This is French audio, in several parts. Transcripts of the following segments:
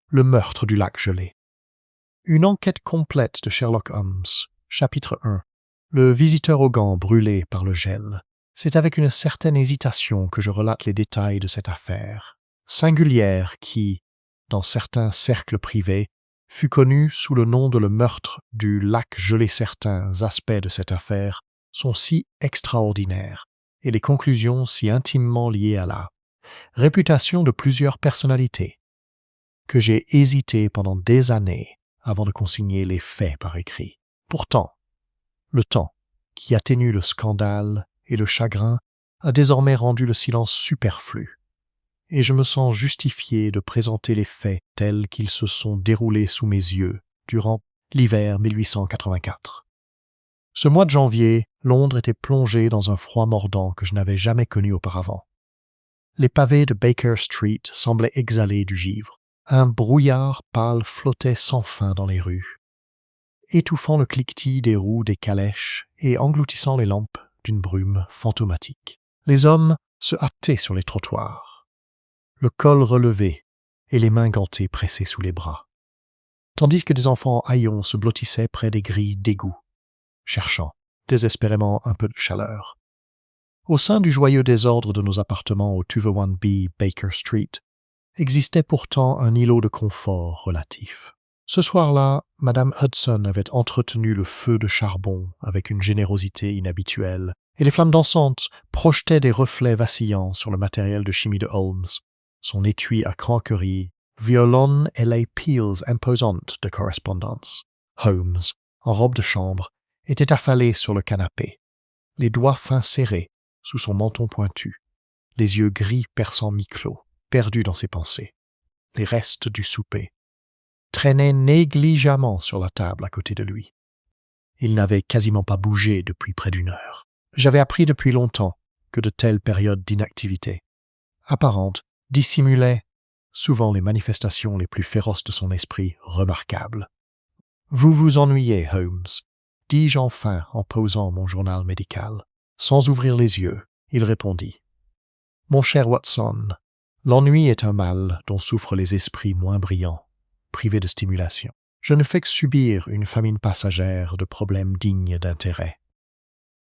Le meurtre du lac gelé. Une enquête complète de Sherlock Holmes. Chapitre 1. Le visiteur aux gants brûlé par le gel. C'est avec une certaine hésitation que je relate les détails de cette affaire, singulière qui, dans certains cercles privés, fut connue sous le nom de le meurtre du lac gelé. Certains aspects de cette affaire sont si extraordinaires et les conclusions si intimement liées à la réputation de plusieurs personnalités que j'ai hésité pendant des années avant de consigner les faits par écrit. Pourtant, le temps qui atténue le scandale et le chagrin a désormais rendu le silence superflu, et je me sens justifié de présenter les faits tels qu'ils se sont déroulés sous mes yeux durant l'hiver 1884. Ce mois de janvier, Londres était plongé dans un froid mordant que je n'avais jamais connu auparavant. Les pavés de Baker Street semblaient exhaler du givre. Un brouillard pâle flottait sans fin dans les rues, étouffant le cliquetis des roues des calèches et engloutissant les lampes d'une brume fantomatique. Les hommes se hâtaient sur les trottoirs, le col relevé et les mains gantées pressées sous les bras, tandis que des enfants haillons se blottissaient près des grilles d'égout, cherchant désespérément un peu de chaleur. Au sein du joyeux désordre de nos appartements au 201B Baker Street, existait pourtant un îlot de confort relatif. Ce soir-là, Madame Hudson avait entretenu le feu de charbon avec une générosité inhabituelle, et les flammes dansantes projetaient des reflets vacillants sur le matériel de chimie de Holmes, son étui à cranquerie, violonne et les piles imposantes de correspondance. Holmes, en robe de chambre, était affalé sur le canapé, les doigts fins serrés sous son menton pointu, les yeux gris perçant mi-clos, perdu dans ses pensées. Les restes du souper traînaient négligemment sur la table à côté de lui. Il n'avait quasiment pas bougé depuis près d'une heure. J'avais appris depuis longtemps que de telles périodes d'inactivité apparente dissimulaient souvent les manifestations les plus féroces de son esprit remarquable. « Vous vous ennuyez, Holmes » dis-je enfin en posant mon journal médical. Sans ouvrir les yeux, il répondit. « Mon cher Watson, l'ennui est un mal dont souffrent les esprits moins brillants, privés de stimulation. Je ne fais que subir une famine passagère de problèmes dignes d'intérêt.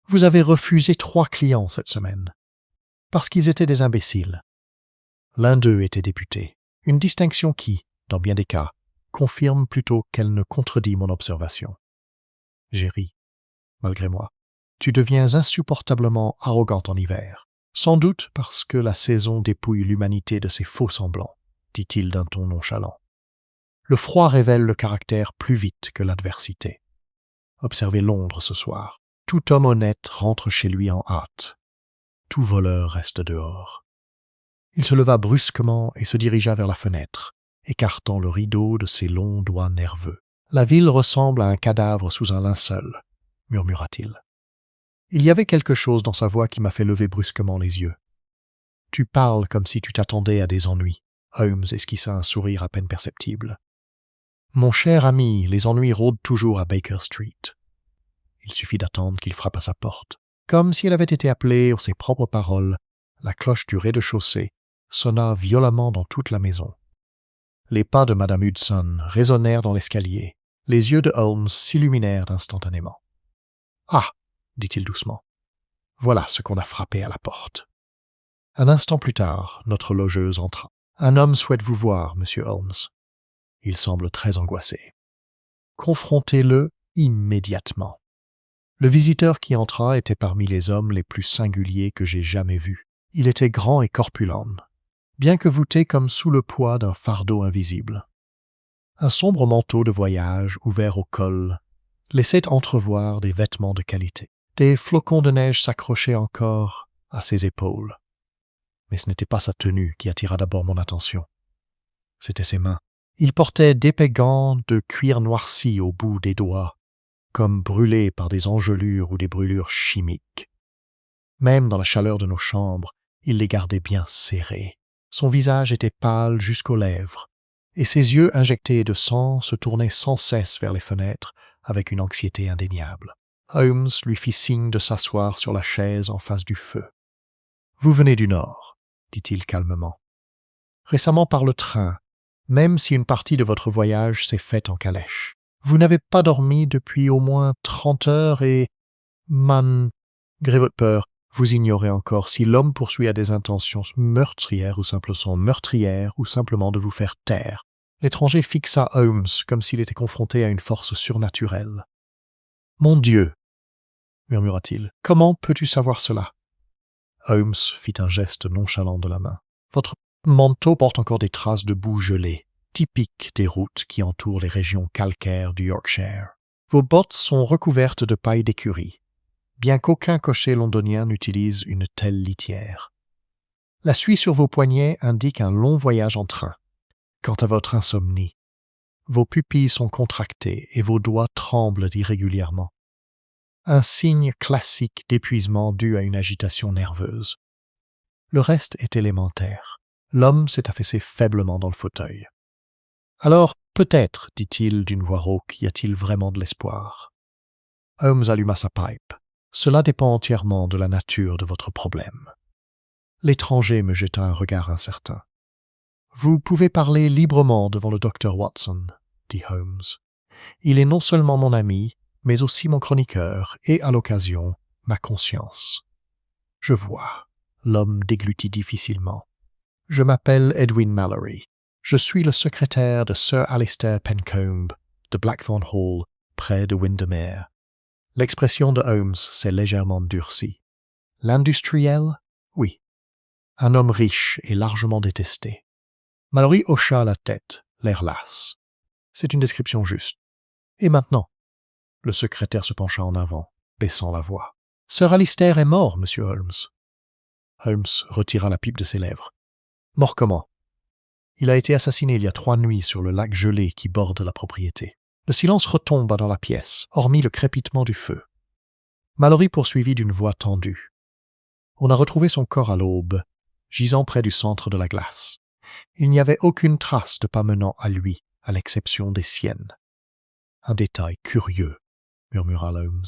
Vous avez refusé 3 clients cette semaine, parce qu'ils étaient des imbéciles. L'un d'eux était député, une distinction qui, dans bien des cas, confirme plutôt qu'elle ne contredit mon observation. J'ai ri, malgré moi. Tu deviens insupportablement arrogant en hiver. Sans doute parce que la saison dépouille l'humanité de ses faux semblants, dit-il d'un ton nonchalant. Le froid révèle le caractère plus vite que l'adversité. Observez Londres ce soir. Tout homme honnête rentre chez lui en hâte. Tout voleur reste dehors. Il se leva brusquement et se dirigea vers la fenêtre, écartant le rideau de ses longs doigts nerveux. La ville ressemble à un cadavre sous un linceul, murmura-t-il. Il y avait quelque chose dans sa voix qui m'a fait lever brusquement les yeux. Tu parles comme si tu t'attendais à des ennuis. Holmes esquissa un sourire à peine perceptible. Mon cher ami, les ennuis rôdent toujours à Baker Street. Il suffit d'attendre qu'il frappe à sa porte. Comme si elle avait été appelée aux ses propres paroles, la cloche du rez-de-chaussée sonna violemment dans toute la maison. Les pas de Madame Hudson résonnèrent dans l'escalier. Les yeux de Holmes s'illuminèrent instantanément. « Ah !» dit-il doucement. « Voilà ce qu'on a frappé à la porte. » Un instant plus tard, notre logeuse entra. « Un homme souhaite vous voir, monsieur Holmes. Il semble très angoissé. Confrontez-le immédiatement. » Le visiteur qui entra était parmi les hommes les plus singuliers que j'ai jamais vus. Il était grand et corpulent, bien que voûté comme sous le poids d'un fardeau invisible. Un sombre manteau de voyage ouvert au col laissait entrevoir des vêtements de qualité. Des flocons de neige s'accrochaient encore à ses épaules. Mais ce n'était pas sa tenue qui attira d'abord mon attention. C'étaient ses mains. Il portait d'épais gants de cuir noirci au bout des doigts, comme brûlés par des engelures ou des brûlures chimiques. Même dans la chaleur de nos chambres, il les gardait bien serrés. Son visage était pâle jusqu'aux lèvres, et ses yeux injectés de sang se tournaient sans cesse vers les fenêtres avec une anxiété indéniable. Holmes lui fit signe de s'asseoir sur la chaise en face du feu. « Vous venez du Nord, dit-il calmement. Récemment par le train, même si une partie de votre voyage s'est faite en calèche. Vous n'avez pas dormi depuis au moins 30 heures et, malgré votre peur, vous ignorez encore si l'homme poursuit à des intentions meurtrières ou simplement de vous faire taire. L'étranger fixa Holmes comme s'il était confronté à une force surnaturelle. « Mon Dieu !» murmura-t-il. « Comment peux-tu savoir cela ?» Holmes fit un geste nonchalant de la main. « Votre manteau porte encore des traces de boue gelée, typiques des routes qui entourent les régions calcaires du Yorkshire. Vos bottes sont recouvertes de paille d'écurie, bien qu'aucun cocher londonien n'utilise une telle litière. La suie sur vos poignets indique un long voyage en train. Quant à votre insomnie, vos pupilles sont contractées et vos doigts tremblent irrégulièrement. Un signe classique d'épuisement dû à une agitation nerveuse. Le reste est élémentaire. L'homme s'est affaissé faiblement dans le fauteuil. « Alors, peut-être, dit-il d'une voix rauque, y a-t-il vraiment de l'espoir ?» Holmes alluma sa pipe. « Cela dépend entièrement de la nature de votre problème. » L'étranger me jeta un regard incertain. « Vous pouvez parler librement devant le docteur Watson, dit Holmes. Il est non seulement mon ami, mais aussi mon chroniqueur et, à l'occasion, ma conscience. » Je vois. L'homme déglutit difficilement. « Je m'appelle Edwin Mallory. Je suis le secrétaire de Sir Alistair Pencombe, de Blackthorn Hall, près de Windermere. » L'expression de Holmes s'est légèrement durcie. « L'industriel? Oui. Un homme riche et largement détesté. » Mallory hocha la tête, l'air las. « C'est une description juste. Et maintenant ?» Le secrétaire se pencha en avant, baissant la voix. « Sir Alistair est mort, monsieur Holmes. » Holmes retira la pipe de ses lèvres. « Mort comment ?»« Il a été assassiné il y a 3 nuits sur le lac gelé qui borde la propriété. » Le silence retomba dans la pièce, hormis le crépitement du feu. Mallory poursuivit d'une voix tendue. « On a retrouvé son corps à l'aube, gisant près du centre de la glace. Il n'y avait aucune trace de pas menant à lui, à l'exception des siennes. »« Un détail curieux, » murmura Holmes.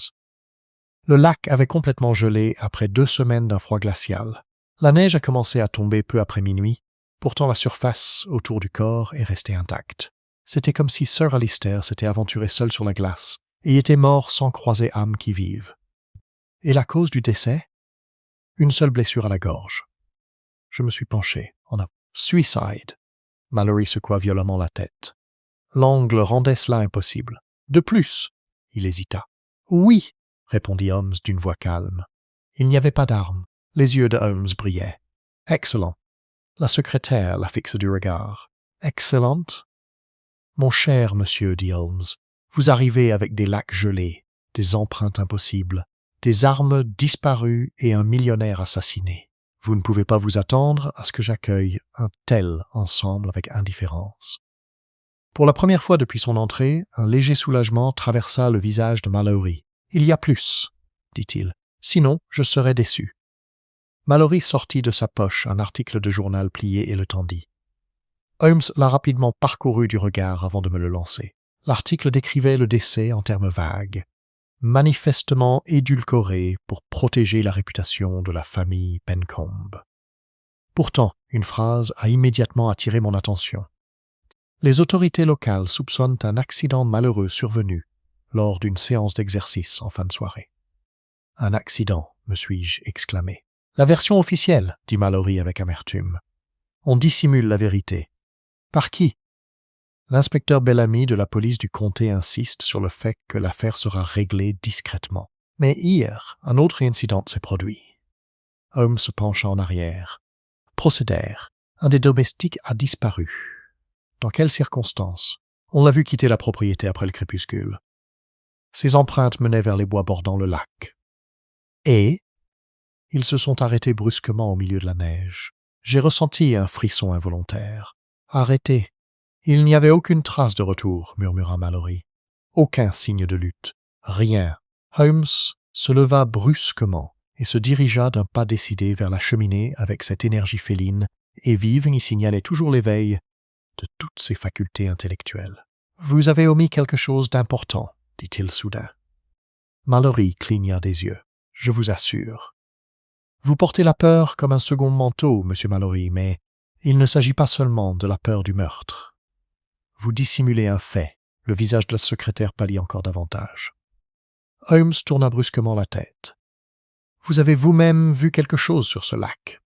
Le lac avait complètement gelé après 2 semaines d'un froid glacial. La neige a commencé à tomber peu après minuit, pourtant la surface autour du corps est restée intacte. C'était comme si Sir Alistair s'était aventuré seul sur la glace et était mort sans croiser âme qui vive. Et la cause du décès? Une seule blessure à la gorge. Je me suis penché. On a suicide. Mallory secoua violemment la tête. L'angle rendait cela impossible. De plus, il hésita. Oui, répondit Holmes d'une voix calme. Il n'y avait pas d'arme. Les yeux de Holmes brillaient. Excellent. La secrétaire la fixe du regard. Excellente. Mon cher monsieur, dit Holmes, vous arrivez avec des lacs gelés, des empreintes impossibles, des armes disparues et un millionnaire assassiné. Vous ne pouvez pas vous attendre à ce que j'accueille un tel ensemble avec indifférence. Pour la première fois depuis son entrée, un léger soulagement traversa le visage de Mallory. « Il y a plus, dit-il. Sinon, je serais déçu. » Mallory sortit de sa poche un article de journal plié et le tendit. Holmes l'a rapidement parcouru du regard avant de me le lancer. L'article décrivait le décès en termes vagues, manifestement édulcoré pour protéger la réputation de la famille Pencombe. Pourtant, une phrase a immédiatement attiré mon attention. Les autorités locales soupçonnent un accident malheureux survenu lors d'une séance d'exercice en fin de soirée. « Un accident, me suis-je exclamé. »« La version officielle, dit Mallory avec amertume. On dissimule la vérité. » « Par qui ?» L'inspecteur Bellamy de la police du comté insiste sur le fait que l'affaire sera réglée discrètement. Mais hier, un autre incident s'est produit. Holmes se pencha en arrière. Procédère. Un des domestiques a disparu. Dans quelles circonstances? On l'a vu quitter la propriété après le crépuscule. Ses empreintes menaient vers les bois bordant le lac. Et ils se sont arrêtés brusquement au milieu de la neige. J'ai ressenti un frisson involontaire. Arrêté. Il n'y avait aucune trace de retour, murmura Mallory. Aucun signe de lutte. Rien. Holmes se leva brusquement et se dirigea d'un pas décidé vers la cheminée avec cette énergie féline et vive qui signalait toujours l'éveil de toutes ses facultés intellectuelles. « Vous avez omis quelque chose d'important, » dit-il soudain. Mallory cligna des yeux. « Je vous assure. Vous portez la peur comme un second manteau, monsieur Mallory, mais il ne s'agit pas seulement de la peur du meurtre. Vous dissimulez un fait. Le visage de la secrétaire pâlit encore davantage. Holmes tourna brusquement la tête. Vous avez vous-même vu quelque chose sur ce lac.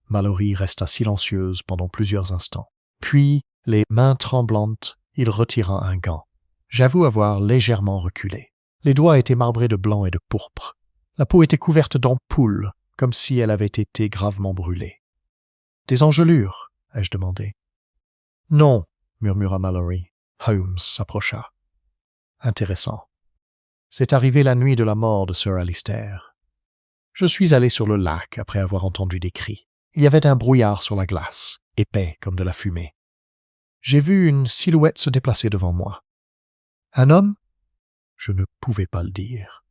Mallory resta silencieuse pendant plusieurs instants. Puis, les mains tremblantes, il retira un gant. J'avoue avoir légèrement reculé. Les doigts étaient marbrés de blanc et de pourpre. La peau était couverte d'ampoules, comme si elle avait été gravement brûlée. « Des engelures ?» ai-je demandé. « Non, » murmura Mallory. Holmes s'approcha. « Intéressant. C'est arrivé la nuit de la mort de Sir Alistair. Je suis allé sur le lac après avoir entendu des cris. Il y avait un brouillard sur la glace, épais comme de la fumée. J'ai vu une silhouette se déplacer devant moi. Un homme? Je ne pouvais pas le dire.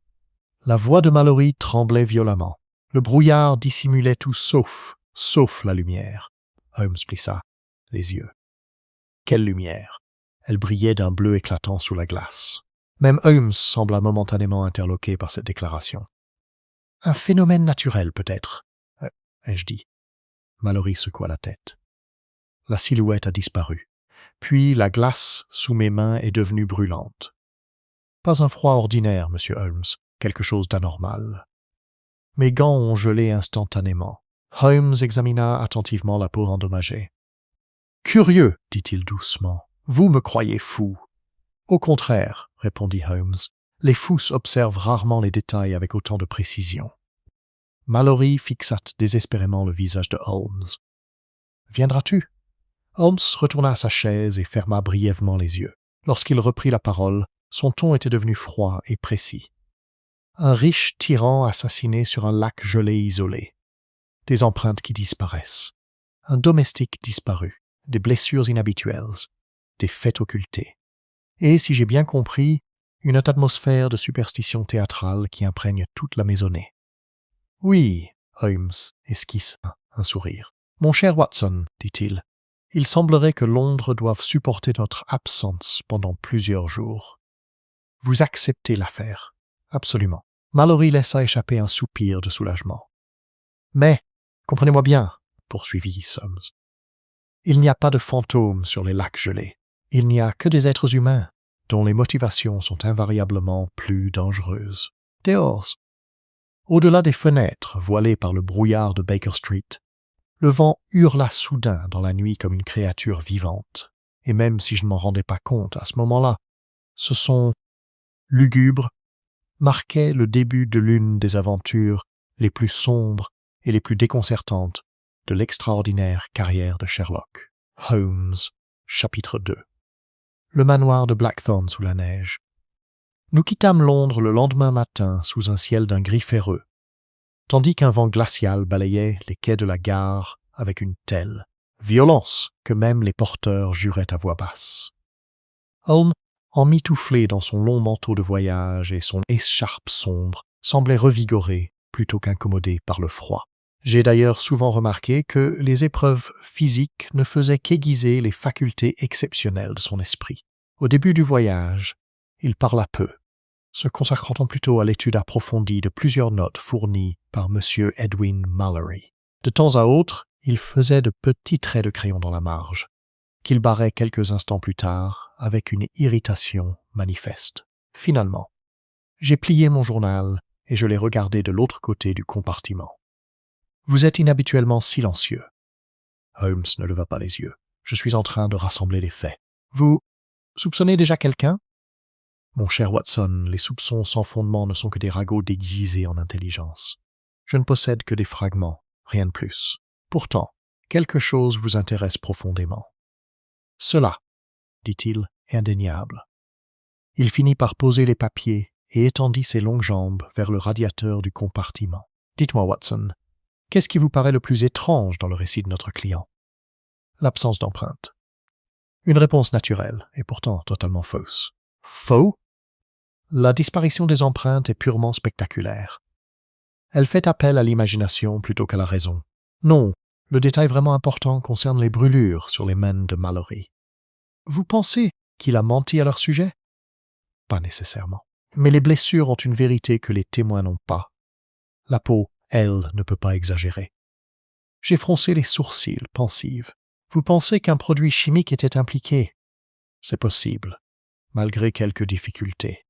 La voix de Mallory tremblait violemment. Le brouillard dissimulait tout sauf la lumière. Holmes plissa les yeux. Quelle lumière! Elle brillait d'un bleu éclatant sous la glace. Même Holmes sembla momentanément interloqué par cette déclaration. Un phénomène naturel, peut-être, ai-je dit. Mallory secoua la tête. La silhouette a disparu. Puis la glace sous mes mains est devenue brûlante. Pas un froid ordinaire, monsieur Holmes, quelque chose d'anormal. Mes gants ont gelé instantanément. Holmes examina attentivement la peau endommagée. « Curieux, dit-il doucement. Vous me croyez fou. »« Au contraire, répondit Holmes. Les fous observent rarement les détails avec autant de précision. » Mallory fixa désespérément le visage de Holmes. « Viendras-tu » Holmes retourna à sa chaise et ferma brièvement les yeux. Lorsqu'il reprit la parole, son ton était devenu froid et précis. Un riche tyran assassiné sur un lac gelé isolé. Des empreintes qui disparaissent. Un domestique disparu. Des blessures inhabituelles. Des faits occultés. Et, si j'ai bien compris, une atmosphère de superstition théâtrale qui imprègne toute la maisonnée. « Oui, » Holmes esquissa un sourire. « Mon cher Watson, dit-il, il semblerait que Londres doive supporter notre absence pendant plusieurs jours. Vous acceptez l'affaire. Absolument. » Mallory laissa échapper un soupir de soulagement. « Mais, comprenez-moi bien, poursuivit Holmes, il n'y a pas de fantômes sur les lacs gelés. Il n'y a que des êtres humains dont les motivations sont invariablement plus dangereuses. Dehors, au-delà des fenêtres voilées par le brouillard de Baker Street, le vent hurla soudain dans la nuit comme une créature vivante. Et même si je ne m'en rendais pas compte à ce moment-là, ce son lugubre marquait le début de l'une des aventures les plus sombres et les plus déconcertantes de l'extraordinaire carrière de Sherlock Holmes. Chapitre 2. Le manoir de Blackthorn sous la neige. Nous quittâmes Londres le lendemain matin sous un ciel d'un gris ferreux, tandis qu'un vent glacial balayait les quais de la gare avec une telle violence que même les porteurs juraient à voix basse. Holmes, emmitouflé dans son long manteau de voyage et son écharpe sombre, semblait revigoré plutôt qu'incommodé par le froid. J'ai d'ailleurs souvent remarqué que les épreuves physiques ne faisaient qu'aiguiser les facultés exceptionnelles de son esprit. Au début du voyage, il parla peu, se consacrant plutôt à l'étude approfondie de plusieurs notes fournies par M. Edwin Mallory. De temps à autre, il faisait de petits traits de crayon dans la marge, qu'il barrait quelques instants plus tard avec une irritation manifeste. Finalement, j'ai plié mon journal et je l'ai regardé de l'autre côté du compartiment. Vous êtes inhabituellement silencieux. Holmes ne leva pas les yeux. Je suis en train de rassembler les faits. Vous soupçonnez déjà quelqu'un? Mon cher Watson, les soupçons sans fondement ne sont que des ragots déguisés en intelligence. Je ne possède que des fragments, rien de plus. Pourtant, quelque chose vous intéresse profondément. Cela, dit-il, est indéniable. Il finit par poser les papiers et étendit ses longues jambes vers le radiateur du compartiment. Dites-moi, Watson, qu'est-ce qui vous paraît le plus étrange dans le récit de notre client? L'absence d'empreinte. Une réponse naturelle, et pourtant totalement fausse. Faux? La disparition des empreintes est purement spectaculaire. Elle fait appel à l'imagination plutôt qu'à la raison. Non, le détail vraiment important concerne les brûlures sur les mains de Mallory. Vous pensez qu'il a menti à leur sujet? Pas nécessairement. Mais les blessures ont une vérité que les témoins n'ont pas. La peau, elle, ne peut pas exagérer. J'ai froncé les sourcils, pensive. Vous pensez qu'un produit chimique était impliqué? C'est possible, malgré quelques difficultés.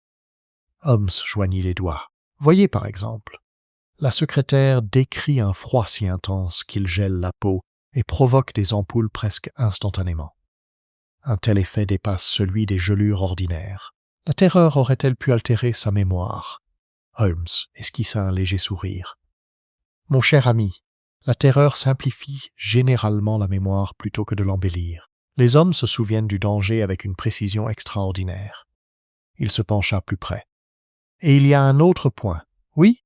Holmes joignit les doigts. Voyez par exemple. La secrétaire décrit un froid si intense qu'il gèle la peau et provoque des ampoules presque instantanément. Un tel effet dépasse celui des gelures ordinaires. La terreur aurait-elle pu altérer sa mémoire? Holmes esquissa un léger sourire. Mon cher ami, la terreur simplifie généralement la mémoire plutôt que de l'embellir. Les hommes se souviennent du danger avec une précision extraordinaire. Il se pencha plus près. Et il y a un autre point. Oui?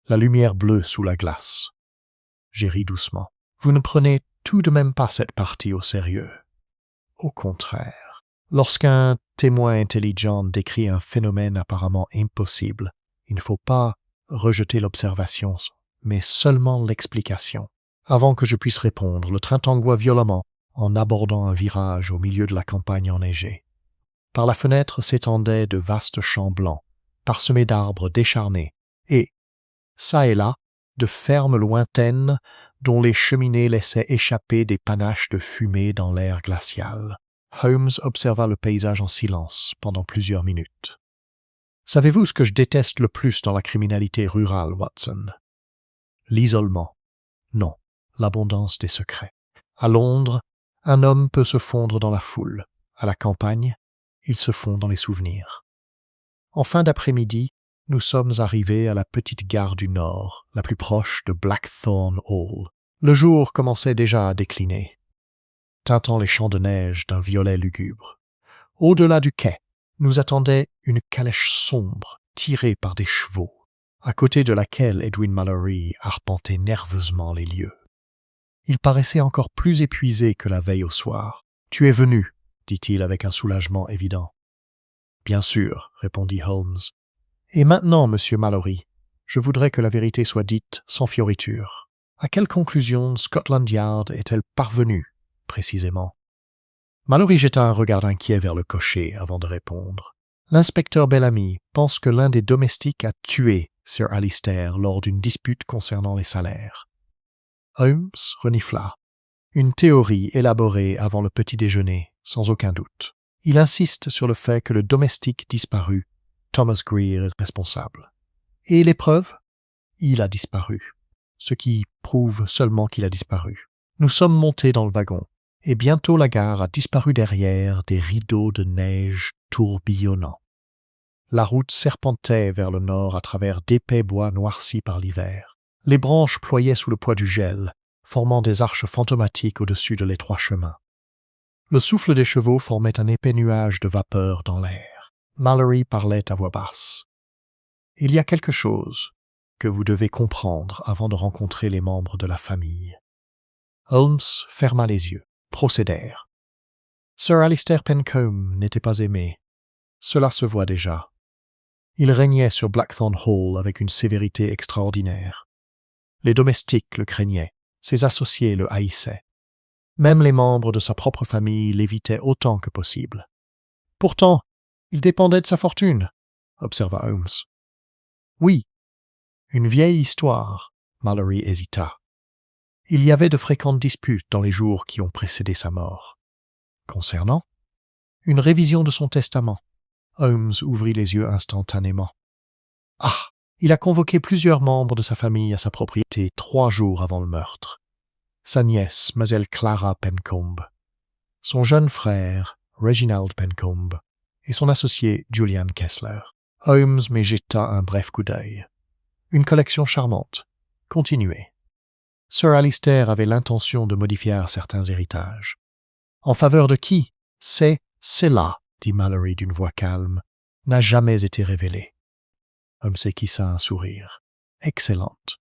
La lumière bleue sous la glace. J'ai ri doucement. Vous ne prenez tout de même pas cette partie au sérieux. Au contraire, lorsqu'un témoin intelligent décrit un phénomène apparemment impossible, il ne faut pas rejeter l'observation, mais seulement l'explication. Avant que je puisse répondre, le train tangua violemment en abordant un virage au milieu de la campagne enneigée. Par la fenêtre s'étendaient de vastes champs blancs, parsemés d'arbres décharnés, et, çà et là, de fermes lointaines dont les cheminées laissaient échapper des panaches de fumée dans l'air glacial. Holmes observa le paysage en silence pendant plusieurs minutes. « Savez-vous ce que je déteste le plus dans la criminalité rurale, Watson? L'isolement. Non, l'abondance des secrets. À Londres, un homme peut se fondre dans la foule. À la campagne, il se fond dans les souvenirs. En fin d'après-midi, nous sommes arrivés à la petite gare du Nord, la plus proche de Blackthorn Hall. Le jour commençait déjà à décliner, teintant les champs de neige d'un violet lugubre. Au-delà du quai, nous attendait une calèche sombre, tirée par des chevaux, à côté de laquelle Edwin Mallory arpentait nerveusement les lieux. Il paraissait encore plus épuisé que la veille au soir. « Tu es venu » dit-il avec un soulagement évident. « Bien sûr » répondit Holmes. « Et maintenant, monsieur Mallory, je voudrais que la vérité soit dite sans fioriture. À quelle conclusion Scotland Yard est-elle parvenue, précisément ?» Mallory jeta un regard inquiet vers le cocher avant de répondre. « L'inspecteur Bellamy pense que l'un des domestiques a tué Sir Alistair lors d'une dispute concernant les salaires. » Holmes renifla. Une théorie élaborée avant le petit déjeuner, sans aucun doute. Il insiste sur le fait que le domestique disparu, Thomas Greer, est responsable. Et les preuves? Il a disparu. Ce qui prouve seulement qu'il a disparu. Nous sommes montés dans le wagon, et bientôt la gare a disparu derrière des rideaux de neige tourbillonnants. La route serpentait vers le nord à travers d'épais bois noircis par l'hiver. Les branches ployaient sous le poids du gel, formant des arches fantomatiques au-dessus de l'étroit chemin. Le souffle des chevaux formait un épais nuage de vapeur dans l'air. Mallory parlait à voix basse. « Il y a quelque chose que vous devez comprendre avant de rencontrer les membres de la famille. » Holmes ferma les yeux, procédèrent. Sir Alistair Pencombe n'était pas aimé. Cela se voit déjà. Il régnait sur Blackthorn Hall avec une sévérité extraordinaire. Les domestiques le craignaient, ses associés le haïssaient. Même les membres de sa propre famille l'évitaient autant que possible. Pourtant, il dépendait de sa fortune, observa Holmes. Oui, une vieille histoire, Mallory hésita. Il y avait de fréquentes disputes dans les jours qui ont précédé sa mort. Concernant? Une révision de son testament. Holmes ouvrit les yeux instantanément. Ah! Il a convoqué plusieurs membres de sa famille à sa propriété 3 jours avant le meurtre. Sa nièce, Mlle Clara Pencombe, son jeune frère, Reginald Pencombe, et son associé, Julian Kessler. Holmes me jeta un bref coup d'œil. Une collection charmante. Continuez. Sir Alistair avait l'intention de modifier certains héritages. En faveur de qui? C'est là, dit Mallory d'une voix calme, n'a jamais été révélé. Holmes esquissa un sourire. Excellente.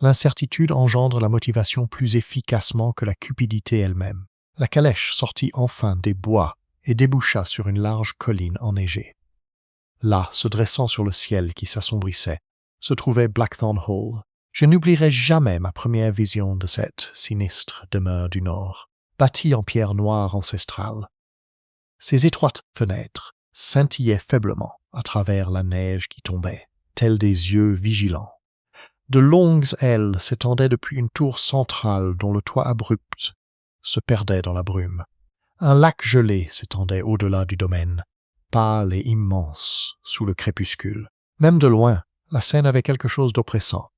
L'incertitude engendre la motivation plus efficacement que la cupidité elle-même. La calèche sortit enfin des bois et déboucha sur une large colline enneigée. Là, se dressant sur le ciel qui s'assombrissait, se trouvait Blackthorn Hall. Je n'oublierai jamais ma première vision de cette sinistre demeure du Nord, bâtie en pierre noire ancestrale. Ses étroites fenêtres scintillaient faiblement à travers la neige qui tombait, tels des yeux vigilants. De longues ailes s'étendaient depuis une tour centrale dont le toit abrupt se perdait dans la brume. Un lac gelé s'étendait au-delà du domaine, pâle et immense, sous le crépuscule. Même de loin, la scène avait quelque chose d'oppressant.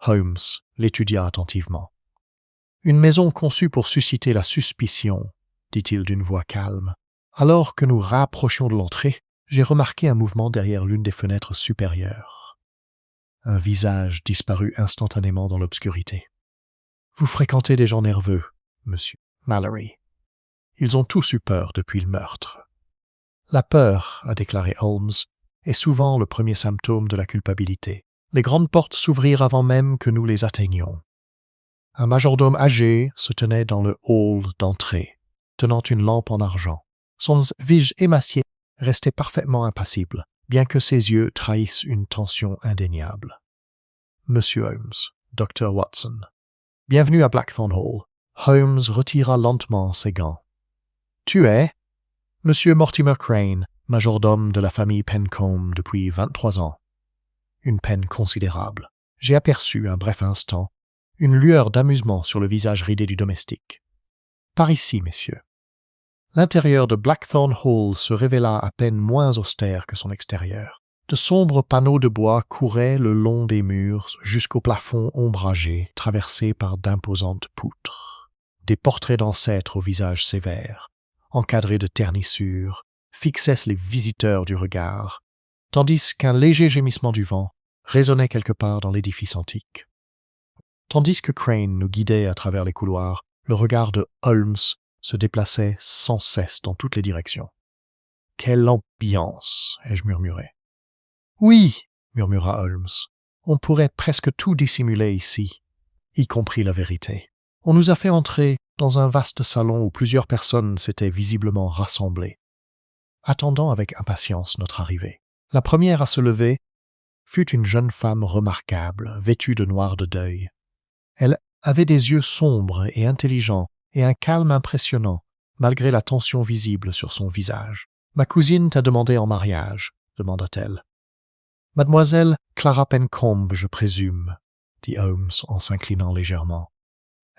Holmes l'étudia attentivement. « Une maison conçue pour susciter la suspicion, » dit-il d'une voix calme. Alors que nous rapprochions de l'entrée, j'ai remarqué un mouvement derrière l'une des fenêtres supérieures. Un visage disparut instantanément dans l'obscurité. « Vous fréquentez des gens nerveux, monsieur Mallory. Ils ont tous eu peur depuis le meurtre. » La peur, a déclaré Holmes, est souvent le premier symptôme de la culpabilité. Les grandes portes s'ouvrirent avant même que nous les atteignions. Un majordome âgé se tenait dans le hall d'entrée, tenant une lampe en argent. Son visage émacié restait parfaitement impassible, bien que ses yeux trahissent une tension indéniable. « Monsieur Holmes, Dr. Watson. Bienvenue à Blackthorn Hall. » Holmes retira lentement ses gants. « Tu es Monsieur Mortimer Crane, majordome de la famille Pencombe depuis 23 ans. » Une peine considérable. J'ai aperçu, un bref instant, une lueur d'amusement sur le visage ridé du domestique. « Par ici, messieurs. » L'intérieur de Blackthorn Hall se révéla à peine moins austère que son extérieur. De sombres panneaux de bois couraient le long des murs jusqu'au plafond ombragé, traversé par d'imposantes poutres. Des portraits d'ancêtres au visage sévère, encadrés de ternissures, fixaient les visiteurs du regard, tandis qu'un léger gémissement du vent résonnait quelque part dans l'édifice antique. Tandis que Crane nous guidait à travers les couloirs, le regard de Holmes se déplaçait sans cesse dans toutes les directions. « Quelle ambiance !» ai-je murmuré. « Oui !» murmura Holmes. « On pourrait presque tout dissimuler ici, y compris la vérité. On nous a fait entrer dans un vaste salon où plusieurs personnes s'étaient visiblement rassemblées, attendant avec impatience notre arrivée. La première à se lever fut une jeune femme remarquable, vêtue de noir de deuil. Elle avait des yeux sombres et intelligents et un calme impressionnant, malgré la tension visible sur son visage. « Ma cousine t'a demandé en mariage » demanda-t-elle. « Mademoiselle Clara Pencombe, je présume » dit Holmes en s'inclinant légèrement.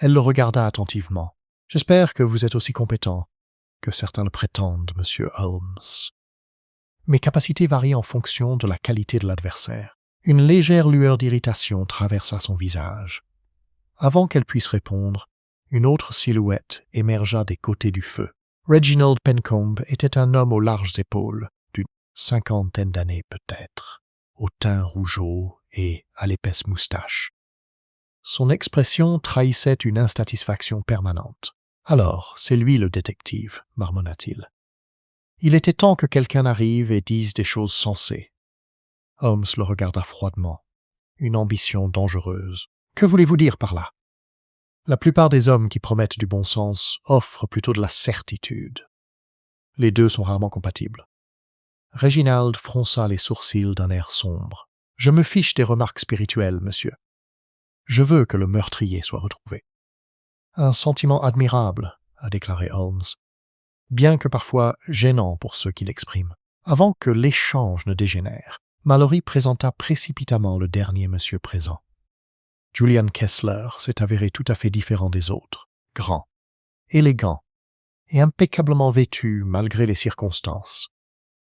Elle le regarda attentivement. « J'espère que vous êtes aussi compétent que certains le prétendent, monsieur Holmes. » Mes capacités varient en fonction de la qualité de l'adversaire. Une légère lueur d'irritation traversa son visage. Avant qu'elle puisse répondre, une autre silhouette émergea des côtés du feu. Reginald Pencombe était un homme aux larges épaules, d'une 50aine d'années peut-être, au teint rougeaud et à l'épaisse moustache. Son expression trahissait une insatisfaction permanente. « Alors, c'est lui le détective, » marmonna-t-il. « Il était temps que quelqu'un arrive et dise des choses sensées. » Holmes le regarda froidement. Une ambition dangereuse. « Que voulez-vous dire par là ?» La plupart des hommes qui promettent du bon sens offrent plutôt de la certitude. Les deux sont rarement compatibles. Reginald fronça les sourcils d'un air sombre. « Je me fiche des remarques spirituelles, monsieur. Je veux que le meurtrier soit retrouvé. » « Un sentiment admirable, » a déclaré Holmes, bien que parfois gênant pour ceux qui l'expriment. Avant que l'échange ne dégénère, Mallory présenta précipitamment le dernier monsieur présent. Julian Kessler s'est avéré tout à fait différent des autres, grand, élégant et impeccablement vêtu malgré les circonstances.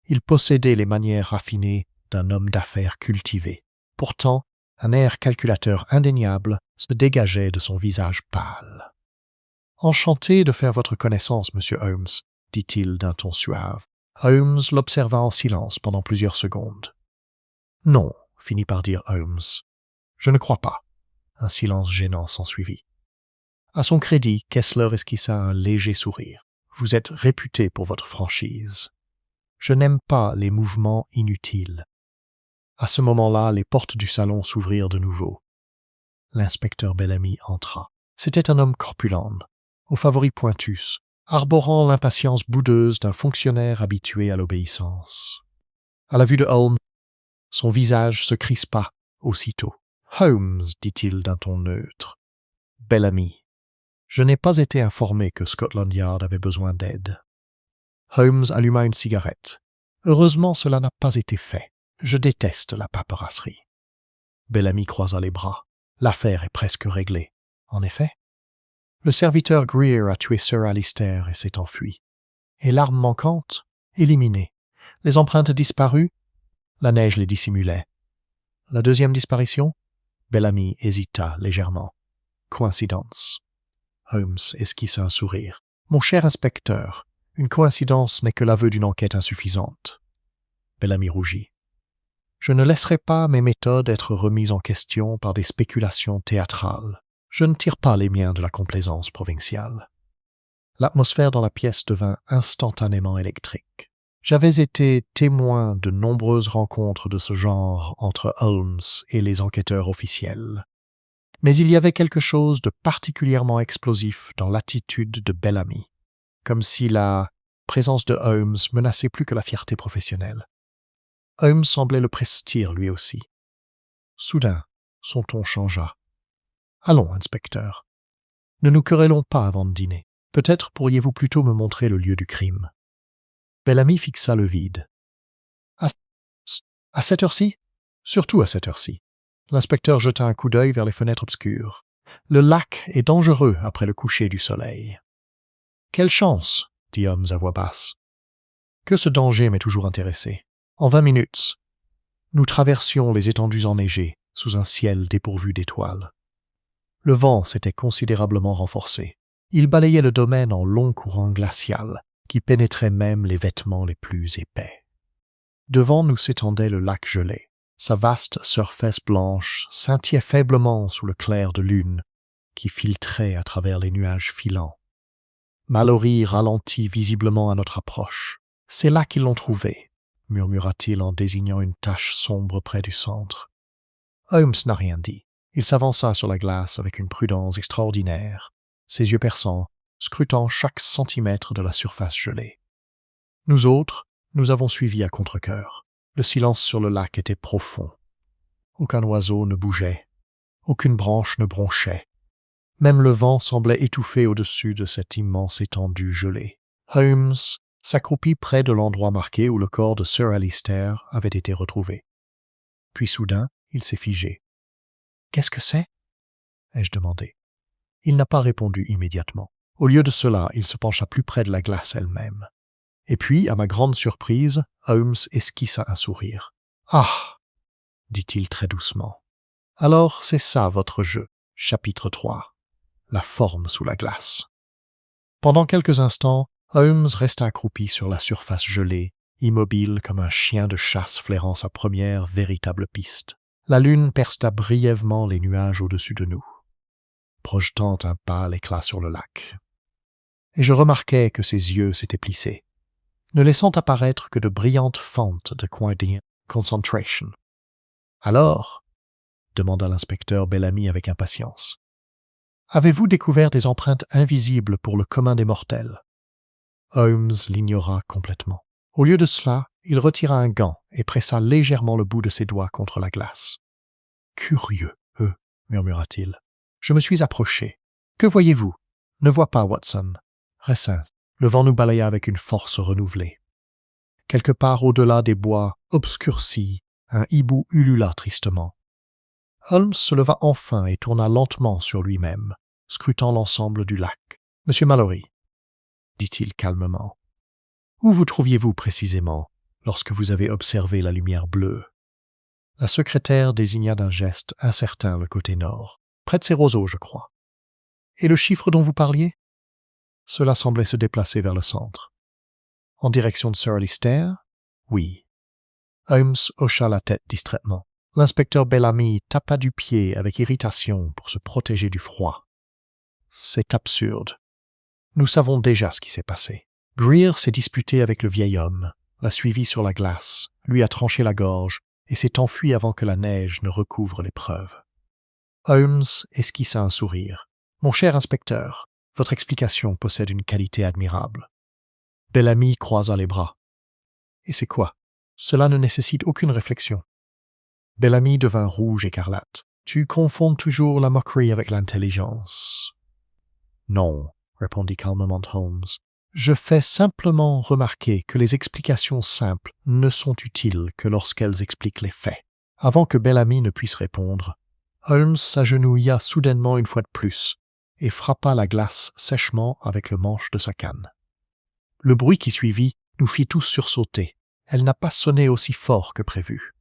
Il possédait les manières raffinées d'un homme d'affaires cultivé. Pourtant, un air calculateur indéniable se dégageait de son visage pâle. « Enchanté de faire votre connaissance, monsieur Holmes, » dit-il d'un ton suave. Holmes l'observa en silence pendant plusieurs secondes. « Non, » finit par dire Holmes. « Je ne crois pas. » Un silence gênant s'ensuivit. À son crédit, Kessler esquissa un léger sourire. « Vous êtes réputé pour votre franchise. Je n'aime pas les mouvements inutiles. » À ce moment-là, les portes du salon s'ouvrirent de nouveau. L'inspecteur Bellamy entra. C'était un homme corpulent, aux favoris pointus, arborant l'impatience boudeuse d'un fonctionnaire habitué à l'obéissance. À la vue de Holmes, son visage se crispa aussitôt. « Holmes, dit-il d'un ton neutre. Bellamy. Je n'ai pas été informé que Scotland Yard avait besoin d'aide. » Holmes alluma une cigarette. « Heureusement, cela n'a pas été fait. Je déteste la paperasserie. » Bellamy croisa les bras. « L'affaire est presque réglée. » En effet. Le serviteur Greer a tué Sir Alistair et s'est enfui. Et l'arme manquante? Éliminée. Les empreintes disparues? La neige les dissimulait. La deuxième disparition? Bellamy hésita légèrement. Coïncidence. Holmes esquissa un sourire. Mon cher inspecteur, une coïncidence n'est que l'aveu d'une enquête insuffisante. Bellamy rougit. Je ne laisserai pas mes méthodes être remises en question par des spéculations théâtrales. Je ne tire pas les miens de la complaisance provinciale. L'atmosphère dans la pièce devint instantanément électrique. J'avais été témoin de nombreuses rencontres de ce genre entre Holmes et les enquêteurs officiels. Mais il y avait quelque chose de particulièrement explosif dans l'attitude de Bellamy, comme si la présence de Holmes menaçait plus que la fierté professionnelle. Holmes semblait le pressentir lui aussi. Soudain, son ton changea. « Allons, inspecteur. Ne nous querellons pas avant de dîner. Peut-être pourriez-vous plutôt me montrer le lieu du crime. » Bellamy fixa le vide. « À cette heure-ci? Surtout à cette heure-ci. » L'inspecteur jeta un coup d'œil vers les fenêtres obscures. « Le lac est dangereux après le coucher du soleil. »« Quelle chance !» dit Holmes à voix basse. « Que ce danger m'ait toujours intéressé. En 20 minutes, nous traversions les étendues enneigées sous un ciel dépourvu d'étoiles. Le vent s'était considérablement renforcé. Il balayait le domaine en longs courants glacials qui pénétraient même les vêtements les plus épais. Devant nous s'étendait le lac gelé. Sa vaste surface blanche scintillait faiblement sous le clair de lune qui filtrait à travers les nuages filants. Mallory ralentit visiblement à notre approche. « C'est là qu'ils l'ont trouvé », murmura-t-il en désignant une tache sombre près du centre. Holmes n'a rien dit. Il s'avança sur la glace avec une prudence extraordinaire, ses yeux perçants, scrutant chaque centimètre de la surface gelée. Nous autres, nous avons suivi à contre-cœur. Le silence sur le lac était profond. Aucun oiseau ne bougeait, aucune branche ne bronchait. Même le vent semblait étouffé au-dessus de cette immense étendue gelée. Holmes s'accroupit près de l'endroit marqué où le corps de Sir Alistair avait été retrouvé. Puis soudain, il s'est figé. « Qu'est-ce que c'est » ai-je demandé. Il n'a pas répondu immédiatement. Au lieu de cela, il se pencha plus près de la glace elle-même. Et puis, à ma grande surprise, Holmes esquissa un sourire. « Ah !» dit-il très doucement. « Alors, c'est ça votre jeu. » Chapitre 3. La forme sous la glace. Pendant quelques instants, Holmes resta accroupi sur la surface gelée, immobile comme un chien de chasse flairant sa première véritable piste. La lune perça brièvement les nuages au-dessus de nous, projetant un pâle éclat sur le lac. Et je remarquai que ses yeux s'étaient plissés, ne laissant apparaître que de brillantes fentes de Quiet Concentration. « Alors ?» demanda l'inspecteur Bellamy avec impatience. « Avez-vous découvert des empreintes invisibles pour le commun des mortels ?» Holmes l'ignora complètement. Au lieu de cela, il retira un gant et pressa légèrement le bout de ses doigts contre la glace. « Curieux, murmura-t-il. Je me suis approché. « Que voyez-vous » ? « Ne vois pas, Watson. » Ressins. Le vent nous balaya avec une force renouvelée. Quelque part au-delà des bois obscurcis, un hibou ulula tristement. Holmes se leva enfin et tourna lentement sur lui-même, scrutant l'ensemble du lac. « Monsieur Mallory, » dit-il calmement, « où vous trouviez-vous précisément lorsque vous avez observé la lumière bleue ?» La secrétaire désigna d'un geste incertain le côté nord, près de ces roseaux, je crois. « Et le chiffre dont vous parliez » Cela semblait se déplacer vers le centre. « En direction de Sir Alistair » ? « Oui. » Holmes hocha la tête distraitement. L'inspecteur Bellamy tapa du pied avec irritation pour se protéger du froid. « C'est absurde. Nous savons déjà ce qui s'est passé. Greer s'est disputé avec le vieil homme, l'a suivi sur la glace, lui a tranché la gorge et s'est enfui avant que la neige ne recouvre les preuves. » Holmes esquissa un sourire. « Mon cher inspecteur, votre explication possède une qualité admirable. » Bellamy croisa les bras. « Et c'est quoi ? Cela ne nécessite aucune réflexion. » Bellamy devint rouge écarlate. « Tu confonds toujours la moquerie avec l'intelligence. »« Non, » répondit calmement Holmes. « Je fais simplement remarquer que les explications simples ne sont utiles que lorsqu'elles expliquent les faits. » Avant que Bellamy ne puisse répondre, Holmes s'agenouilla soudainement une fois de plus et frappa la glace sèchement avec le manche de sa canne. Le bruit qui suivit nous fit tous sursauter. Elle n'a pas sonné aussi fort que prévu.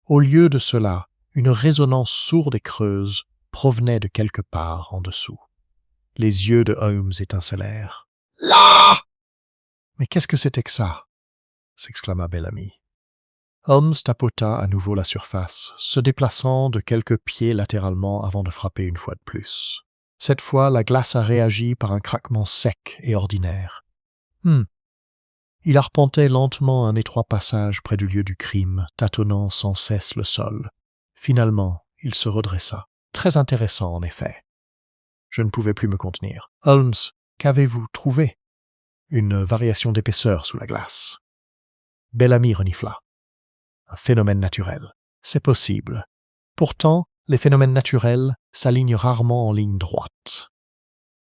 Au lieu de cela, une résonance sourde et creuse provenait de quelque part en dessous. Les yeux de Holmes étincelèrent. « Là !»« Mais qu'est-ce que c'était que ça ?» s'exclama Bellamy. Holmes tapota à nouveau la surface, se déplaçant de quelques pieds latéralement avant de frapper une fois de plus. Cette fois, la glace a réagi par un craquement sec et ordinaire. Il arpentait lentement un étroit passage près du lieu du crime, tâtonnant sans cesse le sol. Finalement, il se redressa. Très intéressant, en effet. Je ne pouvais plus me contenir. « Holmes, qu'avez-vous trouvé ?» « Une variation d'épaisseur sous la glace. » Bellamy renifla. « Un phénomène naturel. C'est possible. Pourtant, les phénomènes naturels s'alignent rarement en ligne droite. »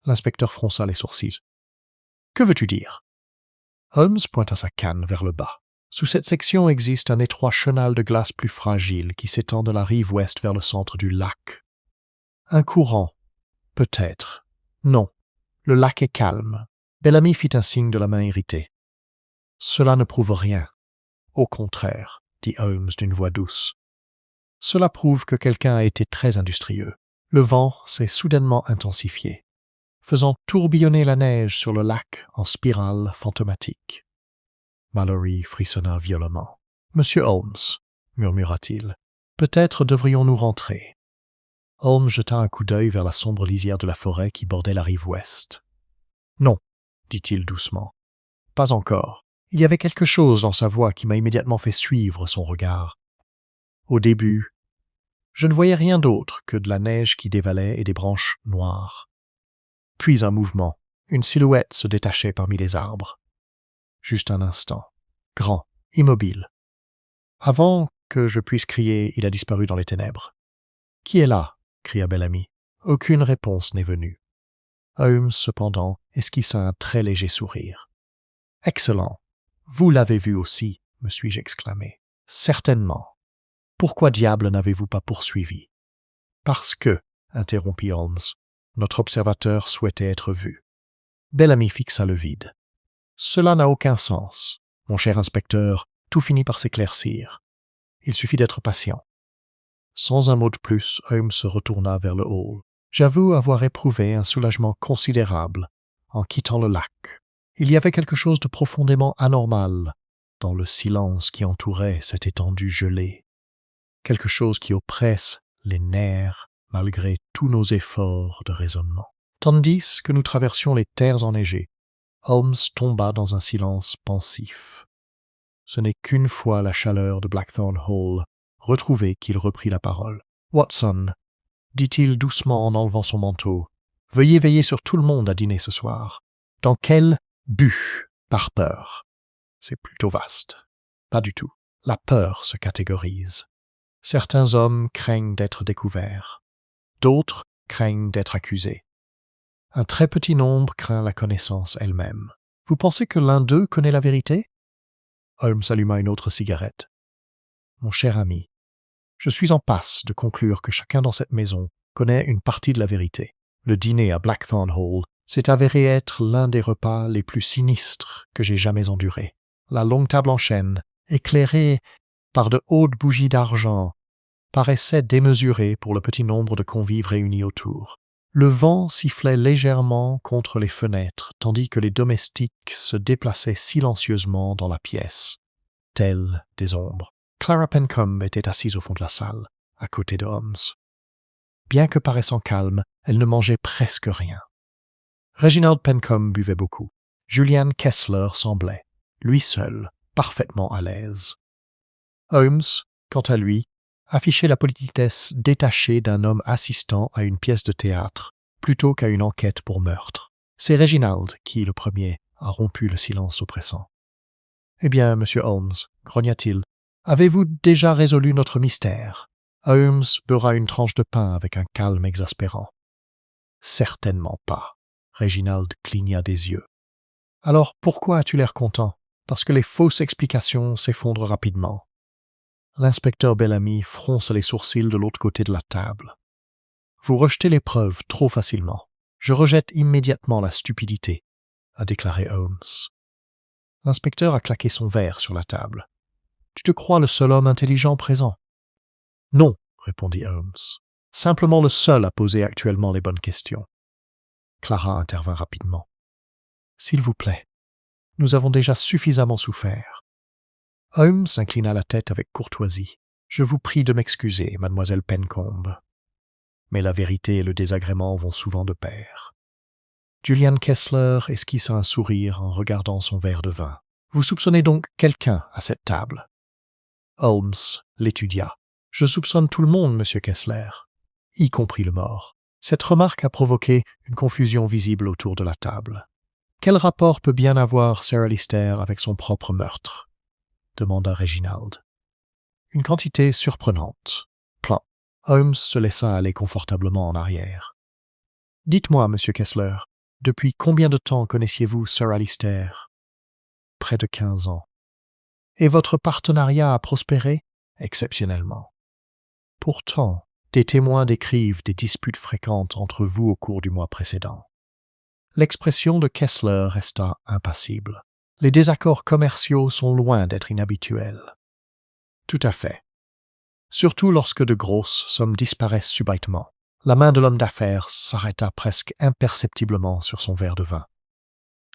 L'inspecteur fronça les sourcils. « Que veux-tu dire ?» Holmes pointa sa canne vers le bas. Sous cette section existe un étroit chenal de glace plus fragile qui s'étend de la rive ouest vers le centre du lac. Un courant, peut-être. Non, le lac est calme. Bellamy fit un signe de la main irritée. « Cela ne prouve rien. Au contraire, dit Holmes d'une voix douce. Cela prouve que quelqu'un a été très industrieux. Le vent s'est soudainement intensifié, faisant tourbillonner la neige sur le lac en spirale fantomatique. » Mallory frissonna violemment. « Monsieur Holmes, murmura-t-il, peut-être devrions-nous rentrer. » Holmes jeta un coup d'œil vers la sombre lisière de la forêt qui bordait la rive ouest. « Non, dit-il doucement. Pas encore. Il y avait quelque chose dans sa voix qui m'a immédiatement fait suivre son regard. Au début, je ne voyais rien d'autre que de la neige qui dévalait et des branches noires. Puis un mouvement, une silhouette se détachait parmi les arbres. Juste un instant, grand, immobile. Avant que je puisse crier, il a disparu dans les ténèbres. « Qui est là ?» cria Bellamy. Aucune réponse n'est venue. Holmes, cependant, esquissa un très léger sourire. « Excellent. Vous l'avez vu aussi, me suis-je exclamé. « Certainement. Pourquoi diable n'avez-vous pas poursuivi ?»« Parce que, interrompit Holmes, notre observateur souhaitait être vu. » Bellamy fixa le vide. « Cela n'a aucun sens. Mon cher inspecteur, tout finit par s'éclaircir. Il suffit d'être patient. » Sans un mot de plus, Holmes se retourna vers le hall. J'avoue avoir éprouvé un soulagement considérable en quittant le lac. Il y avait quelque chose de profondément anormal dans le silence qui entourait cette étendue gelée. Quelque chose qui oppresse les nerfs malgré tous nos efforts de raisonnement. Tandis que nous traversions les terres enneigées, Holmes tomba dans un silence pensif. Ce n'est qu'une fois la chaleur de Blackthorn Hall retrouvée qu'il reprit la parole. « Watson, dit-il doucement en enlevant son manteau, veuillez veiller sur tout le monde à dîner ce soir. Dans quel but par peur? C'est plutôt vaste. Pas du tout. La peur se catégorise. Certains hommes craignent d'être découverts. D'autres craignent d'être accusés. Un très petit nombre craint la connaissance elle-même. Vous pensez que l'un d'eux connaît la vérité? » Holmes alluma une autre cigarette. « Mon cher ami, je suis en passe de conclure que chacun dans cette maison connaît une partie de la vérité. Le dîner à Blackthorn Hall s'est avéré être l'un des repas les plus sinistres que j'ai jamais endurés. La longue table en chêne, éclairée par de hautes bougies d'argent, paraissait démesurée pour le petit nombre de convives réunis autour. Le vent sifflait légèrement contre les fenêtres, tandis que les domestiques se déplaçaient silencieusement dans la pièce, tels des ombres. Clara Pencombe était assise au fond de la salle, à côté de Holmes. Bien que paraissant calme, elle ne mangeait presque rien. Reginald Pencombe buvait beaucoup. Julian Kessler semblait, lui seul, parfaitement à l'aise. Holmes, quant à lui, affichait la politesse détachée d'un homme assistant à une pièce de théâtre, plutôt qu'à une enquête pour meurtre. C'est Reginald qui, le premier, a rompu le silence oppressant. « Eh bien, monsieur Holmes, grogna-t-il, avez-vous déjà résolu notre mystère ?» Holmes beurra une tranche de pain avec un calme exaspérant. « Certainement pas. » Reginald cligna des yeux. « Alors pourquoi as-tu l'air content? Parce que les fausses explications s'effondrent rapidement. » L'inspecteur Bellamy fronce les sourcils de l'autre côté de la table. « Vous rejetez les preuves trop facilement. Je rejette immédiatement la stupidité, » a déclaré Holmes. L'inspecteur a claqué son verre sur la table. « Tu te crois le seul homme intelligent présent ?»« Non, » répondit Holmes. « Simplement le seul à poser actuellement les bonnes questions. » Clara intervint rapidement. « S'il vous plaît, nous avons déjà suffisamment souffert. » Holmes inclina la tête avec courtoisie. « Je vous prie de m'excuser, mademoiselle Pencombe. Mais la vérité et le désagrément vont souvent de pair. » Julian Kessler esquissa un sourire en regardant son verre de vin. « Vous soupçonnez donc quelqu'un à cette table ?» Holmes l'étudia. « Je soupçonne tout le monde, monsieur Kessler, y compris le mort. » Cette remarque a provoqué une confusion visible autour de la table. « Quel rapport peut bien avoir Sarah Lister avec son propre meurtre ?» demanda Reginald. « Une quantité surprenante. » Plan. Holmes se laissa aller confortablement en arrière. « Dites-moi, monsieur Kessler, depuis combien de temps connaissiez-vous Sarah Lister ?»« Près de 15 ans. »« Et votre partenariat a prospéré ?»« Exceptionnellement. »« Pourtant, des témoins décrivent des disputes fréquentes entre vous au cours du mois précédent. » L'expression de Kessler resta impassible. « Les désaccords commerciaux sont loin d'être inhabituels. » « Tout à fait. Surtout lorsque de grosses sommes disparaissent subitement. » La main de l'homme d'affaires s'arrêta presque imperceptiblement sur son verre de vin.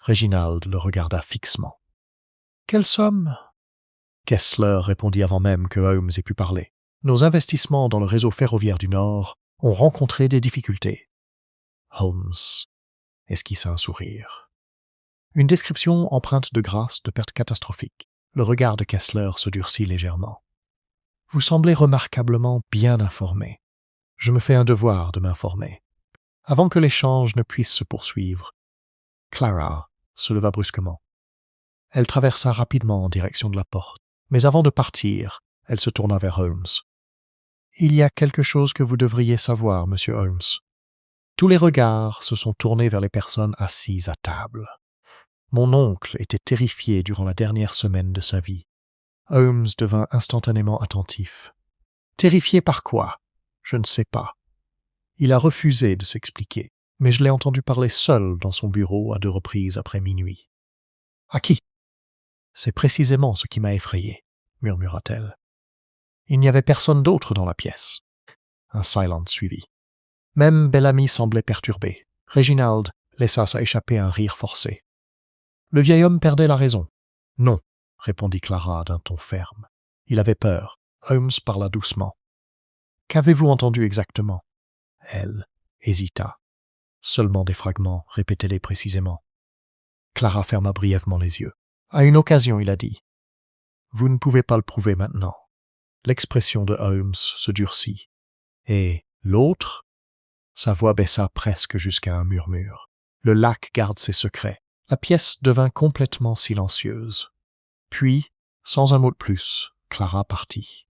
Reginald le regarda fixement. « Quelle somme ?» Kessler répondit avant même que Holmes ait pu parler. « Nos investissements dans le réseau ferroviaire du Nord ont rencontré des difficultés. » Holmes esquissa un sourire. Une description empreinte de grâce de pertes catastrophiques. Le regard de Kessler se durcit légèrement. « Vous semblez remarquablement bien informé. Je me fais un devoir de m'informer. » Avant que l'échange ne puisse se poursuivre, Clara se leva brusquement. Elle traversa rapidement en direction de la porte, mais avant de partir, elle se tourna vers Holmes. « Il y a quelque chose que vous devriez savoir, monsieur Holmes. » Tous les regards se sont tournés vers les personnes assises à table. Mon oncle était terrifié durant la dernière semaine de sa vie. Holmes devint instantanément attentif. « Terrifié par quoi ? Je ne sais pas. Il a refusé de s'expliquer, mais je l'ai entendu parler seul dans son bureau à 2 reprises après minuit. »« À qui ? » ?»« C'est précisément ce qui m'a effrayé, » murmura-t-elle. « Il n'y avait personne d'autre dans la pièce. » Un silence suivit. Même Bellamy semblait perturbé. Reginald laissa échapper un rire forcé. Le vieil homme perdait la raison. « Non, » répondit Clara d'un ton ferme. Il avait peur. Holmes parla doucement. « Qu'avez-vous entendu exactement ?» Elle hésita. « Seulement des fragments, répétez-les précisément. » Clara ferma brièvement les yeux. « À une occasion, il a dit. »« Vous ne pouvez pas le prouver maintenant. » L'expression de Holmes se durcit. « Et l'autre ?» Sa voix baissa presque jusqu'à un murmure. « Le lac garde ses secrets. » La pièce devint complètement silencieuse. Puis, sans un mot de plus, Clara partit.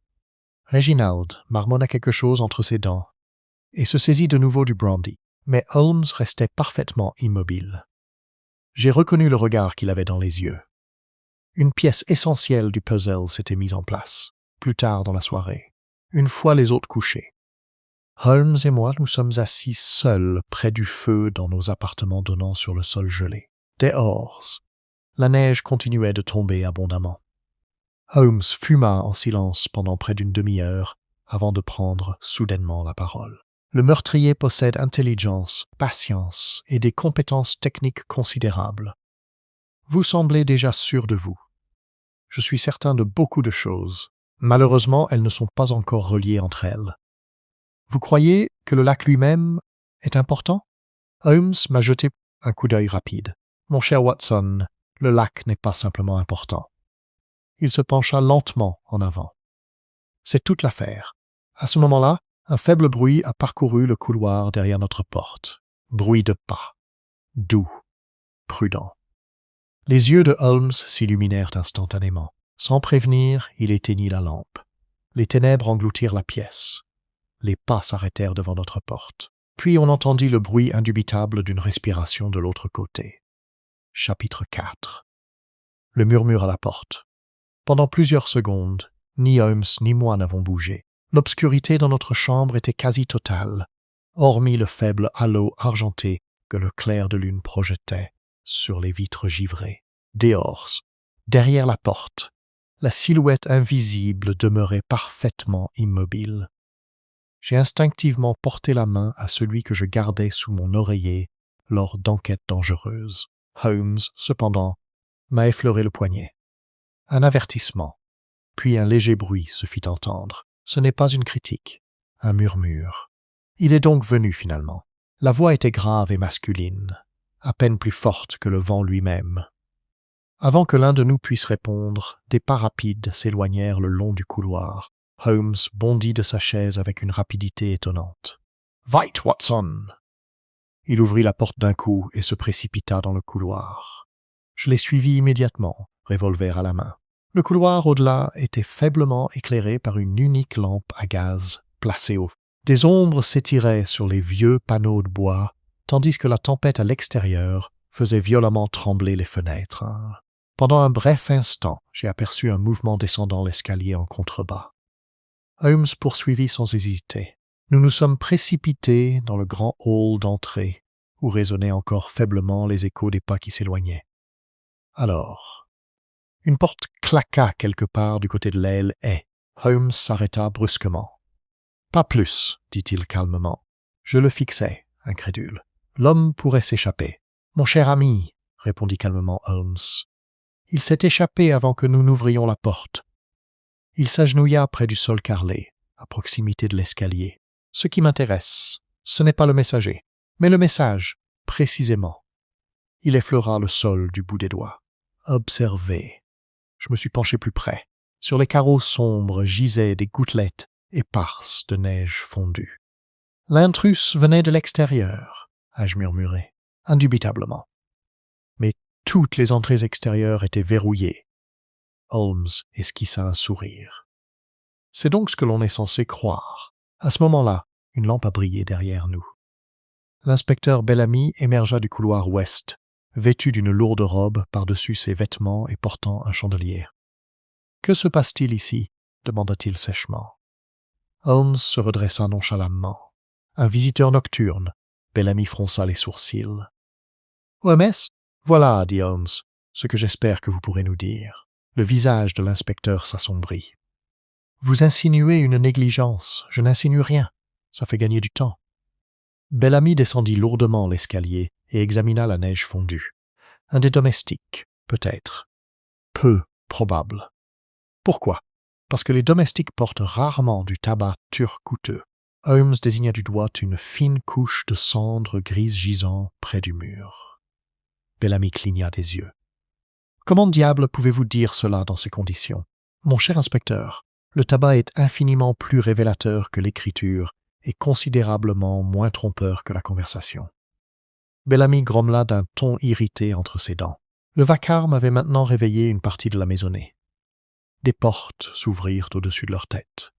Reginald marmonna quelque chose entre ses dents et se saisit de nouveau du brandy, mais Holmes restait parfaitement immobile. J'ai reconnu le regard qu'il avait dans les yeux. Une pièce essentielle du puzzle s'était mise en place, plus tard dans la soirée, une fois les autres couchés. Holmes et moi nous sommes assis seuls près du feu dans nos appartements donnant sur le sol gelé. Dehors, la neige continuait de tomber abondamment. Holmes fuma en silence pendant près d'une demi-heure avant de prendre soudainement la parole. Le meurtrier possède intelligence, patience et des compétences techniques considérables. Vous semblez déjà sûr de vous. Je suis certain de beaucoup de choses. Malheureusement, elles ne sont pas encore reliées entre elles. Vous croyez que le lac lui-même est important ? Holmes m'a jeté un coup d'œil rapide. Mon cher Watson, le lac n'est pas simplement important. Il se pencha lentement en avant. C'est toute l'affaire. À ce moment-là, un faible bruit a parcouru le couloir derrière notre porte. Bruit de pas. Doux. Prudent. Les yeux de Holmes s'illuminèrent instantanément. Sans prévenir, il éteignit la lampe. Les ténèbres engloutirent la pièce. Les pas s'arrêtèrent devant notre porte. Puis on entendit le bruit indubitable d'une respiration de l'autre côté. Chapitre 4. Le murmure à la porte. Pendant plusieurs secondes, ni Holmes ni moi n'avons bougé. L'obscurité dans notre chambre était quasi totale, hormis le faible halo argenté que le clair de lune projetait sur les vitres givrées. Dehors, Derrière la porte, la silhouette invisible demeurait parfaitement immobile. J'ai instinctivement porté la main à celui que je gardais sous mon oreiller lors d'enquêtes dangereuses. Holmes, cependant, m'a effleuré le poignet. Un avertissement, puis un léger bruit se fit entendre. Ce n'est pas une critique, un murmure. Il est donc venu finalement. La voix était grave et masculine, à peine plus forte que le vent lui-même. Avant que l'un de nous puisse répondre, des pas rapides s'éloignèrent le long du couloir. Holmes bondit de sa chaise avec une rapidité étonnante. « Vite, Watson !» Il ouvrit la porte d'un coup et se précipita dans le couloir. Je l'ai suivi immédiatement, revolver à la main. Le couloir au-delà était faiblement éclairé par une unique lampe à gaz placée au fond. Des ombres s'étiraient sur les vieux panneaux de bois, tandis que la tempête à l'extérieur faisait violemment trembler les fenêtres. Pendant un bref instant, j'ai aperçu un mouvement descendant l'escalier en contrebas. Holmes poursuivit sans hésiter. Nous nous sommes précipités dans le grand hall d'entrée, où résonnaient encore faiblement les échos des pas qui s'éloignaient. Alors, une porte claqua quelque part du côté de l'aile et Holmes s'arrêta brusquement. « Pas plus, dit-il calmement. Je le fixais, incrédule. L'homme pourrait s'échapper. Mon cher ami, répondit calmement Holmes. Il s'est échappé avant que nous n'ouvrions la porte. Il s'agenouilla près du sol carrelé, à proximité de l'escalier. Ce qui m'intéresse, ce n'est pas le messager, mais le message, précisément. Il effleura le sol du bout des doigts. Observez. Je me suis penché plus près. Sur les carreaux sombres gisaient des gouttelettes éparses de neige fondue. L'intrus venait de l'extérieur, ai-je murmuré, indubitablement. Mais toutes les entrées extérieures étaient verrouillées. Holmes esquissa un sourire. C'est donc ce que l'on est censé croire. À ce moment-là, une lampe a brillé derrière nous. L'inspecteur Bellamy émergea du couloir ouest, vêtu d'une lourde robe par-dessus ses vêtements et portant un chandelier. « Que se passe-t-il ici » demanda-t-il sèchement. Holmes se redressa nonchalamment. « Un visiteur nocturne » Bellamy fronça les sourcils. « OMS, voilà, dit Holmes, ce que j'espère que vous pourrez nous dire. » Le visage de l'inspecteur s'assombrit. « Vous insinuez une négligence, je n'insinue rien. Ça fait gagner du temps. » Bellamy descendit lourdement l'escalier et examina la neige fondue. Un des domestiques, peut-être. Peu probable. Pourquoi? Parce que les domestiques portent rarement du tabac turc coûteux. Holmes désigna du doigt une fine couche de cendres grises gisant près du mur. Bellamy cligna des yeux. « Comment diable pouvez-vous dire cela dans ces conditions? Mon cher inspecteur, le tabac est infiniment plus révélateur que l'écriture et considérablement moins trompeur que la conversation. » Bellamy grommela d'un ton irrité entre ses dents. Le vacarme avait maintenant réveillé une partie de la maisonnée. Des portes s'ouvrirent au-dessus de leur tête.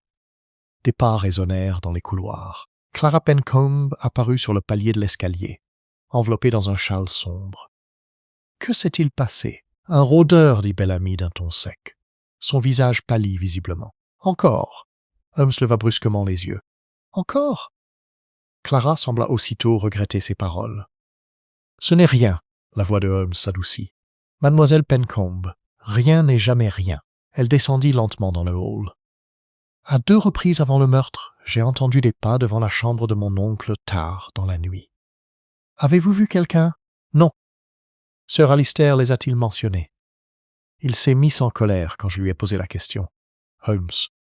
Des pas résonnèrent dans les couloirs. Clara Pencombe apparut sur le palier de l'escalier, enveloppée dans un châle sombre. « Que s'est-il passé? » « Un rôdeur, dit Bellamy d'un ton sec. Son visage pâlit visiblement. « Encore » Holmes leva brusquement les yeux. « Encore » Clara sembla aussitôt regretter ses paroles. « Ce n'est rien » la voix de Holmes s'adoucit. « Mademoiselle Pencombe, rien n'est jamais rien. » Elle descendit lentement dans le hall. « À 2 reprises avant le meurtre, j'ai entendu des pas devant la chambre de mon oncle tard dans la nuit. »« Avez-vous vu quelqu'un ?»« Non. »« Sir Alistair les a-t-il mentionnés ?» Il s'est mis en colère quand je lui ai posé la question. Holmes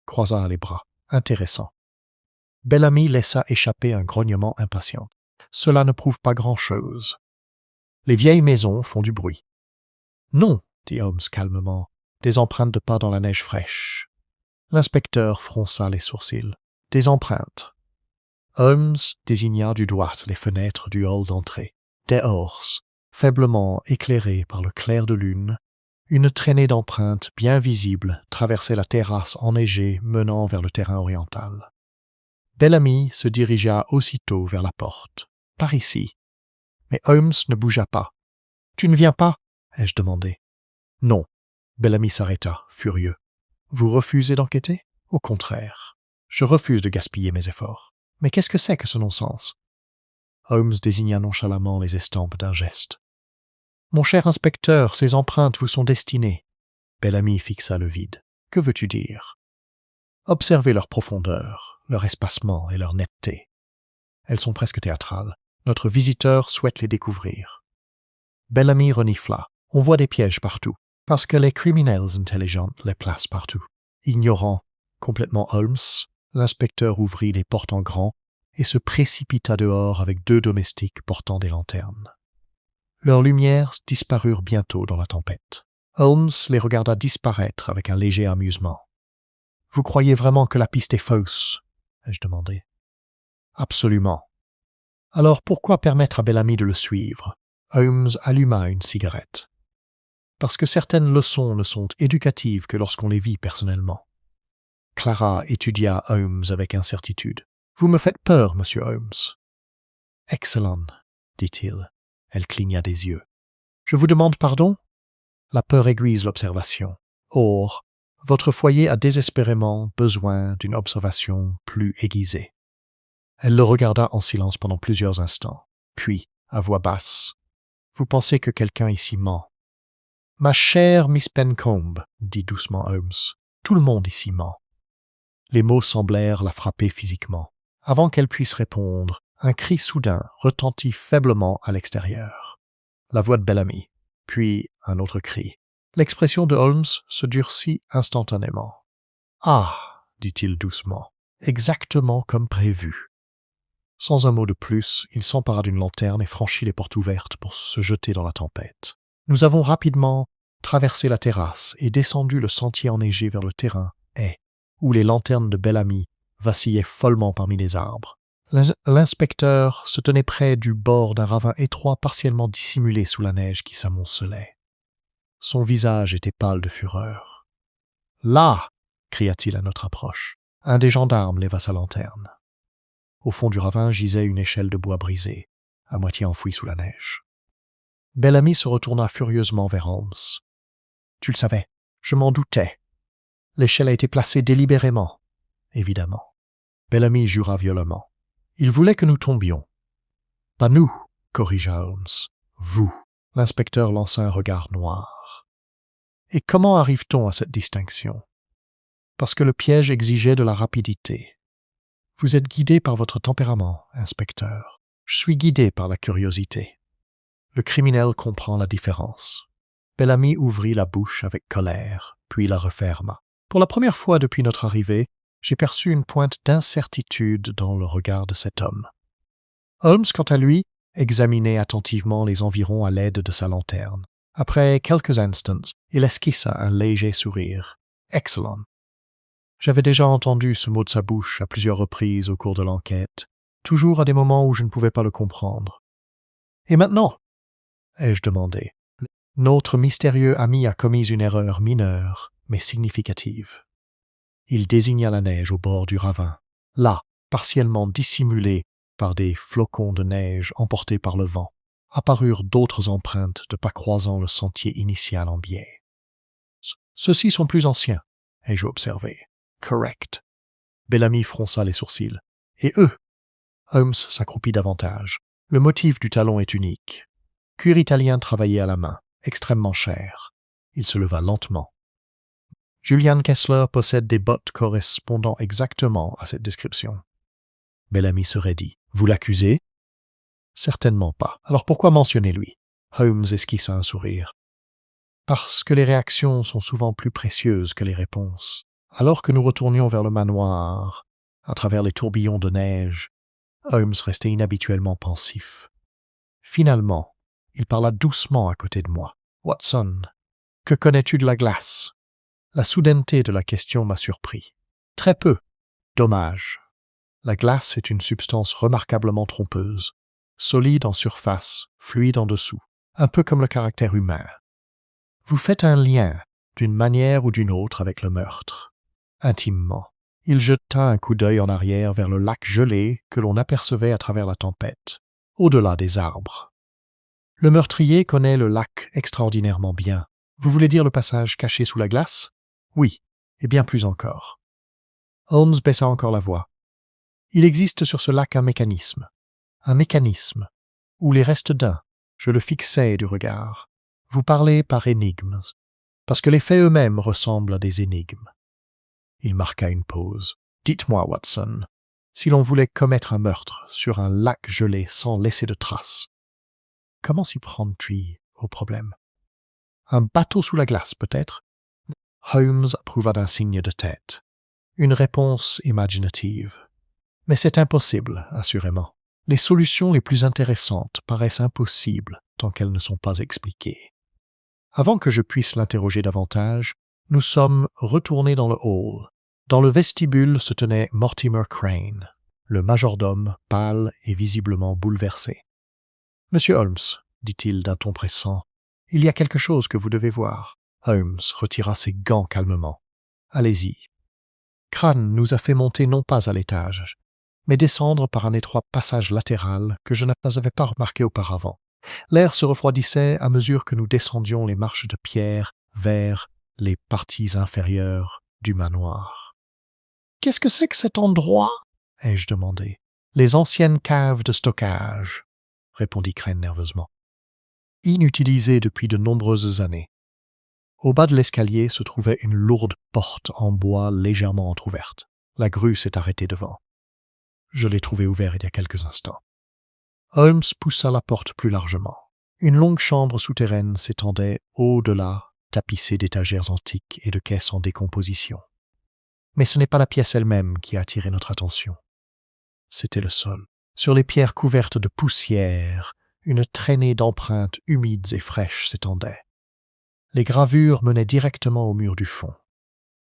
croisa les bras, intéressant. Bellamy laissa échapper un grognement impatient. « Cela ne prouve pas grand-chose. Les vieilles maisons font du bruit. »« Non, » dit Holmes calmement, des empreintes de pas dans la neige fraîche. L'inspecteur fronça les sourcils. « Des empreintes. » Holmes désigna du doigt les fenêtres du hall d'entrée. Dehors, faiblement éclairées par le clair de lune, une traînée d'empreintes bien visible traversait la terrasse enneigée menant vers le terrain oriental. Bellamy se dirigea aussitôt vers la porte. « Par ici. » Mais Holmes ne bougea pas. « Tu ne viens pas ?» ai-je demandé. « Non. » Bellamy s'arrêta, furieux. « Vous refusez d'enquêter ? Au contraire. Je refuse de gaspiller mes efforts. Mais qu'est-ce que c'est que ce non-sens ?» Holmes désigna nonchalamment les estampes d'un geste. « Mon cher inspecteur, ces empreintes vous sont destinées. Bellamy fixa le vide. Que veux-tu dire? Observez leur profondeur, leur espacement et leur netteté. Elles sont presque théâtrales. Notre visiteur souhaite les découvrir. Bellamy renifla. On voit des pièges partout, parce que les criminels intelligents les placent partout. Ignorant complètement Holmes, l'inspecteur ouvrit les portes en grand et se précipita dehors avec 2 domestiques portant des lanternes. Leurs lumières disparurent bientôt dans la tempête. Holmes les regarda disparaître avec un léger amusement. « Vous croyez vraiment que la piste est fausse ?» ai-je demandé. « Absolument. » « Alors pourquoi permettre à Bellamy de le suivre ?» Holmes alluma une cigarette. « Parce que certaines leçons ne sont éducatives que lorsqu'on les vit personnellement. » Clara étudia Holmes avec incertitude. « Vous me faites peur, monsieur Holmes. »« Excellent, dit-il. » Elle cligna des yeux. « Je vous demande pardon ?» La peur aiguise l'observation. Or, votre foyer a désespérément besoin d'une observation plus aiguisée. Elle le regarda en silence pendant plusieurs instants. Puis, à voix basse, « Vous pensez que quelqu'un ici ment ?»« Ma chère Miss Pencombe, dit doucement Holmes, tout le monde ici ment. » Les mots semblèrent la frapper physiquement. Avant qu'elle puisse répondre, un cri soudain retentit faiblement à l'extérieur. La voix de Bellamy, puis un autre cri. L'expression de Holmes se durcit instantanément. « Ah !» dit-il doucement, « exactement comme prévu. » Sans un mot de plus, il s'empara d'une lanterne et franchit les portes ouvertes pour se jeter dans la tempête. Nous avons rapidement traversé la terrasse et descendu le sentier enneigé vers le terrain et où les lanternes de Bellamy vacillaient follement parmi les arbres. L'inspecteur se tenait près du bord d'un ravin étroit partiellement dissimulé sous la neige qui s'amoncelait. Son visage était pâle de fureur. « Là !» cria-t-il à notre approche. Un des gendarmes leva sa lanterne. Au fond du ravin gisait une échelle de bois brisée, à moitié enfouie sous la neige. Bellamy se retourna furieusement vers Holmes. « Tu le savais, je m'en doutais. L'échelle a été placée délibérément, évidemment. » Bellamy jura violemment. « Il voulait que nous tombions. »« Pas nous, » corrigea Holmes. « Vous. » L'inspecteur lança un regard noir. « Et comment arrive-t-on à cette distinction? » Parce que le piège exigeait de la rapidité. Vous êtes guidé par votre tempérament, inspecteur. Je suis guidé par la curiosité. Le criminel comprend la différence. Bellamy ouvrit la bouche avec colère, puis la referma. Pour la première fois depuis notre arrivée, j'ai perçu une pointe d'incertitude dans le regard de cet homme. Holmes, quant à lui, examinait attentivement les environs à l'aide de sa lanterne. Après quelques instants, il esquissa un léger sourire. « Excellent. » J'avais déjà entendu ce mot de sa bouche à plusieurs reprises au cours de l'enquête, toujours à des moments où je ne pouvais pas le comprendre. « Et maintenant ?» ai-je demandé. « Notre mystérieux ami a commis une erreur mineure, mais significative. » Il désigna la neige au bord du ravin. Là, partiellement dissimulée par des flocons de neige emportés par le vent, apparurent d'autres empreintes de pas croisant le sentier initial en biais. « Ceux-ci sont plus anciens, » ai-je observé. « Correct. » Bellamy fronça les sourcils. « Et eux ?» Holmes s'accroupit davantage. « Le motif du talon est unique. Cuir italien travaillé à la main, extrêmement cher. » Il se leva lentement. « Julian Kessler possède des bottes correspondant exactement à cette description. » Bellamy se raidit. « Vous l'accusez? » « Certainement pas. Alors pourquoi mentionner lui ?» Holmes esquissa un sourire. « Parce que les réactions sont souvent plus précieuses que les réponses. » Alors que nous retournions vers le manoir, à travers les tourbillons de neige, Holmes restait inhabituellement pensif. Finalement, il parla doucement à côté de moi. « Watson, que connais-tu de la glace ?» La soudaineté de la question m'a surpris. « Très peu. Dommage. La glace est une substance remarquablement trompeuse, solide en surface, fluide en dessous, un peu comme le caractère humain. Vous faites un lien, d'une manière ou d'une autre, avec le meurtre. Intimement. » Il jeta un coup d'œil en arrière vers le lac gelé que l'on apercevait à travers la tempête, au-delà des arbres. Le meurtrier connaît le lac extraordinairement bien. Vous voulez dire le passage caché sous la glace? Oui, et bien plus encore. Holmes baissa encore la voix. Il existe sur ce lac un mécanisme, où les restes d'un, je le fixais du regard. Vous parlez par énigmes. parce que les faits eux-mêmes ressemblent à des énigmes. Il marqua une pause. « Dites-moi, Watson, si l'on voulait commettre un meurtre sur un lac gelé sans laisser de traces, comment s'y prendre-t-il au problème? Un bateau sous la glace, peut-être ?» Holmes approuva d'un signe de tête. Une réponse imaginative. Mais c'est impossible, assurément. Les solutions les plus intéressantes paraissent impossibles tant qu'elles ne sont pas expliquées. Avant que je puisse l'interroger davantage, nous sommes retournés dans le hall. Dans le vestibule se tenait Mortimer Crane, le majordome, pâle et visiblement bouleversé. « Monsieur Holmes, dit-il d'un ton pressant, il y a quelque chose que vous devez voir. » Holmes retira ses gants calmement. « Allez-y. » Crane nous a fait monter non pas à l'étage, mais descendre par un étroit passage latéral que je n'avais pas remarqué auparavant. L'air se refroidissait à mesure que nous descendions les marches de pierre vers les parties inférieures du manoir. « Qu'est-ce que c'est que cet endroit ?» ai-je demandé. « Les anciennes caves de stockage, » répondit Crane nerveusement. « Inutilisées depuis de nombreuses années. » Au bas de l'escalier se trouvait une lourde porte en bois légèrement entr'ouverte. La grue s'est arrêtée devant. Je l'ai trouvée ouverte il y a quelques instants. Holmes poussa la porte plus largement. Une longue chambre souterraine s'étendait au-delà, tapissée d'étagères antiques et de caisses en décomposition. Mais ce n'est pas la pièce elle-même qui a attiré notre attention. C'était le sol. Sur les pierres couvertes de poussière, une traînée d'empreintes humides et fraîches s'étendait. Les gravures menaient directement au mur du fond.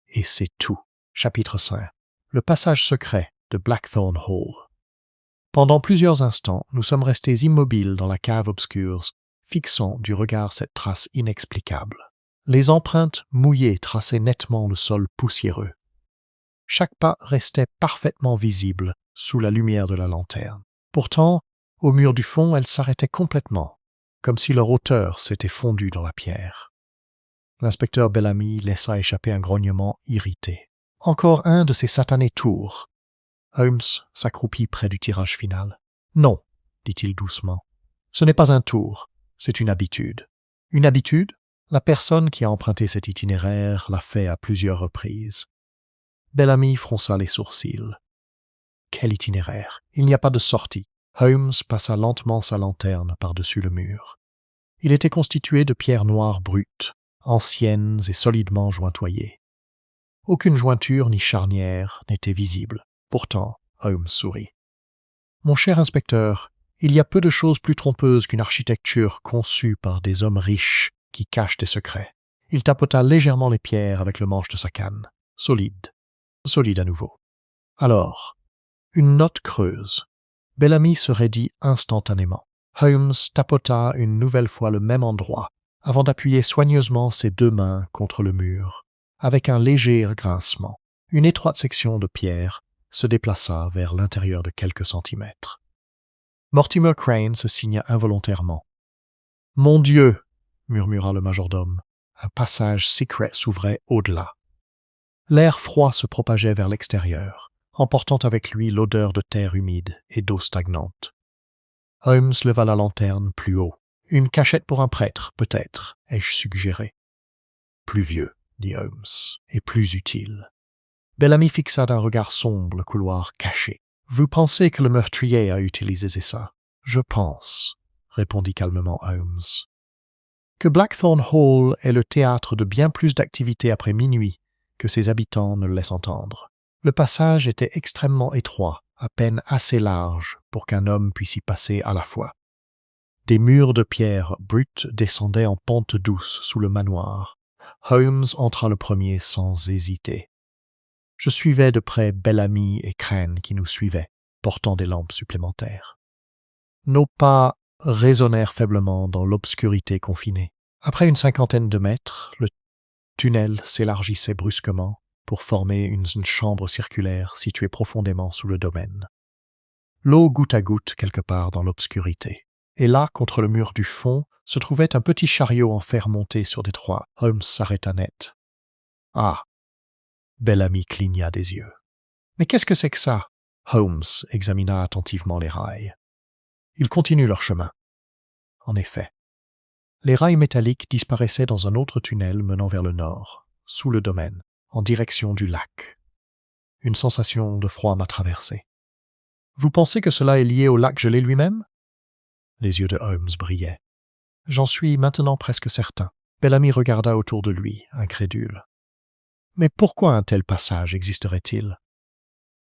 Et c'est tout. Chapitre 5. Le passage secret de Blackthorn Hall. Pendant plusieurs instants, nous sommes restés immobiles dans la cave obscure, fixant du regard cette trace inexplicable. Les empreintes mouillées traçaient nettement le sol poussiéreux. Chaque pas restait parfaitement visible sous la lumière de la lanterne. Pourtant, au mur du fond, elles s'arrêtaient complètement, comme si leur hauteur s'était fondue dans la pierre. L'inspecteur Bellamy laissa échapper un grognement irrité. « Encore un de ces satanés tours !» Holmes s'accroupit près du tirage final. « Non, dit-il doucement. Ce n'est pas un tour, c'est une habitude. » « Une habitude ? La personne qui a emprunté cet itinéraire l'a fait à plusieurs reprises. » Bellamy fronça les sourcils. « Quel itinéraire ? Il n'y a pas de sortie. » Holmes passa lentement sa lanterne par-dessus le mur. Il était constitué de pierres noires brutes, anciennes et solidement jointoyées. Aucune jointure ni charnière n'était visible. Pourtant, Holmes sourit. « Mon cher inspecteur, il y a peu de choses plus trompeuses qu'une architecture conçue par des hommes riches qui cachent des secrets. » Il tapota légèrement les pierres avec le manche de sa canne. Solide. Solide à nouveau. Alors, une note creuse. Bellamy se raidit instantanément. Holmes tapota une nouvelle fois le même endroit, avant d'appuyer soigneusement ses deux mains contre le mur. Avec un léger grincement, une étroite section de pierre se déplaça vers l'intérieur de quelques centimètres. Mortimer Crane se signa involontairement. « Mon Dieu !» murmura le majordome. Un passage secret s'ouvrait au-delà. L'air froid se propageait vers l'extérieur, emportant avec lui l'odeur de terre humide et d'eau stagnante. Holmes leva la lanterne plus haut. « Une cachette pour un prêtre, peut-être, ai-je suggéré. »« Plus vieux, » dit Holmes, « et plus utile. » Bellamy fixa d'un regard sombre le couloir caché. « Vous pensez que le meurtrier a utilisé ça? »« Je pense, » répondit calmement Holmes. Que Blackthorn Hall est le théâtre de bien plus d'activités après minuit que ses habitants ne le laissent entendre. Le passage était extrêmement étroit, à peine assez large pour qu'un homme puisse y passer à la fois. Des murs de pierre brute descendaient en pente douce sous le manoir. Holmes entra le premier sans hésiter. Je suivais de près Bellamy et Crane qui nous suivaient, portant des lampes supplémentaires. Nos pas résonnèrent faiblement dans l'obscurité confinée. Après une cinquantaine de mètres, le tunnel s'élargissait brusquement pour former une chambre circulaire située profondément sous le domaine. L'eau goutte à goutte quelque part dans l'obscurité. Et là, contre le mur du fond, se trouvait un petit chariot en fer monté sur des trois. Holmes s'arrêta net. « Ah !» Bellamy cligna des yeux. « Mais qu'est-ce que c'est que ça ?» Holmes examina attentivement les rails. Ils continuent leur chemin. En effet, Les rails métalliques disparaissaient dans un autre tunnel menant vers le nord, sous le domaine, en direction du lac. Une sensation de froid m'a traversé. « Vous pensez que cela est lié au lac gelé lui-même » Les yeux de Holmes brillaient. « J'en suis maintenant presque certain. » Bellamy regarda autour de lui, incrédule. « Mais pourquoi un tel passage existerait-il »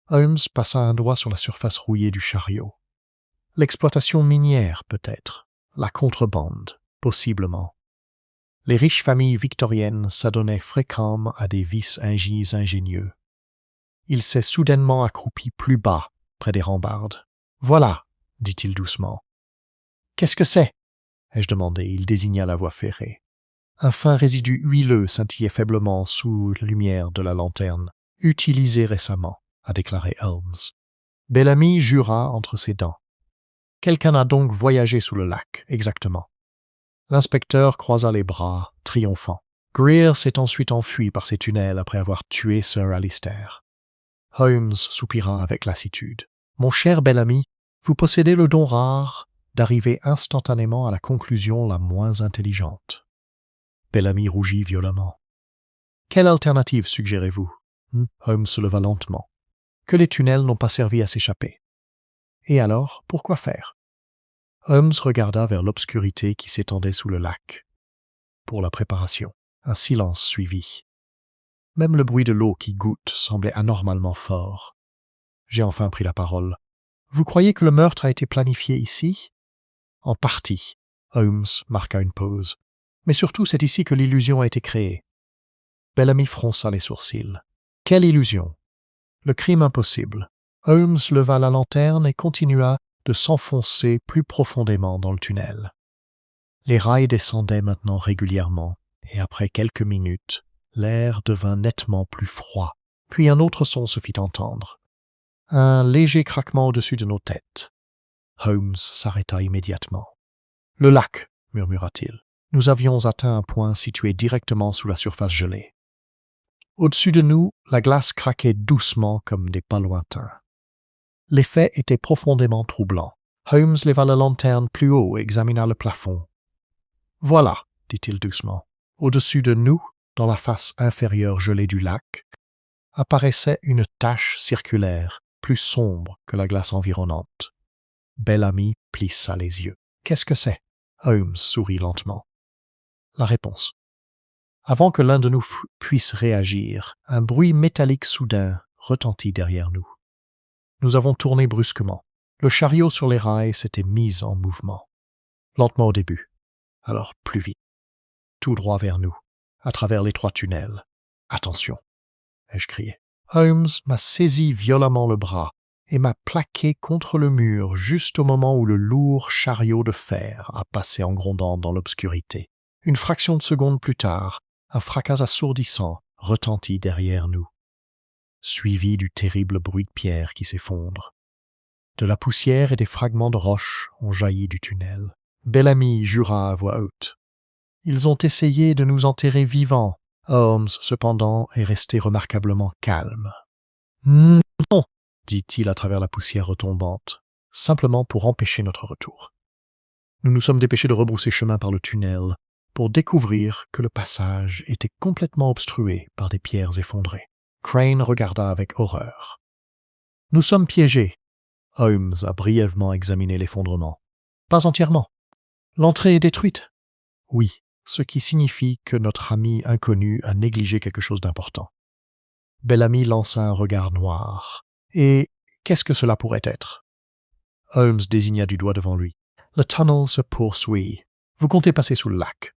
Holmes passa un doigt sur la surface rouillée du chariot. « L'exploitation minière, peut-être. La contrebande, possiblement. Les riches familles victoriennes s'adonnaient fréquemment à des vices ingénieux. Il s'est soudainement accroupi plus bas, près des rambardes. « Voilà, dit-il doucement. »« Qu'est-ce que c'est » ai-je demandé. Il désigna la voie ferrée. Un fin résidu huileux scintillait faiblement sous la lumière de la lanterne. « Utilisé récemment », a déclaré Holmes. Bellamy jura entre ses dents. « Quelqu'un a donc voyagé sous le lac, exactement. » L'inspecteur croisa les bras, triomphant. Greer s'est ensuite enfui par ces tunnels après avoir tué Sir Alistair. Holmes soupira avec lassitude. « Mon cher Bellamy, vous possédez le don rare d'arriver instantanément à la conclusion la moins intelligente. » Bellamy rougit violemment. « Quelle alternative suggérez-vous » Holmes se leva lentement. « Que les tunnels n'ont pas servi à s'échapper. »« Et alors, pourquoi faire » Holmes regarda vers l'obscurité qui s'étendait sous le lac. Pour la préparation, un silence suivit. Même le bruit de l'eau qui goutte semblait anormalement fort. J'ai enfin pris la parole. « Vous croyez que le meurtre a été planifié ici ?»« En partie. » Holmes marqua une pause. « Mais surtout, c'est ici que l'illusion a été créée. » Bellamy fronça les sourcils. « Quelle illusion ?»« Le crime impossible. » Holmes leva la lanterne et continua de s'enfoncer plus profondément dans le tunnel. Les rails descendaient maintenant régulièrement, et après quelques minutes, l'air devint nettement plus froid, puis un autre son se fit entendre. Un léger craquement au-dessus de nos têtes. Holmes s'arrêta immédiatement. « Le lac » murmura-t-il. Nous avions atteint un point situé directement sous la surface gelée. Au-dessus de nous, la glace craquait doucement comme des pas lointains. L'effet était profondément troublant. Holmes leva la lanterne plus haut et examina le plafond. « Voilà, » dit-il doucement. Au-dessus de nous, dans la face inférieure gelée du lac, apparaissait une tache circulaire, plus sombre que la glace environnante. Bellamy plissa les yeux. « Qu'est-ce que c'est » Holmes sourit lentement. La réponse. Avant que l'un de nous puisse réagir, un bruit métallique soudain retentit derrière nous. Nous avons tourné brusquement. Le chariot sur les rails s'était mis en mouvement. Lentement au début, alors plus vite. Tout droit vers nous, à travers l'étroit tunnel. « Attention !» ai-je crié. Holmes m'a saisi violemment le bras et m'a plaqué contre le mur juste au moment où le lourd chariot de fer a passé en grondant dans l'obscurité. Une fraction de seconde plus tard, un fracas assourdissant retentit derrière nous, suivi du terrible bruit de pierre qui s'effondre. De la poussière et des fragments de roches ont jailli du tunnel. Bellamy jura à voix haute. « Ils ont essayé de nous enterrer vivants. » Holmes, cependant, est resté remarquablement calme. « Non !» dit-il à travers la poussière retombante, simplement pour empêcher notre retour. Nous nous sommes dépêchés de rebrousser chemin par le tunnel pour découvrir que le passage était complètement obstrué par des pierres effondrées. Crane regarda avec horreur. « Nous sommes piégés. » Holmes a brièvement examiné l'effondrement. « Pas entièrement. L'entrée est détruite. » « Oui, ce qui signifie que notre ami inconnu a négligé quelque chose d'important. » Bellamy lança un regard noir. « Et qu'est-ce que cela pourrait être ?» Holmes désigna du doigt devant lui. « Le tunnel se poursuit. Vous comptez passer sous le lac. »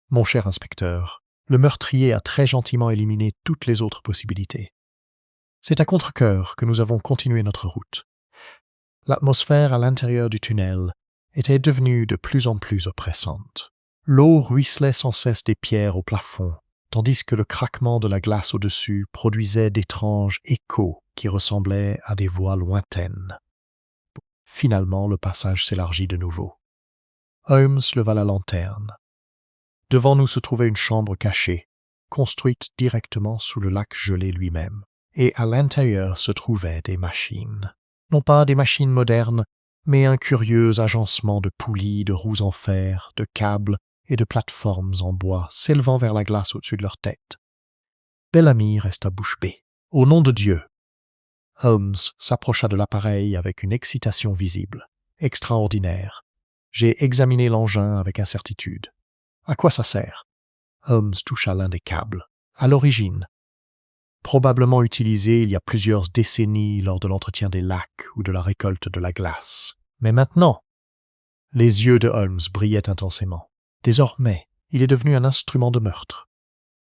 « Mon cher inspecteur, le meurtrier a très gentiment éliminé toutes les autres possibilités. C'est à contre-cœur que nous avons continué notre route. L'atmosphère à l'intérieur du tunnel était devenue de plus en plus oppressante. L'eau ruisselait sans cesse des pierres au plafond, tandis que le craquement de la glace au-dessus produisait d'étranges échos qui ressemblaient à des voix lointaines. Finalement, le passage s'élargit de nouveau. Holmes leva la lanterne. Devant nous se trouvait une chambre cachée, construite directement sous le lac gelé lui-même, et à l'intérieur se trouvaient des machines. Non pas des machines modernes, mais un curieux agencement de poulies, de roues en fer, de câbles et de plateformes en bois s'élevant vers la glace au-dessus de leur tête. Bellamy resta bouche bée. « Au nom de Dieu !» Holmes s'approcha de l'appareil avec une excitation visible. « Extraordinaire. J'ai examiné l'engin avec incertitude. À quoi ça sert ?» Holmes toucha l'un des câbles. « À l'origine. Probablement utilisé il y a plusieurs décennies lors de l'entretien des lacs ou de la récolte de la glace. Mais maintenant ?» Les yeux de Holmes brillaient intensément. Désormais, il est devenu un instrument de meurtre.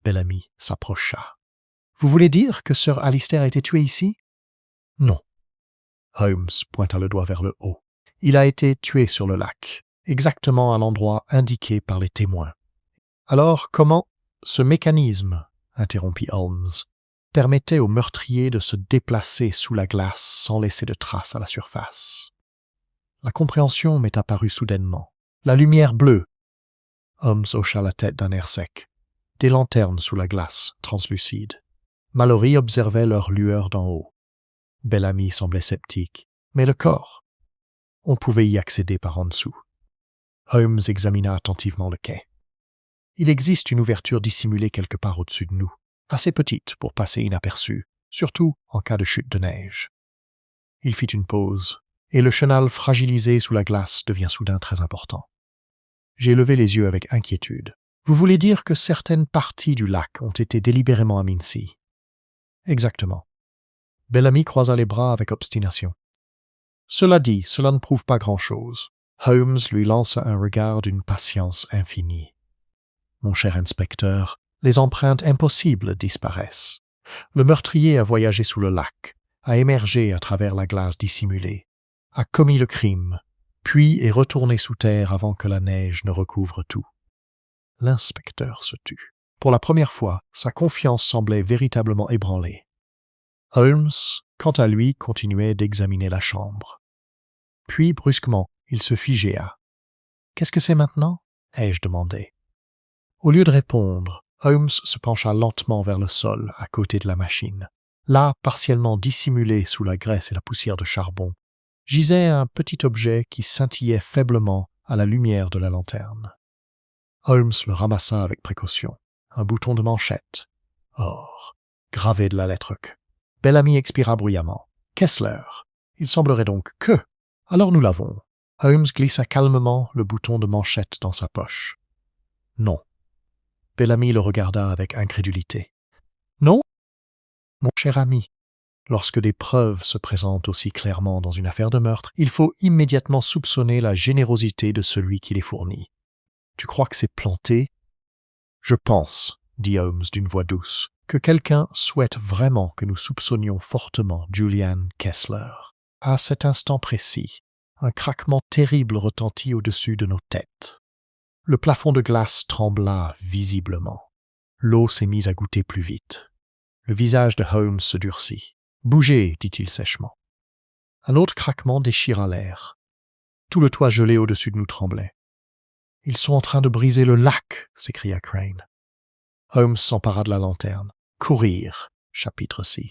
Bellamy s'approcha. « Vous voulez dire que Sir Alistair a été tué ici ?»« Non. » Holmes pointa le doigt vers le haut. « Il a été tué sur le lac, exactement à l'endroit indiqué par les témoins. »« Alors, comment ?»« Ce mécanisme, » interrompit Holmes, « permettait au meurtrier de se déplacer sous la glace sans laisser de traces à la surface. » La compréhension m'est apparue soudainement. « La lumière bleue !» Holmes hocha la tête d'un air sec. Des lanternes sous la glace, translucides. Mallory observait leur lueur d'en haut. Bellamy semblait sceptique. Mais le corps? On pouvait y accéder par en dessous. Holmes examina attentivement le quai. Il existe une ouverture dissimulée quelque part au-dessus de nous, assez petite pour passer inaperçue, surtout en cas de chute de neige. Il fit une pause, et le chenal fragilisé sous la glace devient soudain très important. J'ai levé les yeux avec inquiétude. « Vous voulez dire que certaines parties du lac ont été délibérément amincies ?» « Exactement. » Bellamy croisa les bras avec obstination. « Cela dit, cela ne prouve pas grand-chose. » Holmes lui lança un regard d'une patience infinie. « Mon cher inspecteur, les empreintes impossibles disparaissent. Le meurtrier a voyagé sous le lac, a émergé à travers la glace dissimulée, a commis le crime, puis est retourné sous terre avant que la neige ne recouvre tout. » L'inspecteur se tut. Pour la première fois, sa confiance semblait véritablement ébranlée. Holmes, quant à lui, continuait d'examiner la chambre. Puis, brusquement, il se figéa. « Qu'est-ce que c'est maintenant ?» ai-je demandé. Au lieu de répondre, Holmes se pencha lentement vers le sol, à côté de la machine. Là, partiellement dissimulé sous la graisse et la poussière de charbon, gisait un petit objet qui scintillait faiblement à la lumière de la lanterne. Holmes le ramassa avec précaution. Un bouton de manchette. Or, gravé de la lettre Q. Bellamy expira bruyamment. « Kessler. Il semblerait donc que... Alors nous l'avons. » Holmes glissa calmement le bouton de manchette dans sa poche. « Non. » Bellamy le regarda avec incrédulité. « Non ? Mon cher ami, lorsque des preuves se présentent aussi clairement dans une affaire de meurtre, il faut immédiatement soupçonner la générosité de celui qui les fournit. Tu crois que c'est planté ? » « Je pense, » dit Holmes d'une voix douce, « que quelqu'un souhaite vraiment que nous soupçonnions fortement Julian Kessler. » À cet instant précis, un craquement terrible retentit au-dessus de nos têtes. Le plafond de glace trembla visiblement. L'eau s'est mise à goutter plus vite. Le visage de Holmes se durcit. « Bougez !» dit-il sèchement. Un autre craquement déchira l'air. Tout le toit gelé au-dessus de nous tremblait. « Ils sont en train de briser le lac !» s'écria Crane. Holmes s'empara de la lanterne. « Courir !» chapitre 6.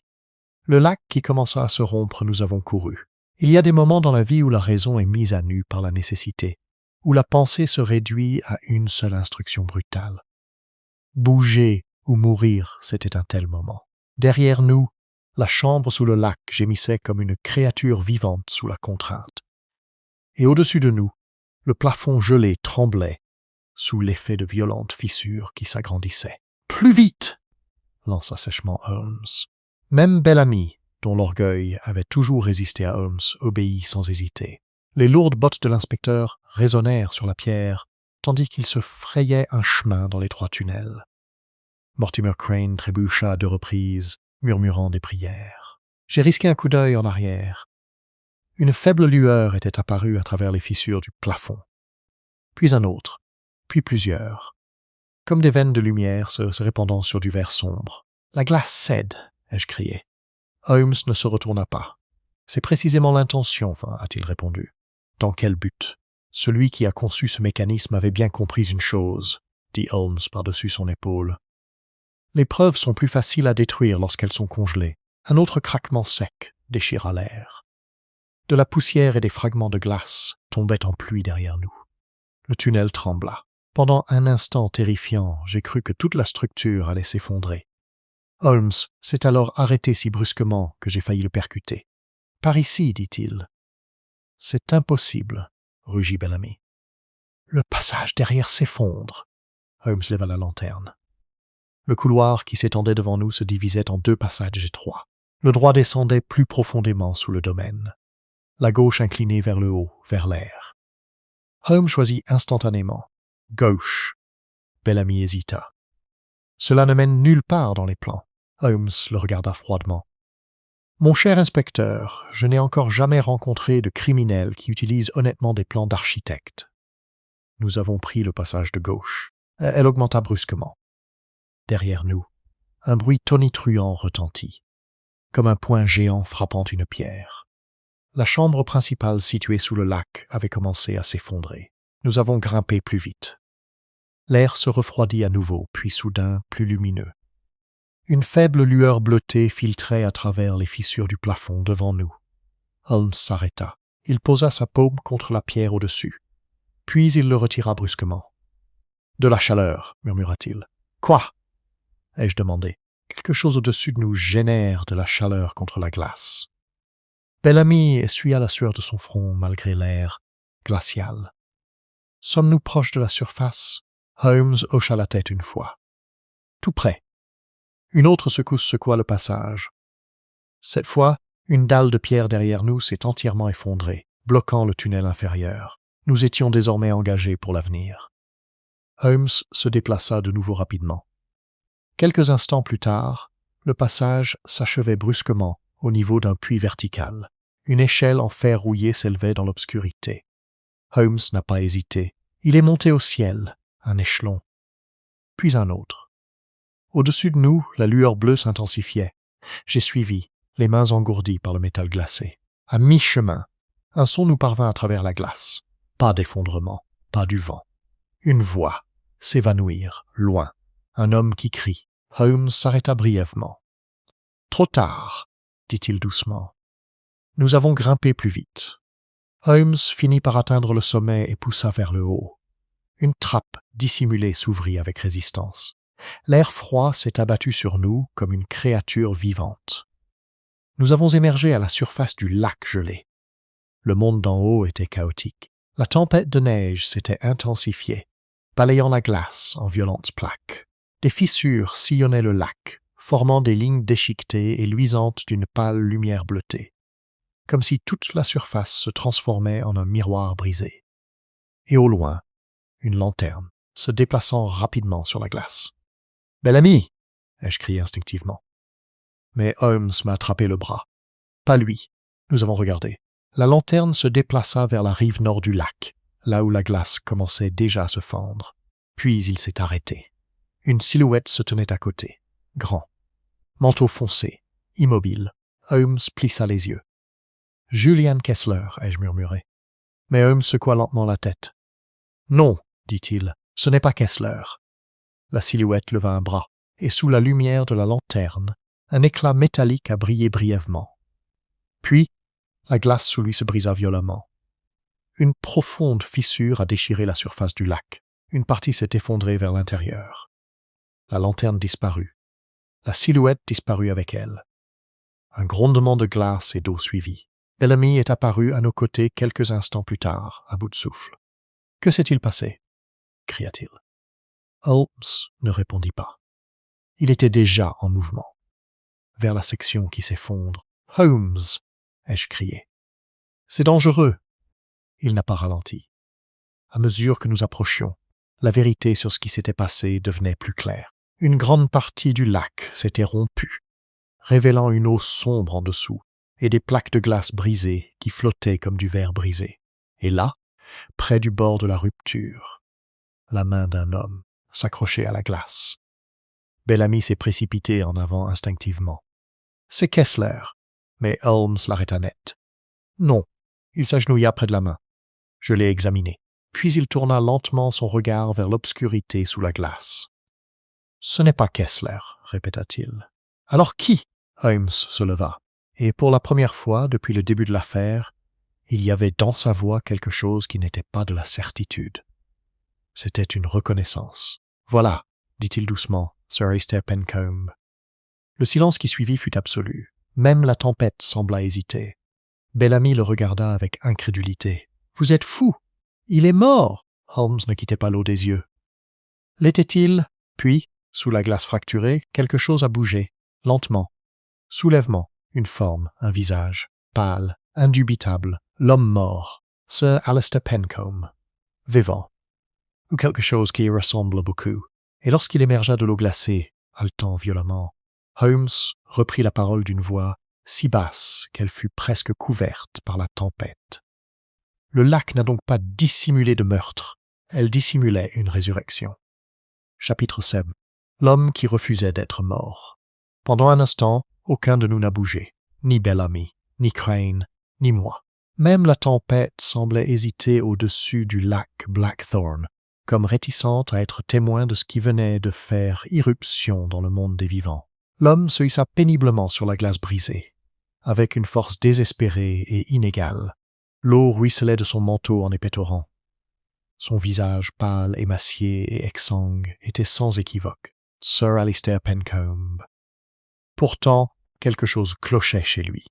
Le lac qui commença à se rompre, nous avons couru. Il y a des moments dans la vie où la raison est mise à nu par la nécessité, où la pensée se réduit à une seule instruction brutale. Bouger ou mourir, c'était un tel moment. Derrière nous, la chambre sous le lac gémissait comme une créature vivante sous la contrainte. Et au-dessus de nous, le plafond gelé tremblait sous l'effet de violentes fissures qui s'agrandissaient. « Plus vite !» lança sèchement Holmes. Même Bellamy, dont l'orgueil avait toujours résisté à Holmes, obéit sans hésiter. Les lourdes bottes de l'inspecteur résonnèrent sur la pierre, tandis qu'il se frayait un chemin dans l'étroit tunnel. Mortimer Crane trébucha à 2 reprises, murmurant des prières. J'ai risqué un coup d'œil en arrière. Une faible lueur était apparue à travers les fissures du plafond. Puis un autre, puis plusieurs, comme des veines de lumière se répandant sur du verre sombre. « La glace cède !» ai-je crié. Holmes ne se retourna pas. « C'est précisément l'intention, a-t-il répondu. »« Dans quel but ?»« Celui qui a conçu ce mécanisme avait bien compris une chose, » dit Holmes par-dessus son épaule. « Les preuves sont plus faciles à détruire lorsqu'elles sont congelées. » Un autre craquement sec déchira l'air. De la poussière et des fragments de glace tombaient en pluie derrière nous. Le tunnel trembla. Pendant un instant terrifiant, j'ai cru que toute la structure allait s'effondrer. Holmes s'est alors arrêté si brusquement que j'ai failli le percuter. « Par ici, dit-il. »« C'est impossible, » rugit Bellamy. « Le passage derrière s'effondre. » Holmes leva la lanterne. Le couloir qui s'étendait devant nous se divisait en 2 passages étroits. Le droit descendait plus profondément sous le domaine. La gauche inclinée vers le haut, vers l'air. Holmes choisit instantanément. Gauche. Bellamy hésita. Cela ne mène nulle part dans les plans. Holmes le regarda froidement. Mon cher inspecteur, je n'ai encore jamais rencontré de criminel qui utilise honnêtement des plans d'architecte. Nous avons pris le passage de gauche. Elle augmenta brusquement. Derrière nous, un bruit tonitruant retentit, comme un poing géant frappant une pierre. La chambre principale située sous le lac avait commencé à s'effondrer. Nous avons grimpé plus vite. L'air se refroidit à nouveau, puis soudain plus lumineux. Une faible lueur bleutée filtrait à travers les fissures du plafond devant nous. Holmes s'arrêta. Il posa sa paume contre la pierre au-dessus. Puis il le retira brusquement. « De la chaleur, murmura-t-il. »« Quoi » ai-je demandé. Quelque chose au-dessus de nous génère de la chaleur contre la glace. Bellamy essuya la sueur de son front malgré l'air glacial. « Sommes-nous proches de la surface » Holmes hocha la tête une fois. « Tout près. » Une autre secousse secoua le passage. Cette fois, une dalle de pierre derrière nous s'est entièrement effondrée, bloquant le tunnel inférieur. Nous étions désormais engagés pour l'avenir. Holmes se déplaça de nouveau rapidement. Quelques instants plus tard, le passage s'achevait brusquement au niveau d'un puits vertical. Une échelle en fer rouillé s'élevait dans l'obscurité. Holmes n'a pas hésité. Il est monté au ciel, un échelon, puis un autre. Au-dessus de nous, la lueur bleue s'intensifiait. J'ai suivi, les mains engourdies par le métal glacé. À mi-chemin, un son nous parvint à travers la glace. Pas d'effondrement, pas du vent. Une voix, s'évanouir, loin. Un homme qui crie. Holmes s'arrêta brièvement. « Trop tard, » dit-il doucement. Nous avons grimpé plus vite. Holmes finit par atteindre le sommet et poussa vers le haut. Une trappe dissimulée s'ouvrit avec résistance. L'air froid s'est abattu sur nous comme une créature vivante. Nous avons émergé à la surface du lac gelé. Le monde d'en haut était chaotique. La tempête de neige s'était intensifiée, balayant la glace en violentes plaques. Des fissures sillonnaient le lac, formant des lignes déchiquetées et luisantes d'une pâle lumière bleutée, comme si toute la surface se transformait en un miroir brisé. Et au loin, une lanterne, se déplaçant rapidement sur la glace. « Bellamy !» ai-je crié instinctivement. Mais Holmes m'a attrapé le bras. Pas lui. Nous avons regardé. La lanterne se déplaça vers la rive nord du lac, là où la glace commençait déjà à se fendre. Puis il s'est arrêté. Une silhouette se tenait à côté, grand. Manteau foncé, immobile. Holmes plissa les yeux. « Julian Kessler » ai-je murmuré. Mais Holmes secoua lentement la tête. « Non, dit-il, ce n'est pas Kessler. » La silhouette leva un bras, et sous la lumière de la lanterne, un éclat métallique a brillé brièvement. Puis, la glace sous lui se brisa violemment. Une profonde fissure a déchiré la surface du lac. Une partie s'est effondrée vers l'intérieur. La lanterne disparut. La silhouette disparut avec elle. Un grondement de glace et d'eau suivit. Bellamy est apparu à nos côtés quelques instants plus tard, à bout de souffle. « Que s'est-il passé » cria-t-il. Holmes ne répondit pas. Il était déjà en mouvement. Vers la section qui s'effondre. « Holmes » ai-je crié. « C'est dangereux !» Il n'a pas ralenti. À mesure que nous approchions, la vérité sur ce qui s'était passé devenait plus claire. Une grande partie du lac s'était rompue, révélant une eau sombre en dessous et des plaques de glace brisées qui flottaient comme du verre brisé. Et là, près du bord de la rupture, la main d'un homme s'accrochait à la glace. Bellamy s'est précipité en avant instinctivement. « C'est Kessler !» Mais Holmes l'arrêta net. « Non, il s'agenouilla près de la main. Je l'ai examiné. » Puis il tourna lentement son regard vers l'obscurité sous la glace. « Ce n'est pas Kessler, » répéta-t-il. « Alors qui ?» Holmes se leva, et pour la première fois depuis le début de l'affaire, il y avait dans sa voix quelque chose qui n'était pas de la certitude. C'était une reconnaissance. « Voilà, dit-il doucement, Sir Alistair Pencombe. » Le silence qui suivit fut absolu. Même la tempête sembla hésiter. Bellamy le regarda avec incrédulité. « Vous êtes fou! Il est mort !» Holmes ne quittait pas l'eau des yeux. L'était-il? Puis, sous la glace fracturée, quelque chose a bougé, lentement. Soulèvement, une forme, un visage, pâle, indubitable, l'homme mort, Sir Alistair Pencombe, vivant, ou quelque chose qui y ressemble beaucoup. Et lorsqu'il émergea de l'eau glacée, haletant violemment, Holmes reprit la parole d'une voix si basse qu'elle fut presque couverte par la tempête. Le lac n'a donc pas dissimulé de meurtre, elle dissimulait une résurrection. Chapitre 7. L'homme qui refusait d'être mort. Pendant un instant, aucun de nous n'a bougé, ni Bellamy, ni Crane, ni moi. Même la tempête semblait hésiter au-dessus du lac Blackthorn, comme réticente à être témoin de ce qui venait de faire irruption dans le monde des vivants. L'homme se hissa péniblement sur la glace brisée, avec une force désespérée et inégale. L'eau ruisselait de son manteau en épais torrents. Son visage pâle, émacié et exsangue était sans équivoque. Sir Alistair Pencombe. Pourtant, quelque chose clochait chez lui.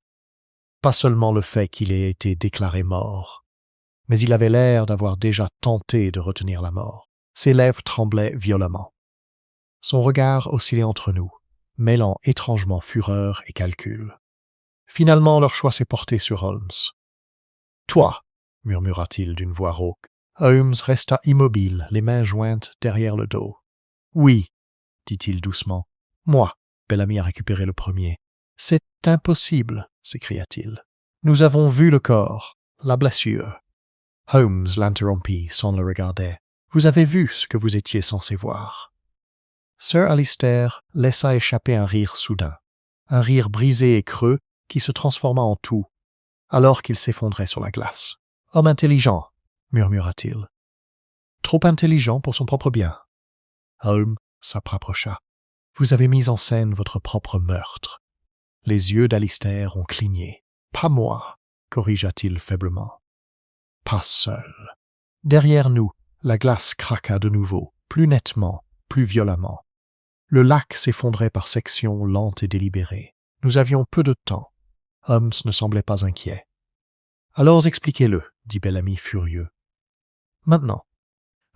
Pas seulement le fait qu'il ait été déclaré mort, mais il avait l'air d'avoir déjà tenté de retenir la mort. Ses lèvres tremblaient violemment. Son regard oscillait entre nous, mêlant étrangement fureur et calcul. Finalement, leur choix s'est porté sur Holmes. « Toi !» murmura-t-il d'une voix rauque. Holmes resta immobile, les mains jointes derrière le dos. « Oui !» dit-il doucement. « Moi !» Bellamy a récupéré le premier. « C'est impossible !» s'écria-t-il. « Nous avons vu le corps, la blessure. » Holmes l'interrompit sans le regarder. « Vous avez vu ce que vous étiez censé voir. » Sir Alistair laissa échapper un rire soudain, un rire brisé et creux qui se transforma en tout, alors qu'il s'effondrait sur la glace. « Homme intelligent !» murmura-t-il. « Trop intelligent pour son propre bien. » Holmes s'approcha. « Vous avez mis en scène votre propre meurtre. » Les yeux d'Alistair ont cligné. « Pas moi !» corrigea-t-il faiblement. « Pas seul. » Derrière nous, la glace craqua de nouveau, plus nettement, plus violemment. Le lac s'effondrait par sections lentes et délibérées. Nous avions peu de temps. Holmes ne semblait pas inquiet. « Alors expliquez-le, » dit Bellamy furieux. « Maintenant. »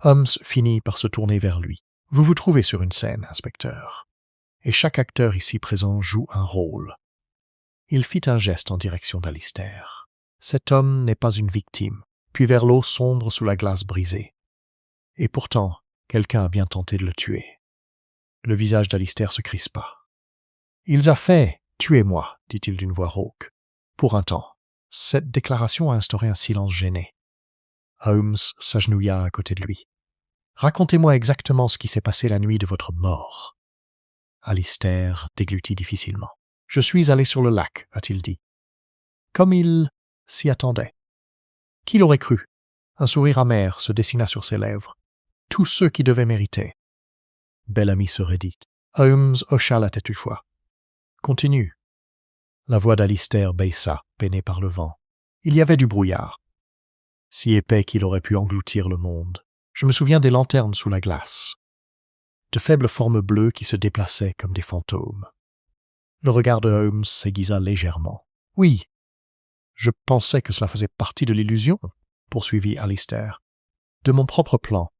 Holmes finit par se tourner vers lui. « Vous vous trouvez sur une scène, inspecteur, et chaque acteur ici présent joue un rôle. » Il fit un geste en direction d'Alistair. « Cet homme n'est pas une victime, puis vers l'eau sombre sous la glace brisée. Et pourtant, quelqu'un a bien tenté de le tuer. » Le visage d'Alistair se crispa. « Il a fait, tuez-moi, dit-il d'une voix rauque. Pour un temps. » Cette déclaration a instauré un silence gêné. Holmes s'agenouilla à côté de lui. « Racontez-moi exactement ce qui s'est passé la nuit de votre mort. » Alistair déglutit difficilement. « Je suis allé sur le lac, a-t-il dit. Comme il s'y attendait. Qui l'aurait cru? » Un sourire amer se dessina sur ses lèvres. « Tous ceux qui devaient mériter. » Bellamy se raidit. Holmes hocha la tête une fois. « Continue. » La voix d'Alistair baissa, peinée par le vent. Il y avait du brouillard, si épais qu'il aurait pu engloutir le monde. Je me souviens des lanternes sous la glace, de faibles formes bleues qui se déplaçaient comme des fantômes. Le regard de Holmes s'aiguisa légèrement. « Oui, je pensais que cela faisait partie de l'illusion, » poursuivit Alistair. « De mon propre plan.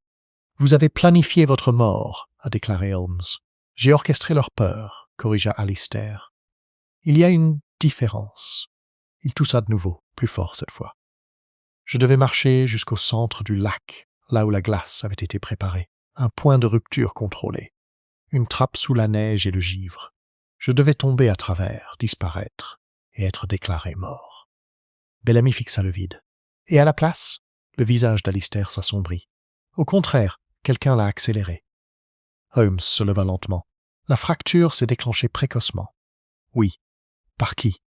Vous avez planifié votre mort, » a déclaré Holmes. « J'ai orchestré leur peur, » corrigea Alistair. « Il y a une différence. » Il toussa de nouveau, plus fort cette fois. « Je devais marcher jusqu'au centre du lac, là où la glace avait été préparée. Un point de rupture contrôlé. Une trappe sous la neige et le givre. Je devais tomber à travers, disparaître, et être déclaré mort. » Bellamy fixa le vide. « Et à la place ?» Le visage d'Alistair s'assombrit. « Au contraire, quelqu'un l'a accéléré. » Holmes se leva lentement. « La fracture s'est déclenchée précocement. »« Oui. Par qui ?»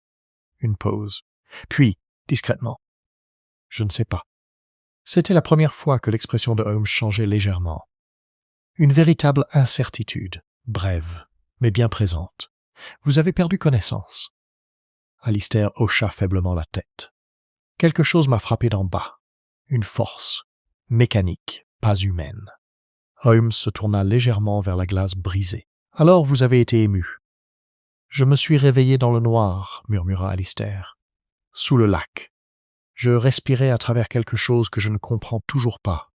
Une pause. Puis, discrètement. « Je ne sais pas. » C'était la première fois que l'expression de Holmes changeait légèrement. Une véritable incertitude, brève, mais bien présente. « Vous avez perdu connaissance. » Alistair hocha faiblement la tête. « Quelque chose m'a frappé d'en bas. Une force, mécanique, pas humaine. Holmes se tourna légèrement vers la glace brisée. « Alors vous avez été ému. »« Je me suis réveillé dans le noir, » murmura Alistair. « Sous le lac. Je respirais à travers quelque chose que je ne comprends toujours pas.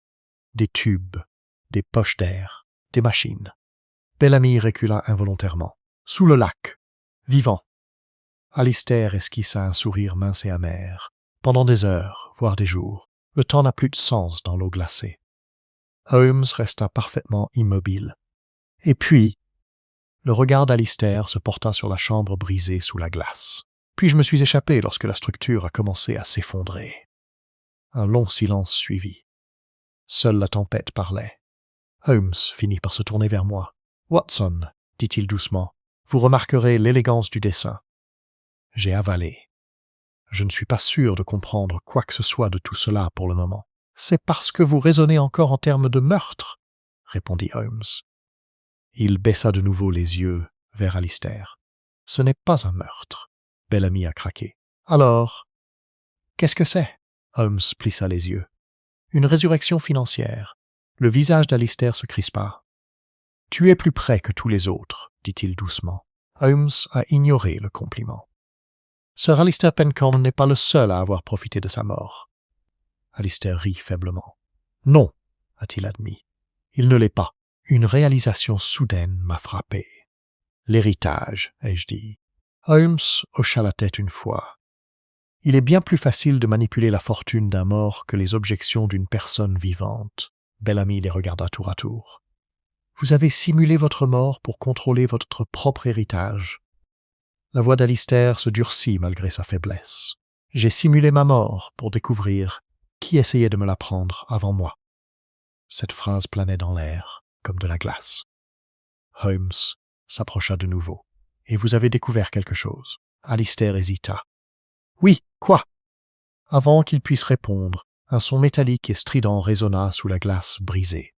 Des tubes, des poches d'air, des machines. » Bellamy recula involontairement. « Sous le lac. Vivant. » Alistair esquissa un sourire mince et amer. Pendant des heures, voire des jours, le temps n'a plus de sens dans l'eau glacée. Holmes resta parfaitement immobile. Et puis, le regard d'Alistair se porta sur la chambre brisée sous la glace. Puis je me suis échappé lorsque la structure a commencé à s'effondrer. Un long silence suivit. Seule la tempête parlait. Holmes finit par se tourner vers moi. « Watson, » dit-il doucement, « vous remarquerez l'élégance du dessin. » J'ai avalé. Je ne suis pas sûr de comprendre quoi que ce soit de tout cela pour le moment. « C'est parce que vous raisonnez encore en termes de meurtre, » répondit Holmes. Il baissa de nouveau les yeux vers Alistair. « Ce n'est pas un meurtre. » Bellamy a craqué. « Alors, qu'est-ce que c'est ?» Holmes plissa les yeux. « Une résurrection financière. » Le visage d'Alistair se crispa. « Tu es plus près que tous les autres, » dit-il doucement. Holmes a ignoré le compliment. « Sir Alistair Pencombe n'est pas le seul à avoir profité de sa mort. » Alistair rit faiblement. « Non, » a-t-il admis. « Il ne l'est pas. Une réalisation soudaine m'a frappé. L'héritage, ai-je dit. » Holmes hocha la tête une fois. « Il est bien plus facile de manipuler la fortune d'un mort que les objections d'une personne vivante. » Bellamy les regarda tour à tour. « Vous avez simulé votre mort pour contrôler votre propre héritage. » La voix d'Alistair se durcit malgré sa faiblesse. « J'ai simulé ma mort pour découvrir qui essayait de me la prendre avant moi. » Cette phrase planait dans l'air, comme de la glace. Holmes s'approcha de nouveau. « Et vous avez découvert quelque chose ?» Alistair hésita. « Oui, quoi ?» Avant qu'il puisse répondre, un son métallique et strident résonna sous la glace brisée.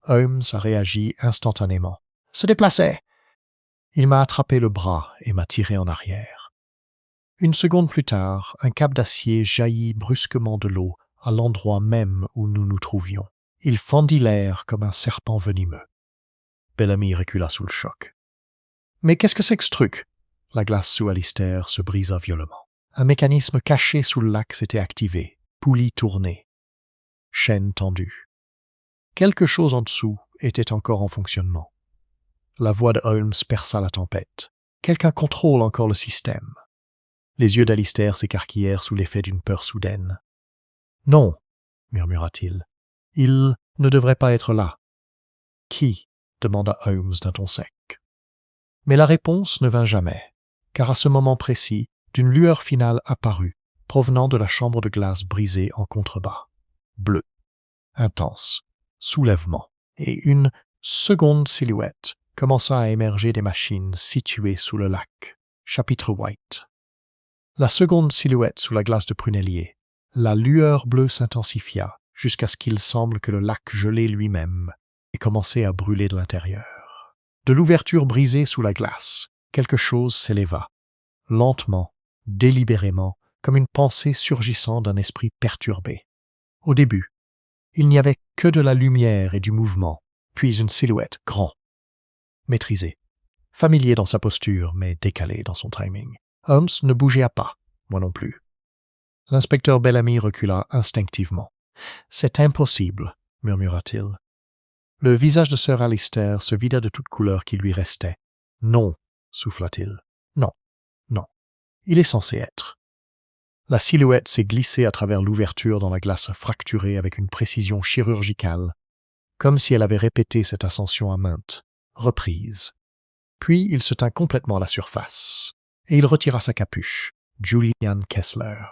Holmes a réagi instantanément. « Se déplaçait !» Il m'a attrapé le bras et m'a tiré en arrière. Une seconde plus tard, un câble d'acier jaillit brusquement de l'eau à l'endroit même où nous nous trouvions. Il fendit l'air comme un serpent venimeux. Bellamy recula sous le choc. « Mais qu'est-ce que c'est que ce truc ?» La glace sous Alistair se brisa violemment. Un mécanisme caché sous le lac s'était activé, poulie tournée, chaîne tendue. Quelque chose en dessous était encore en fonctionnement. La voix de Holmes perça la tempête. Quelqu'un contrôle encore le système. Les yeux d'Alistair s'écarquillèrent sous l'effet d'une peur soudaine. « Non, » murmura-t-il. « Il ne devrait pas être là. »« Qui ?» demanda Holmes d'un ton sec. Mais la réponse ne vint jamais, car à ce moment précis, d'une lueur finale apparut, provenant de la chambre de glace brisée en contrebas. Bleu, intense, soulèvement, et une seconde silhouette commença à émerger des machines situées sous le lac. Chapitre White. La seconde silhouette sous la glace de prunellier. La lueur bleue s'intensifia jusqu'à ce qu'il semble que le lac gelé lui-même ait commencé à brûler de l'intérieur. De l'ouverture brisée sous la glace, quelque chose s'éleva, lentement, délibérément, comme une pensée surgissant d'un esprit perturbé. Au début, il n'y avait que de la lumière et du mouvement, puis une silhouette grand, maîtrisé, familier dans sa posture, mais décalé dans son timing. Holmes ne bougea pas, moi non plus. L'inspecteur Bellamy recula instinctivement. « C'est impossible, » murmura-t-il. Le visage de Sir Alistair se vida de toute couleur qui lui restait. « Non, » souffla-t-il. « Non, non. Il est censé être. » La silhouette s'est glissée à travers l'ouverture dans la glace fracturée avec une précision chirurgicale, comme si elle avait répété cette ascension à maintes reprises. Puis il se tint complètement à la surface, et il retira sa capuche, Julian Kessler.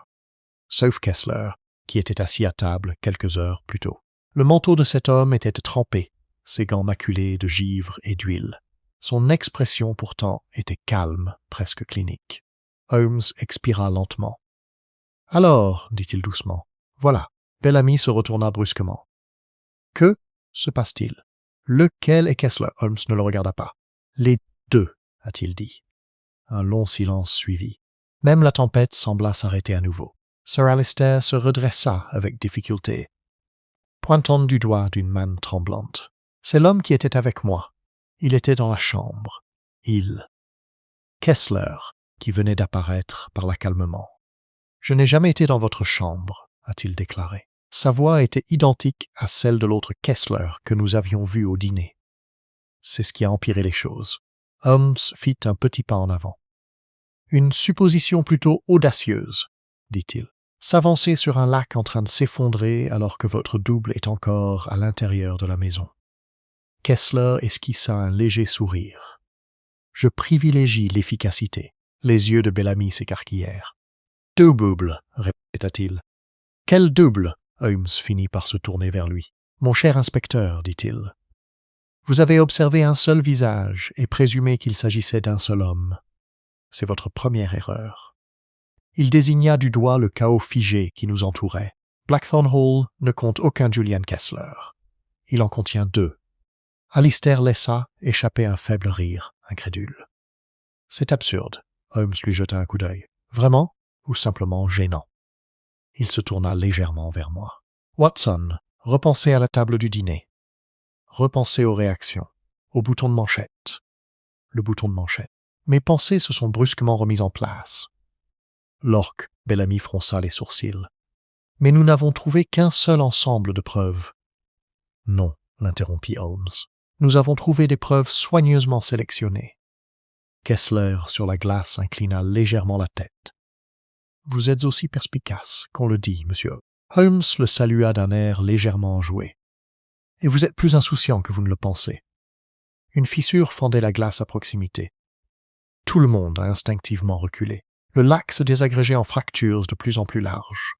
Sauf Kessler, qui était assis à table quelques heures plus tôt. Le manteau de cet homme était trempé, ses gants maculés de givre et d'huile. Son expression pourtant était calme, presque clinique. Holmes expira lentement. « Alors, dit-il doucement, voilà. » Bellamy se retourna brusquement. « Que se passe-t-il »« Lequel est Kessler ?» Holmes ne le regarda pas. « Les deux, a-t-il dit. » Un long silence suivit. Même la tempête sembla s'arrêter à nouveau. Sir Alistair se redressa avec difficulté. pointant du doigt d'une main tremblante. « C'est l'homme qui était avec moi. Il était dans la chambre. Il. » Kessler, qui venait d'apparaître, parla calmement. « Je n'ai jamais été dans votre chambre, » a-t-il déclaré. Sa voix était identique à celle de l'autre Kessler que nous avions vu au dîner. C'est ce qui a empiré les choses. Holmes fit un petit pas en avant. « Une supposition plutôt audacieuse, » dit-il. « S'avancer sur un lac en train de s'effondrer alors que votre double est encore à l'intérieur de la maison. » Kessler esquissa un léger sourire. « Je privilégie l'efficacité. » Les yeux de Bellamy s'écarquillèrent. « Double, » répéta-t-il. « Quel double ?» Holmes finit par se tourner vers lui. « Mon cher inspecteur, dit-il. Vous avez observé un seul visage et présumé qu'il s'agissait d'un seul homme. C'est votre première erreur. » Il désigna du doigt le chaos figé qui nous entourait. Blackthorn Hall ne compte aucun Julian Kessler. Il en contient 2. Alistair laissa échapper un faible rire, incrédule. « C'est absurde. » Holmes lui jeta un coup d'œil. « Vraiment ou simplement gênant ?» Il se tourna légèrement vers moi. « Watson, repensez à la table du dîner. Repensez aux réactions, au bouton de manchette. » Le bouton de manchette. Mes pensées se sont brusquement remises en place. L'orque, Bellamy fronça les sourcils. « Mais nous n'avons trouvé qu'un seul ensemble de preuves. »« Non, » l'interrompit Holmes. « Nous avons trouvé des preuves soigneusement sélectionnées. » Kessler, sur la glace, inclina légèrement la tête. « Vous êtes aussi perspicace qu'on le dit, monsieur. » Holmes le salua d'un air légèrement enjoué. « Et vous êtes plus insouciant que vous ne le pensez. » Une fissure fendait la glace à proximité. Tout le monde a instinctivement reculé. Le lac se désagrégeait en fractures de plus en plus larges.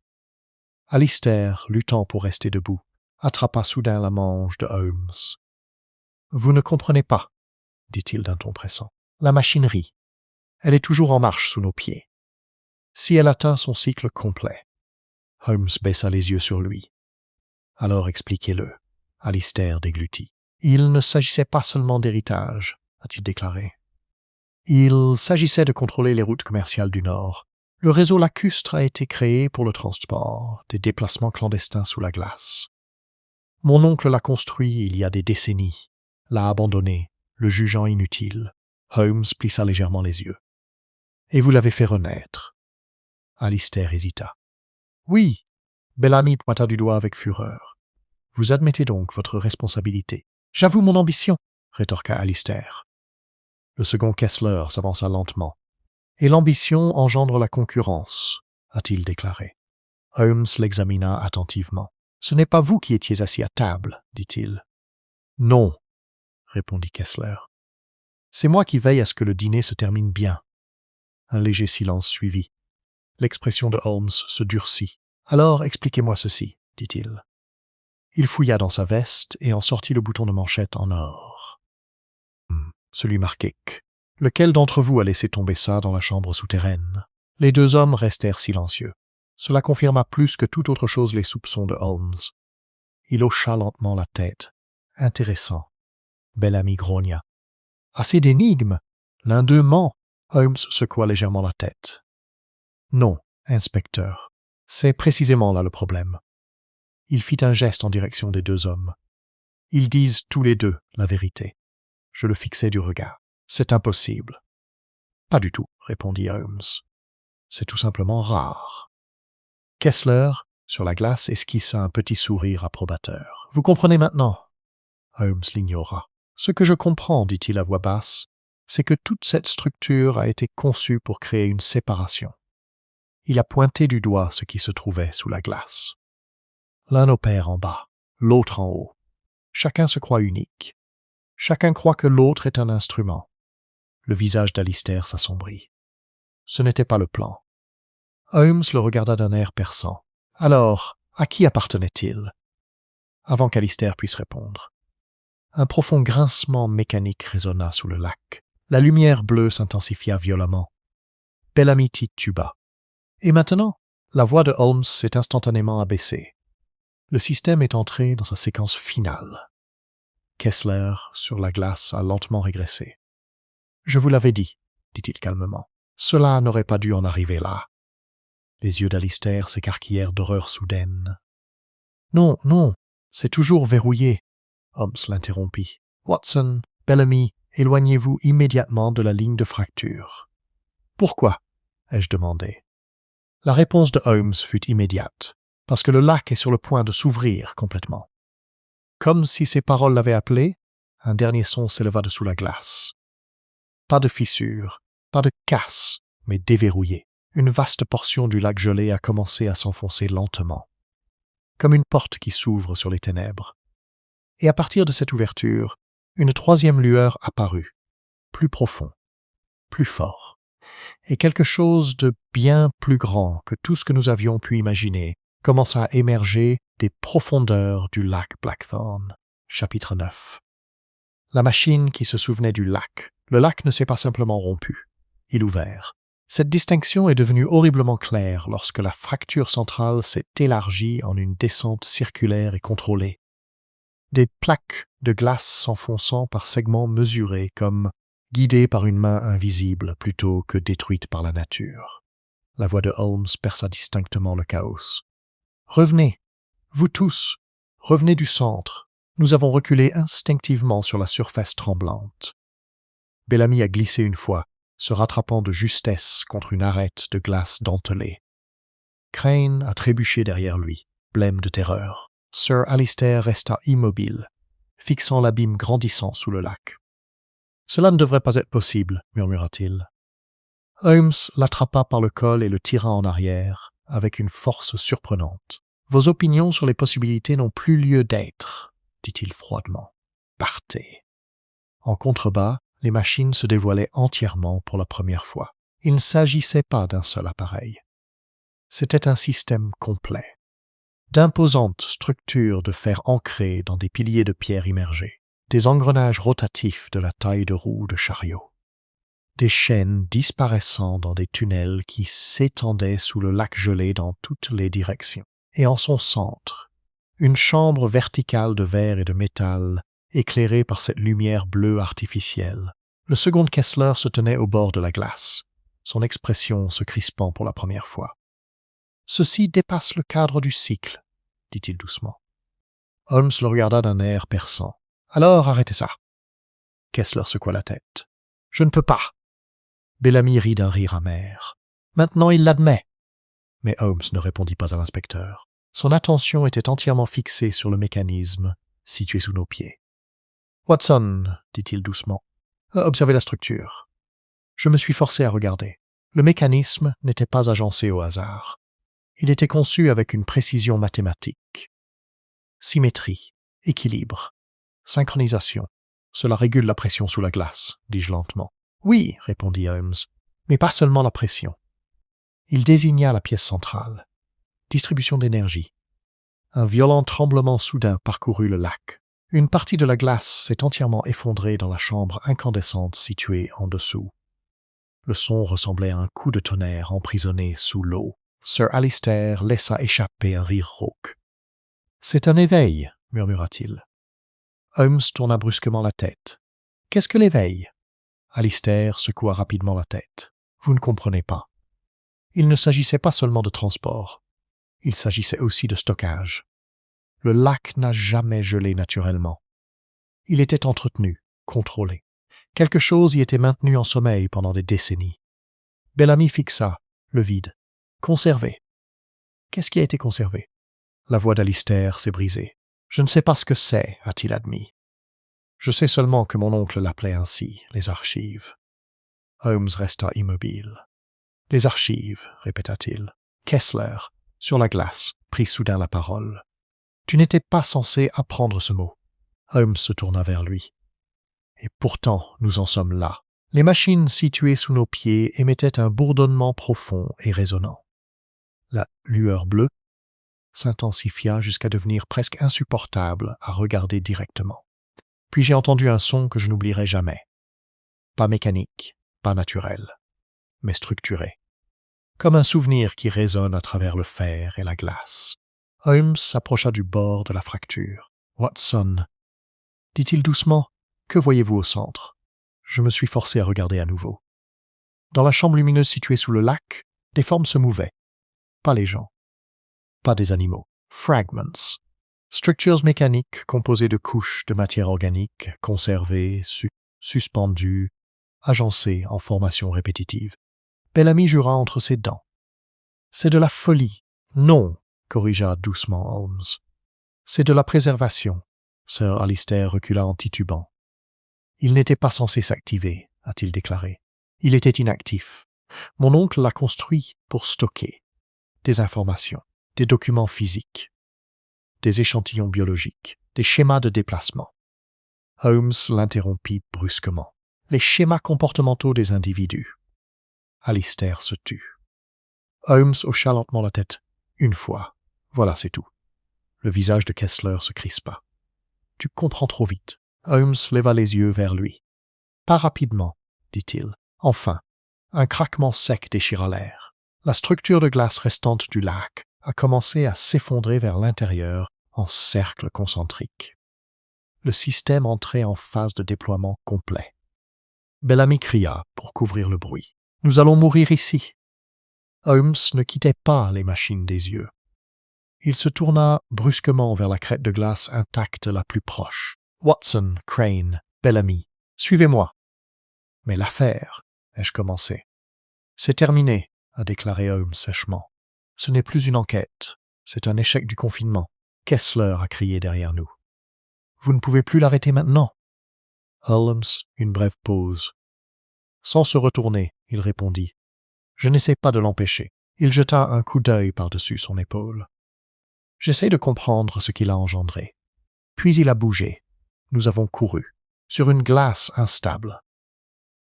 Alistair, luttant pour rester debout, attrapa soudain la manche de Holmes. « Vous ne comprenez pas, » dit-il d'un ton pressant. « La machinerie, elle est toujours en marche sous nos pieds. Si elle atteint son cycle complet. » Holmes baissa les yeux sur lui. « Alors expliquez-le. » Alistair déglutit. « Il ne s'agissait pas seulement d'héritage, » a-t-il déclaré. « Il s'agissait de contrôler les routes commerciales du Nord. Le réseau lacustre a été créé pour le transport, des déplacements clandestins sous la glace. Mon oncle l'a construit il y a des décennies, l'a abandonné, le jugeant inutile. » Holmes plissa légèrement les yeux. « Et vous l'avez fait renaître. » Alistair hésita. « Oui. » Bellamy pointa du doigt avec fureur. « Vous admettez donc votre responsabilité. »« J'avoue mon ambition, » rétorqua Alistair. Le second Kessler s'avança lentement. « Et l'ambition engendre la concurrence, » a-t-il déclaré. Holmes l'examina attentivement. « Ce n'est pas vous qui étiez assis à table, » dit-il. « Non, » répondit Kessler. « C'est moi qui veille à ce que le dîner se termine bien. » Un léger silence suivit. L'expression de Holmes se durcit. « Alors, expliquez-moi ceci, » dit-il. Il fouilla dans sa veste et en sortit le bouton de manchette en or. Celui marqué K. Lequel d'entre vous a laissé tomber ça dans la chambre souterraine? Les 2 hommes restèrent silencieux. Cela confirma plus que toute autre chose les soupçons de Holmes. Il hocha lentement la tête. Intéressant. Bellamy grogna. Assez d'énigmes. L'un d'eux ment. Holmes secoua légèrement la tête. Non, inspecteur. C'est précisément là le problème. Il fit un geste en direction des 2 hommes. Ils disent tous les 2 la vérité. Je le fixai du regard. C'est impossible. Pas du tout, répondit Holmes. C'est tout simplement rare. Kessler, sur la glace, esquissa un petit sourire approbateur. Vous comprenez maintenant? Holmes l'ignora. Ce que je comprends, dit-il à voix basse, c'est que toute cette structure a été conçue pour créer une séparation. Il a pointé du doigt ce qui se trouvait sous la glace. L'un opère en bas, l'autre en haut. Chacun se croit unique. Chacun croit que l'autre est un instrument. Le visage d'Alistair s'assombrit. Ce n'était pas le plan. Holmes le regarda d'un air perçant. Alors, à qui appartenait-il? Avant qu'Alistair puisse répondre. Un profond grincement mécanique résonna sous le lac. La lumière bleue s'intensifia violemment. Bellamy tituba. Et maintenant, la voix de Holmes s'est instantanément abaissée. Le système est entré dans sa séquence finale. Kessler, sur la glace, a lentement régressé. « Je vous l'avais dit, » dit-il calmement. « Cela n'aurait pas dû en arriver là. » Les yeux d'Alistair s'écarquillèrent d'horreur soudaine. « Non, non, C'est toujours verrouillé, Holmes l'interrompit. Watson, Bellamy, éloignez-vous immédiatement de la ligne de fracture. Pourquoi? Ai-je demandé. La réponse de Holmes fut immédiate, parce que le lac est sur le point de s'ouvrir complètement. Comme si ces paroles l'avaient appelé, un dernier son s'éleva de sous la glace. Pas de fissure, pas de casse, mais déverrouillé. Une vaste portion du lac gelé a commencé à s'enfoncer lentement, comme une porte qui s'ouvre sur les ténèbres. Et à partir de cette ouverture, une troisième lueur apparut, plus profond, plus fort, et quelque chose de bien plus grand que tout ce que nous avions pu imaginer commença à émerger des profondeurs du lac Blackthorn. Chapitre 9. La machine qui se souvenait du lac. Le lac ne s'est pas simplement rompu, il ouvert. Cette distinction est devenue horriblement claire lorsque la fracture centrale s'est élargie en une descente circulaire et contrôlée. Des plaques de glace s'enfonçant par segments mesurés comme guidées par une main invisible plutôt que détruites par la nature. La voix de Holmes perça distinctement le chaos. « Revenez, vous tous, revenez du centre. Nous avons reculé instinctivement sur la surface tremblante. » Bellamy a glissé une fois, se rattrapant de justesse contre une arête de glace dentelée. Crane a trébuché derrière lui, blême de terreur. Sir Alistair resta immobile, fixant l'abîme grandissant sous le lac. « Cela ne devrait pas être possible, » murmura-t-il. Holmes l'attrapa par le col et le tira en arrière, avec une force surprenante. « Vos opinions sur les possibilités n'ont plus lieu d'être, » dit-il froidement. « Partez. » En contrebas, les machines se dévoilaient entièrement pour la première fois. Il ne s'agissait pas d'un seul appareil. C'était un système complet. D'imposantes structures de fer ancrées dans des piliers de pierre immergés, des engrenages rotatifs de la taille de roues de chariot, des chaînes disparaissant dans des tunnels qui s'étendaient sous le lac gelé dans toutes les directions. Et en son centre, une chambre verticale de verre et de métal éclairée par cette lumière bleue artificielle. Le second Kessler se tenait au bord de la glace, son expression se crispant pour la première fois. « Ceci dépasse le cadre du cycle, » dit-il doucement. Holmes le regarda d'un air perçant. « Alors arrêtez ça. » Kessler secoua la tête. « Je ne peux pas. » Bellamy rit d'un rire amer. « Maintenant il l'admet. » Mais Holmes ne répondit pas à l'inspecteur. Son attention était entièrement fixée sur le mécanisme situé sous nos pieds. « Watson, » dit-il doucement, « observez la structure. » Je me suis forcé à regarder. Le mécanisme n'était pas agencé au hasard. Il était conçu avec une précision mathématique. Symétrie, équilibre, synchronisation. Cela régule la pression sous la glace, dis-je lentement. Oui, répondit Holmes, mais pas seulement la pression. Il désigna la pièce centrale. Distribution d'énergie. Un violent tremblement soudain parcourut le lac. Une partie de la glace s'est entièrement effondrée dans la chambre incandescente située en dessous. Le son ressemblait à un coup de tonnerre emprisonné sous l'eau. Sir Alistair laissa échapper un rire rauque. « C'est un éveil, » murmura-t-il. Holmes tourna brusquement la tête. « Qu'est-ce que l'éveil » Alistair secoua rapidement la tête. « Vous ne comprenez pas. Il ne s'agissait pas seulement de transport. Il s'agissait aussi de stockage. Le lac n'a jamais gelé naturellement. Il était entretenu, contrôlé. Quelque chose y était maintenu en sommeil pendant des décennies. Bellamy fixa le vide. Conservé. Qu'est-ce qui a été conservé? La voix d'Alistair s'est brisée. Je ne sais pas ce que c'est, a-t-il admis. Je sais seulement que mon oncle l'appelait ainsi, les archives. Holmes resta immobile. Les archives, répéta-t-il. Kessler, sur la glace, prit soudain la parole. Tu n'étais pas censé apprendre ce mot. Holmes se tourna vers lui. Et pourtant, nous en sommes là. Les machines situées sous nos pieds émettaient un bourdonnement profond et résonnant. La lueur bleue s'intensifia jusqu'à devenir presque insupportable à regarder directement. Puis j'ai entendu un son que je n'oublierai jamais. Pas mécanique, pas naturel, mais structuré. Comme un souvenir qui résonne à travers le fer et la glace. Holmes s'approcha du bord de la fracture. « Watson, » dit-il doucement, « que voyez-vous au centre ?» Je me suis forcé à regarder à nouveau. Dans la chambre lumineuse située sous le lac, des formes se mouvaient. Pas les gens. Pas des animaux. Fragments. Structures mécaniques composées de couches de matière organique, conservées, suspendues, agencées en formation répétitive. Bellamy jura entre ses dents. « C'est de la folie. »« Non, » corrigea doucement Holmes. « C'est de la préservation. » Sir Alistair recula en titubant. « Il n'était pas censé s'activer, a-t-il déclaré. Il était inactif. Mon oncle l'a construit pour stocker des informations, des documents physiques, des échantillons biologiques, des schémas de déplacement. » Holmes l'interrompit brusquement. « Les schémas comportementaux des individus. » Alistair se tut. Holmes hocha lentement la tête. « Une fois. Voilà, c'est tout. » Le visage de Kessler se crispa. « Tu comprends trop vite. » Holmes leva les yeux vers lui. « Pas rapidement, dit-il. Enfin, un craquement sec déchira l'air. La structure de glace restante du lac a commencé à s'effondrer vers l'intérieur en cercle concentrique. Le système entrait en phase de déploiement complet. Bellamy cria pour couvrir le bruit. « Nous allons mourir ici. » Holmes ne quittait pas les machines des yeux. Il se tourna brusquement vers la crête de glace intacte la plus proche. « Watson, Crane, Bellamy, suivez-moi. » « Mais l'affaire, ai-je commencé. « C'est terminé, » a déclaré Holmes sèchement. « Ce n'est plus une enquête, c'est un échec du confinement. » Kessler a crié derrière nous. « Vous ne pouvez plus l'arrêter maintenant. » Holmes, une brève pause. Sans se retourner, il répondit. « Je n'essaie pas de l'empêcher. » Il jeta un coup d'œil par-dessus son épaule. « J'essaie de comprendre ce qu'il a engendré. » Puis il a bougé. Nous avons couru, sur une glace instable,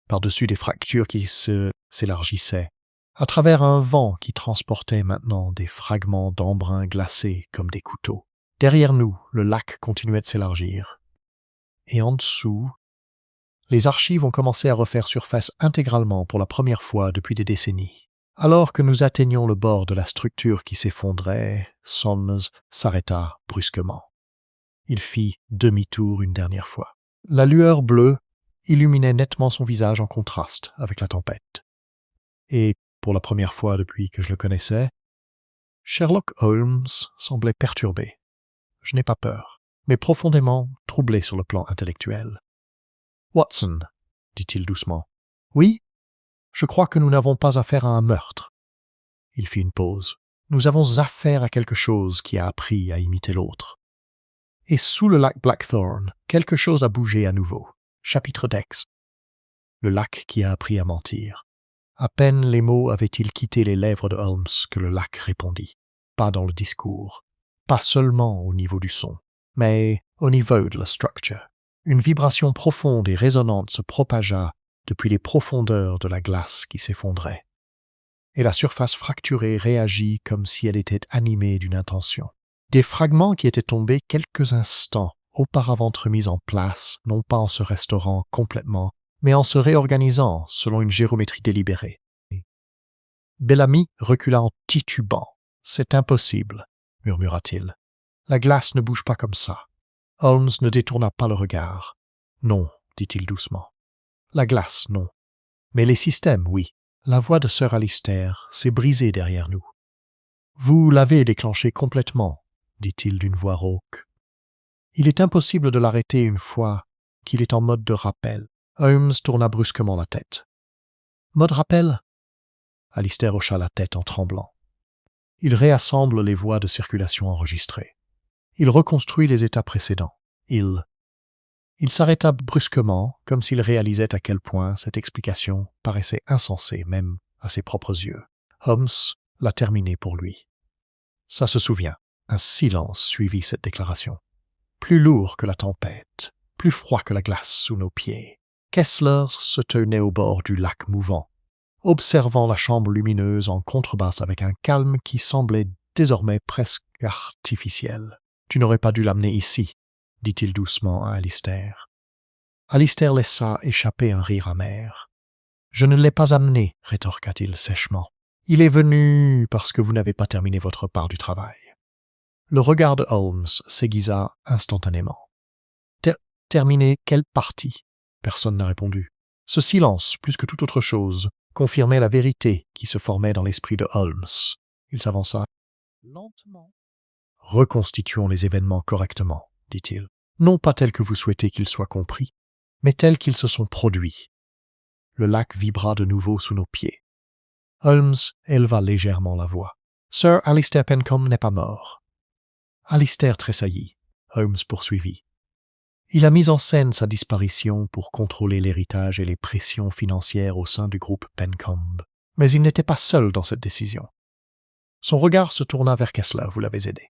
par-dessus des fractures qui s'élargissaient, à travers un vent qui transportait maintenant des fragments d'embrun glacés comme des couteaux. Derrière nous, le lac continuait de s'élargir. Et en dessous, les archives ont commencé à refaire surface intégralement pour la première fois depuis des décennies. Alors que nous atteignions le bord de la structure qui s'effondrait, Solms s'arrêta brusquement. Il fit demi-tour une dernière fois. La lueur bleue illuminait nettement son visage en contraste avec la tempête. Et, pour la première fois depuis que je le connaissais, Sherlock Holmes semblait perturbé. Je n'ai pas peur, mais profondément troublé sur le plan intellectuel. « Watson, » dit-il doucement. « Oui, je crois que nous n'avons pas affaire à un meurtre. » Il fit une pause. « Nous avons affaire à quelque chose qui a appris à imiter l'autre. » Et sous le lac Blackthorn, quelque chose a bougé à nouveau. Chapitre d'X. Le lac qui a appris à mentir. À peine les mots avaient-ils quitté les lèvres de Holmes que le lac répondit. Pas dans le discours, pas seulement au niveau du son, mais au niveau de la structure. Une vibration profonde et résonnante se propagea depuis les profondeurs de la glace qui s'effondrait. Et la surface fracturée réagit comme si elle était animée d'une intention. Des fragments qui étaient tombés quelques instants auparavant remis en place, non pas en se restaurant complètement, mais en se réorganisant selon une géométrie délibérée. Bellamy recula en titubant. « C'est impossible, » murmura-t-il. « La glace ne bouge pas comme ça. » Holmes ne détourna pas le regard. « Non, » dit-il doucement. « La glace, non. Mais les systèmes, oui. » La voix de Sir Alistair s'est brisée derrière nous. « Vous l'avez déclenché complètement, » dit-il d'une voix rauque. « Il est impossible de l'arrêter une fois qu'il est en mode de rappel. » Holmes tourna brusquement la tête. « Mode rappel ?» Alistair hocha la tête en tremblant. Il réassemble les voies de circulation enregistrées. Il reconstruit les états précédents. Il s'arrêta brusquement, comme s'il réalisait à quel point cette explication paraissait insensée, même à ses propres yeux. Holmes l'a terminé pour lui. Ça se souvient. Un silence suivit cette déclaration. Plus lourd que la tempête, plus froid que la glace sous nos pieds. Kessler se tenait au bord du lac mouvant, observant la chambre lumineuse en contrebasse avec un calme qui semblait désormais presque artificiel. « Tu n'aurais pas dû l'amener ici, » dit-il doucement à Alistair. Alistair laissa échapper un rire amer. « Je ne l'ai pas amené, » rétorqua-t-il sèchement. « Il est venu parce que vous n'avez pas terminé votre part du travail. » Le regard de Holmes s'aiguisa instantanément. « Terminer quelle partie ?» Personne n'a répondu. Ce silence, plus que toute autre chose, confirmait la vérité qui se formait dans l'esprit de Holmes. Il s'avança lentement Reconstituons les événements correctement, dit-il. Non pas tels que vous souhaitez qu'ils soient compris, mais tels qu'ils se sont produits. Le lac vibra de nouveau sous nos pieds. Holmes éleva légèrement la voix. « Sir Alistair Pencombe n'est pas mort. » Alistair tressaillit. Holmes poursuivit. « Il a mis en scène sa disparition pour contrôler l'héritage et les pressions financières au sein du groupe Pencombe. Mais il n'était pas seul dans cette décision. Son regard se tourna vers Kessler, vous l'avez aidé. »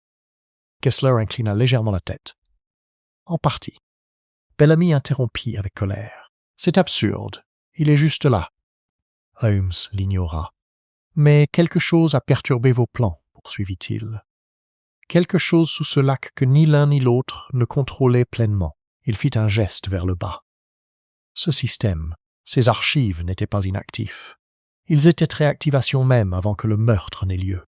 Kessler inclina légèrement la tête. « En partie. » Bellamy interrompit avec colère. « C'est absurde. Il est juste là. » Holmes l'ignora. « Mais quelque chose a perturbé vos plans, poursuivit-il. Quelque chose sous ce lac que ni l'un ni l'autre ne contrôlait pleinement. » Il fit un geste vers le bas. Ce système, ces archives n'étaient pas inactifs. Ils étaient réactivation même avant que le meurtre n'ait lieu.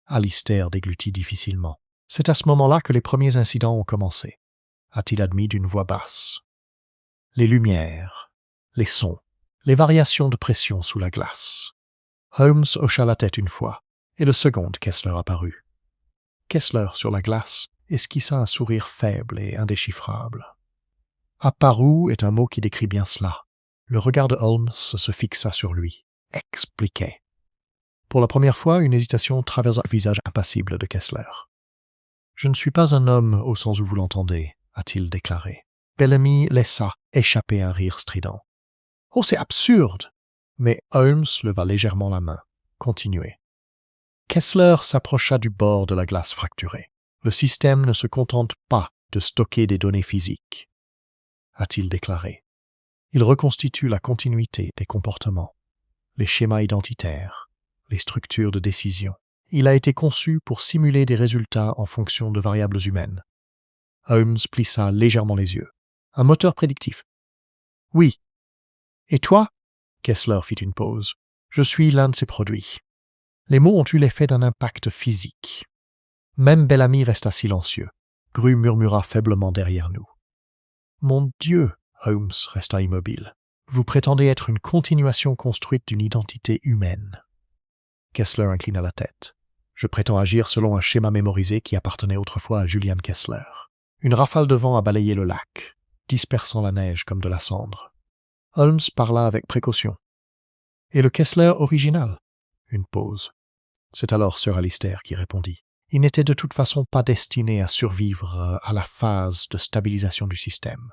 Alistair déglutit difficilement. C'est à ce moment-là que les premiers incidents ont commencé, a-t-il admis d'une voix basse. Les lumières, les sons, les variations de pression sous la glace. Holmes hocha la tête une fois, et le second Kessler apparut. Kessler, sur la glace, esquissa un sourire faible et indéchiffrable. « Apparu » est un mot qui décrit bien cela. Le regard de Holmes se fixa sur lui. « Expliquez. » Pour la première fois, une hésitation traversa le visage impassible de Kessler. « Je ne suis pas un homme au sens où vous l'entendez, » a-t-il déclaré. Bellamy laissa échapper un rire strident. « Oh, c'est absurde !» Mais Holmes leva légèrement la main. Continuez. Kessler s'approcha du bord de la glace fracturée. Le système ne se contente pas de stocker des données physiques, a-t-il déclaré. Il reconstitue la continuité des comportements, les schémas identitaires, les structures de décision. Il a été conçu pour simuler des résultats en fonction de variables humaines. Holmes plissa légèrement les yeux. Un moteur prédictif. Oui. Et toi? Kessler fit une pause. Je suis l'un de ces produits. Les mots ont eu l'effet d'un impact physique. Même Bellamy resta silencieux. Grue murmura faiblement derrière nous. « Mon Dieu !» Holmes resta immobile. « Vous prétendez être une continuation construite d'une identité humaine. » Kessler inclina la tête. « Je prétends agir selon un schéma mémorisé qui appartenait autrefois à Julian Kessler. » Une rafale de vent a balayé le lac, dispersant la neige comme de la cendre. Holmes parla avec précaution. « Et le Kessler original ?» Une pause. C'est alors Sir Alistair qui répondit. Il n'était de toute façon pas destiné à survivre à la phase de stabilisation du système.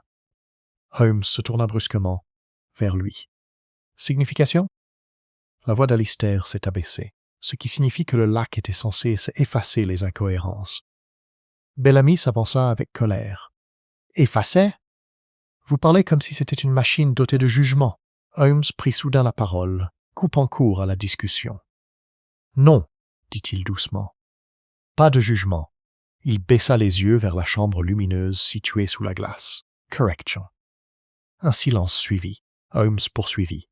Holmes se tourna brusquement vers lui. Signification? La voix d'Alistair s'est abaissée, ce qui signifie que le lac était censé effacer les incohérences. Bellamy s'avança avec colère. Effacer? Vous parlez comme si c'était une machine dotée de jugement. Holmes prit soudain la parole, coupant court à la discussion. Non, dit-il doucement. Pas de jugement. Il baissa les yeux vers la chambre lumineuse située sous la glace. Correction. Un silence suivit. Holmes poursuivit.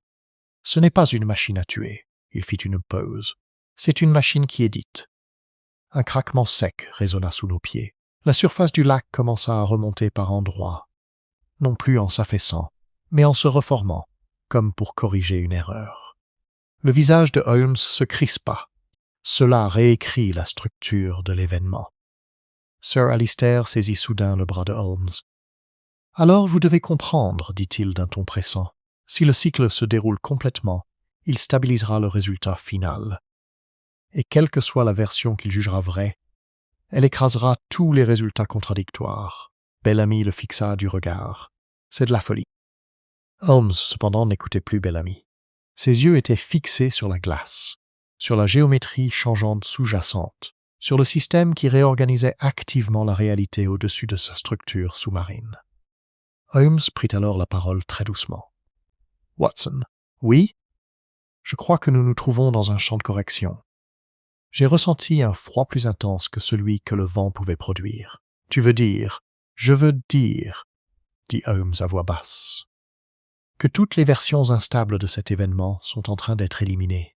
Ce n'est pas une machine à tuer. Il fit une pause. C'est une machine qui édite. Un craquement sec résonna sous nos pieds. La surface du lac commença à remonter par endroits, non plus en s'affaissant, mais en se reformant, comme pour corriger une erreur. Le visage de Holmes se crispa. Cela réécrit la structure de l'événement. Sir Alistair saisit soudain le bras de Holmes. « Alors vous devez comprendre, dit-il d'un ton pressant. Si le cycle se déroule complètement, il stabilisera le résultat final. Et quelle que soit la version qu'il jugera vraie, elle écrasera tous les résultats contradictoires. » Bellamy le fixa du regard. « C'est de la folie. » Holmes, cependant, n'écoutait plus Bellamy. Ses yeux étaient fixés sur la glace, sur la géométrie changeante sous-jacente, sur le système qui réorganisait activement la réalité au-dessus de sa structure sous-marine. Holmes prit alors la parole très doucement. « Watson, oui? Je crois que nous nous trouvons dans un champ de correction. J'ai ressenti un froid plus intense que celui que le vent pouvait produire. Tu veux dire, je veux dire, dit Holmes à voix basse, que toutes les versions instables de cet événement sont en train d'être éliminées. »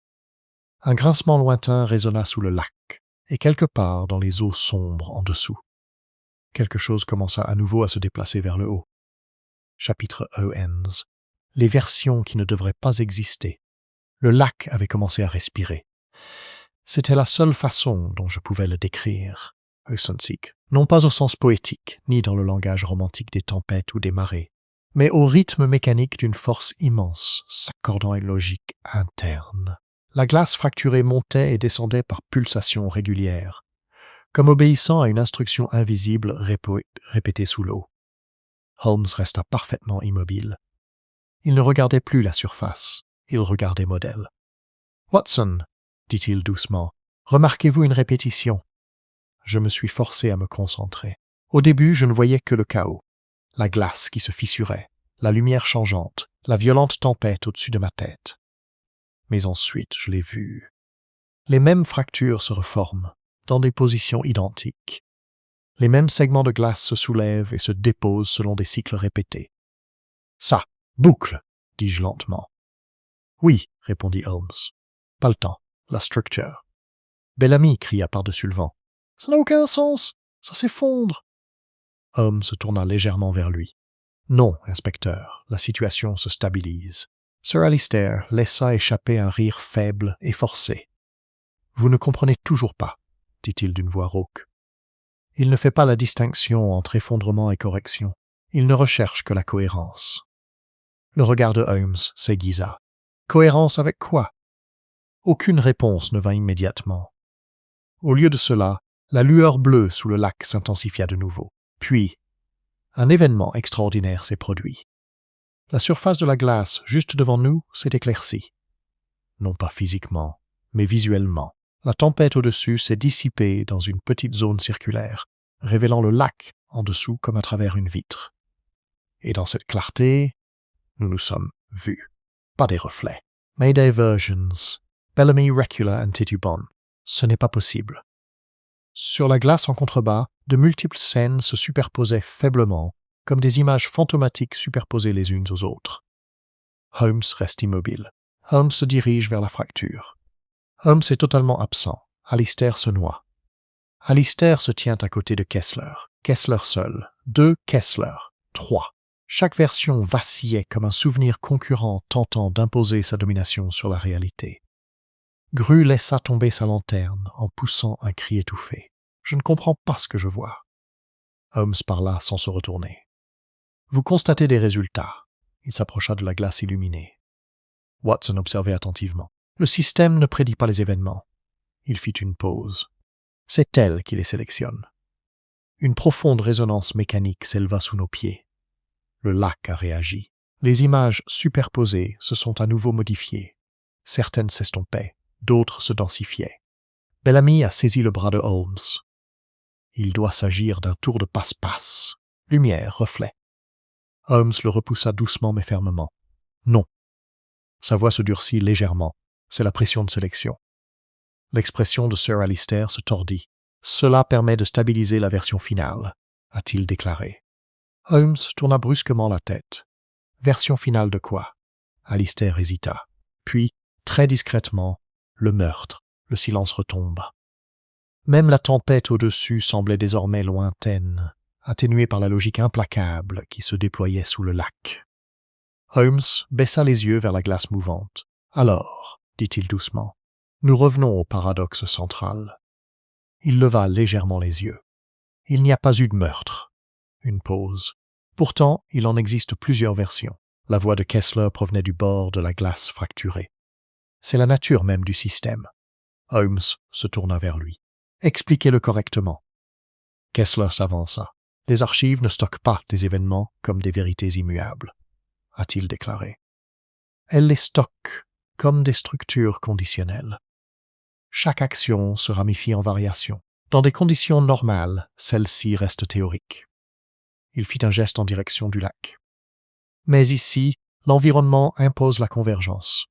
Un grincement lointain résonna sous le lac, et quelque part dans les eaux sombres en dessous. Quelque chose commença à nouveau à se déplacer vers le haut. Chapitre Ends. Les versions qui ne devraient pas exister. Le lac avait commencé à respirer. C'était la seule façon dont je pouvais le décrire. Ösensik, non pas au sens poétique, ni dans le langage romantique des tempêtes ou des marées, mais au rythme mécanique d'une force immense, s'accordant à une logique interne. La glace fracturée montait et descendait par pulsations régulières, comme obéissant à une instruction invisible répétée sous l'eau. Holmes resta parfaitement immobile. Il ne regardait plus la surface, il regardait Model. « Watson, dit-il doucement, remarquez-vous une répétition ?» Je me suis forcé à me concentrer. Au début, je ne voyais que le chaos, la glace qui se fissurait, la lumière changeante, la violente tempête au-dessus de ma tête. Mais ensuite, je l'ai vu. Les mêmes fractures se reforment, dans des positions identiques. Les mêmes segments de glace se soulèvent et se déposent selon des cycles répétés. « Ça, boucle !» dis-je lentement. « Oui, » répondit Holmes. « Pas le temps, la structure. » Bellamy cria par-dessus le vent. « Ça n'a aucun sens, ça s'effondre !» Holmes se tourna légèrement vers lui. « Non, inspecteur, la situation se stabilise. » Sir Alistair laissa échapper un rire faible et forcé. « Vous ne comprenez toujours pas, » dit-il d'une voix rauque. Il ne fait pas la distinction entre effondrement et correction. Il ne recherche que la cohérence. Le regard de Holmes s'aiguisa. Cohérence avec quoi? Aucune réponse ne vint immédiatement. Au lieu de cela, la lueur bleue sous le lac s'intensifia de nouveau. Puis, un événement extraordinaire s'est produit. La surface de la glace, juste devant nous, s'est éclaircie. Non pas physiquement, mais visuellement. La tempête au-dessus s'est dissipée dans une petite zone circulaire, révélant le lac en dessous comme à travers une vitre. Et dans cette clarté, nous nous sommes vus. Pas des reflets, mais des versions. Bellamy recula and titubant. Ce n'est pas possible. Sur la glace en contrebas, de multiples scènes se superposaient faiblement, comme des images fantomatiques superposées les unes aux autres. Holmes reste immobile. Holmes se dirige vers la fracture. Holmes est totalement absent. Alistair se noie. Alistair se tient à côté de Kessler. Kessler seul. 2 Kessler. 3. Chaque version vacillait comme un souvenir concurrent tentant d'imposer sa domination sur la réalité. Grue laissa tomber sa lanterne en poussant un cri étouffé. « Je ne comprends pas ce que je vois. » Holmes parla sans se retourner. « Vous constatez des résultats. » Il s'approcha de la glace illuminée. Watson observait attentivement. Le système ne prédit pas les événements. Il fit une pause. C'est elle qui les sélectionne. Une profonde résonance mécanique s'éleva sous nos pieds. Le lac a réagi. Les images superposées se sont à nouveau modifiées. Certaines s'estompaient, d'autres se densifiaient. Bellamy a saisi le bras de Holmes. Il doit s'agir d'un tour de passe-passe. Lumière, reflet. Holmes le repoussa doucement mais fermement. Non. Sa voix se durcit légèrement. C'est la pression de sélection. L'expression de Sir Alistair se tordit. Cela permet de stabiliser la version finale, a-t-il déclaré. Holmes tourna brusquement la tête. Version finale de quoi? Alistair hésita. Puis, très discrètement, le meurtre. Le silence retomba. Même la tempête au-dessus semblait désormais lointaine, atténuée par la logique implacable qui se déployait sous le lac. Holmes baissa les yeux vers la glace mouvante. « Alors, dit-il doucement, nous revenons au paradoxe central. » Il leva légèrement les yeux. « Il n'y a pas eu de meurtre. » Une pause. Pourtant, il en existe plusieurs versions. La voix de Kessler provenait du bord de la glace fracturée. C'est la nature même du système. Holmes se tourna vers lui. « Expliquez-le correctement. » Kessler s'avança. « Les archives ne stockent pas des événements comme des vérités immuables, » a-t-il déclaré. « Elles les stockent comme des structures conditionnelles. Chaque action se ramifie en variations. Dans des conditions normales, celle-ci reste théorique. » Il fit un geste en direction du lac. « Mais ici, l'environnement impose la convergence. »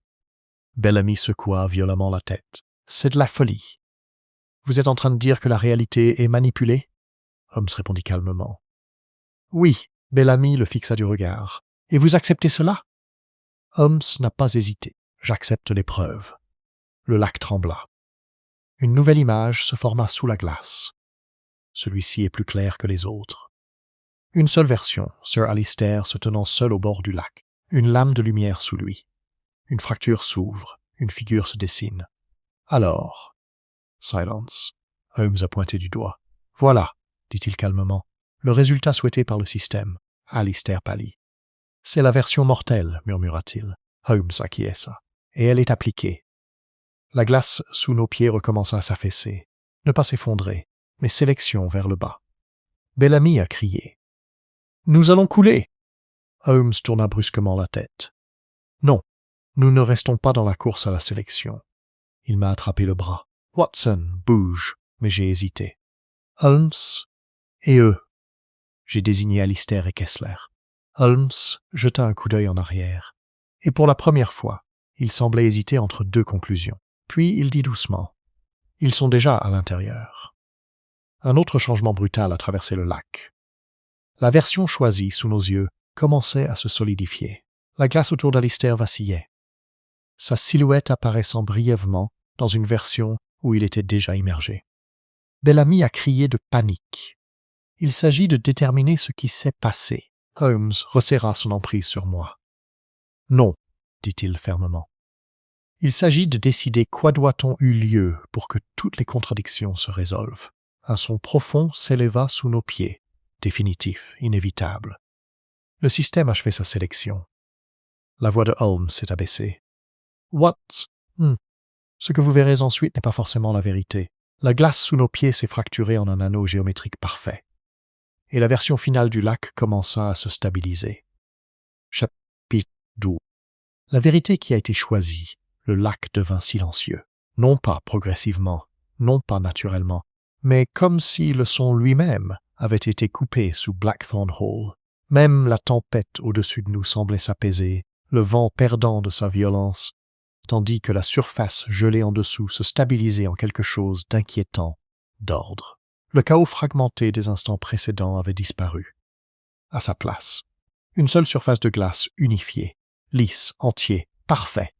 Bellamy secoua violemment la tête. « C'est de la folie. » « Vous êtes en train de dire que la réalité est manipulée ?» Holmes répondit calmement. « Oui. » Bellamy le fixa du regard. « Et vous acceptez cela ?» Holmes n'a pas hésité. « J'accepte les preuves. » Le lac trembla. Une nouvelle image se forma sous la glace. Celui-ci est plus clair que les autres. Une seule version, Sir Alistair se tenant seul au bord du lac, une lame de lumière sous lui. Une fracture s'ouvre, une figure se dessine. Alors... Silence. Holmes a pointé du doigt. Voilà, dit-il calmement, le résultat souhaité par le système. Alistair pâlit. C'est la version mortelle, murmura-t-il. Holmes acquiesça. Et elle est appliquée. La glace sous nos pieds recommença à s'affaisser, ne pas s'effondrer, mais sélection vers le bas. Bellamy a crié. « Nous allons couler !» Holmes tourna brusquement la tête. « Non, nous ne restons pas dans la course à la sélection. » Il m'a attrapé le bras. « Watson, bouge !» Mais j'ai hésité. « Holmes et eux !» J'ai désigné Alistair et Kessler. Holmes jeta un coup d'œil en arrière. Et pour la première fois, il semblait hésiter entre deux conclusions. Puis il dit doucement. « Ils sont déjà à l'intérieur. » Un autre changement brutal a traversé le lac. La version choisie sous nos yeux commençait à se solidifier. La glace autour d'Alistair vacillait, sa silhouette apparaissant brièvement dans une version où il était déjà immergé. Bellamy a crié de panique. Il s'agit de déterminer ce qui s'est passé. Holmes resserra son emprise sur moi. « Non, dit-il fermement. Il s'agit de décider quoi doit-on eut lieu pour que toutes les contradictions se résolvent. Un son profond s'éleva sous nos pieds, définitif, inévitable. Le système achevait sa sélection. La voix de Holmes s'est abaissée. « What? Ce que vous verrez ensuite n'est pas forcément la vérité. La glace sous nos pieds s'est fracturée en un anneau géométrique parfait. Et la version finale du lac commença à se stabiliser. Chapitre 12. La vérité qui a été choisie, le lac devint silencieux. Non pas progressivement, non pas naturellement, mais comme si le son lui-même avait été coupé sous Blackthorn Hall. Même la tempête au-dessus de nous semblait s'apaiser, le vent perdant de sa violence, tandis que la surface gelée en dessous se stabilisait en quelque chose d'inquiétant, d'ordre. Le chaos fragmenté des instants précédents avait disparu. À sa place, une seule surface de glace unifiée, lisse, entier, parfait.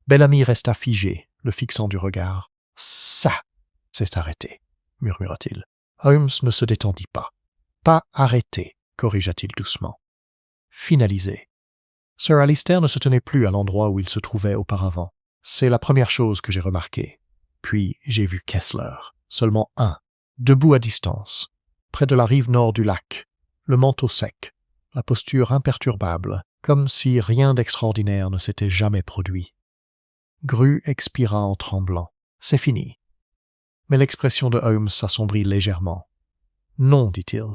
Bellamy resta figé, le fixant du regard. « Ça, c'est arrêté », murmura-t-il. Holmes ne se détendit pas. « Pas arrêté », corrigea-t-il doucement. « Finalisé. » Sir Alistair ne se tenait plus à l'endroit où il se trouvait auparavant. C'est la première chose que j'ai remarquée. Puis j'ai vu Kessler, seulement un, debout à distance, près de la rive nord du lac, le manteau sec, la posture imperturbable, comme si rien d'extraordinaire ne s'était jamais produit. Grue expira en tremblant. « C'est fini. » Mais l'expression de Holmes s'assombrit légèrement. « Non, dit-il.